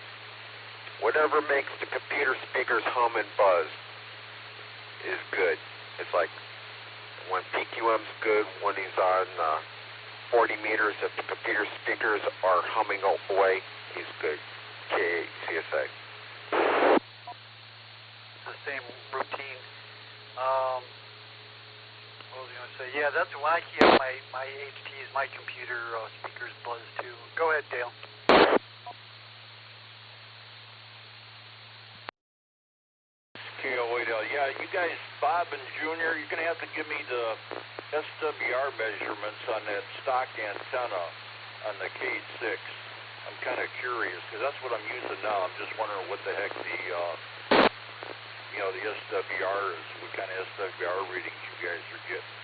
Whatever makes the computer speakers hum and buzz is good. It's like when PQM's good, when he's on 40 meters, if the computer speakers are humming away, he's good. KCSA.
The same routine. What was I going to say? Yeah, that's when I key up my HTs, my computer speakers buzz too. Go ahead, Dale.
KO8L. Yeah, you guys, Bob and Junior, you're going to have to give me the SWR measurements on that stock antenna on the K6. I'm kind of curious, because that's what I'm using now. I'm just wondering what the heck the, the SWR is, what kind of SWR readings you guys are getting.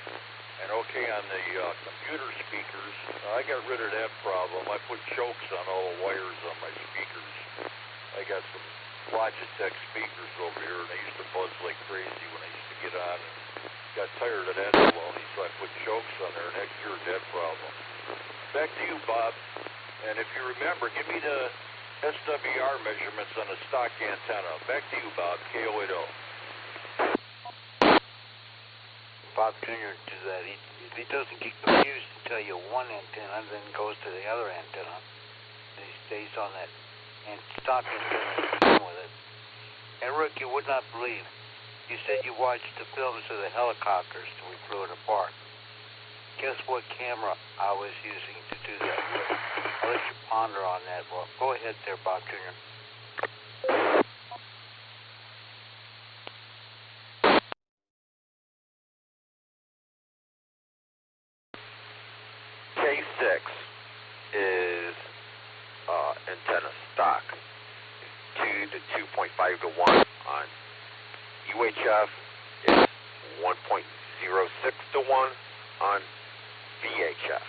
And okay, on the computer speakers, I got rid of that problem. I put chokes on all the wires on my speakers. I got some Logitech speakers over here, and they used to buzz like crazy when I used to get on, and got tired of that baloney, so I put chokes on there, and that cured that problem. Back to you, Bob. And if you remember, give me the SWR measurements on the stock antenna. Back to you, Bob, KO8O.
Bob Jr. do that. He doesn't get confused to tell you one antenna, then goes to the other antenna. And he stays on that and stock antenna with it. And Rick, you would not believe, you said you watched the films of the helicopters that we flew in a park. Guess what camera I was using to do that with? I'll let you ponder on that. Well, go ahead there, Bob Jr.
K6 is antenna stock. 2 to 2.5 to 1 on UHF is 1.06 to 1 on VHF.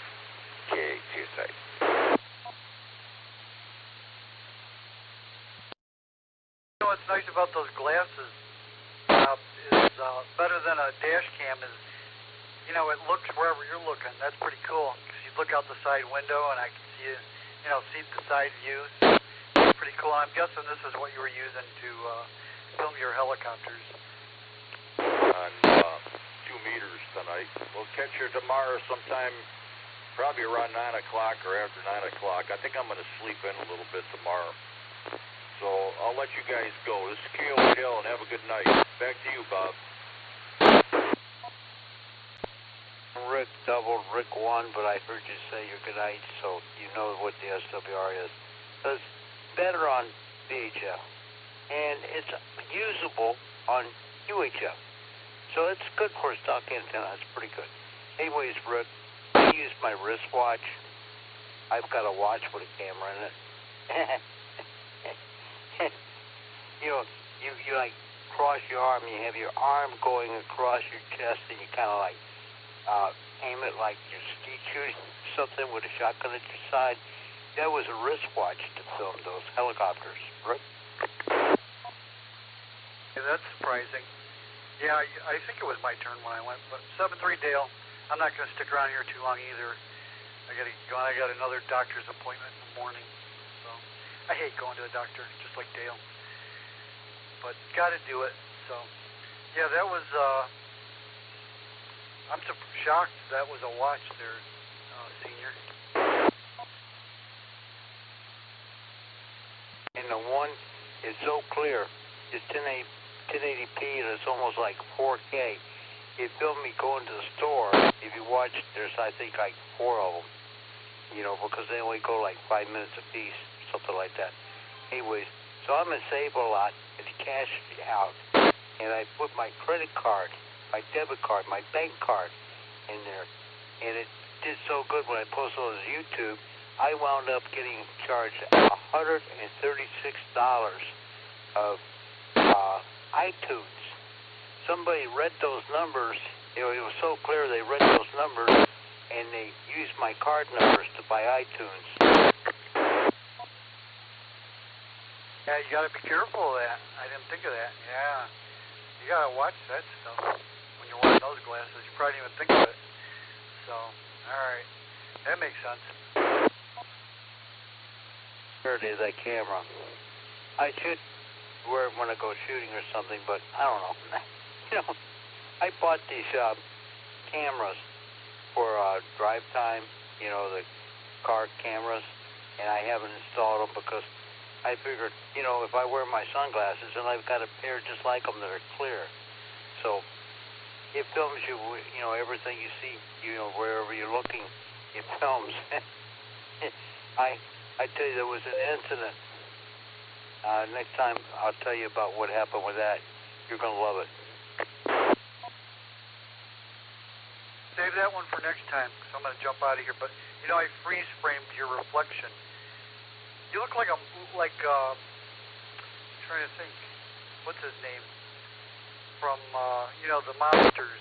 K2
You know what's nice about those glasses is better than a dash cam is, it looks wherever you're looking. That's pretty cool. Because you look out the side window and I can see see the side views. It's pretty cool. I'm guessing this is what you were using to film your helicopters.
On 2 meters tonight. We'll catch you tomorrow sometime, probably around 9 o'clock or after 9 o'clock. I think I'm going to sleep in a little bit tomorrow. So I'll let you guys go. This is KO8L, and have a good night. Back to you, Bob.
Rick doubled, Rick won, but I heard you say your good night, so you know what the SWR is. It's better on VHF, and it's usable on UHF. So it's good for a stock antenna. It's pretty good. Anyways, Rick, I use my wristwatch. I've got a watch with a camera in it. You like cross your arm. You have your arm going across your chest, and you kind of like aim it like you're skeet shooting something with a shotgun at your side. That was a wristwatch to film those helicopters, Rick.
Yeah, that's surprising. Yeah, I think it was my turn when I went, but 7-3 Dale. I'm not going to stick around here too long either. I got to go. I got another doctor's appointment in the morning, so I hate going to the doctor, just like Dale. But got to do it. So, yeah, that was. I'm shocked that was a watch there, Senior.
And the one is so clear. It's 1080p and it's almost like 4K. It filmed me going to the store. If you watch, there's I think like 4 of them. Because they only go like 5 minutes a piece, something like that. Anyways, so I'm gonna save a lot. It's cash out, and I put my credit card, my debit card, my bank card in there, and it did so good when I posted on YouTube. I wound up getting charged $136 of iTunes. Somebody read those numbers. It was so clear they read those numbers, and they used my card numbers to buy iTunes.
Yeah, you got to be careful of that. I didn't think of that. Yeah, you got to watch that stuff when you're wearing those glasses. You probably didn't even think of it. So, all right, that makes sense.
Where it is, that camera. I should wear it when I go shooting or something, but I don't know. I bought these cameras for drive time, the car cameras, and I haven't installed them because I figured, if I wear my sunglasses, and I've got a pair just like them that are clear. So It films you, you know, everything you see, you know, wherever you're looking, it films. I tell you, there was an incident. Next time, I'll tell you about what happened with that. You're going to love it.
Save that one for next time, because I'm going to jump out of here. But, you know, I freeze framed your reflection. You look like I'm trying to think. What's his name? From, you know, the Monsters.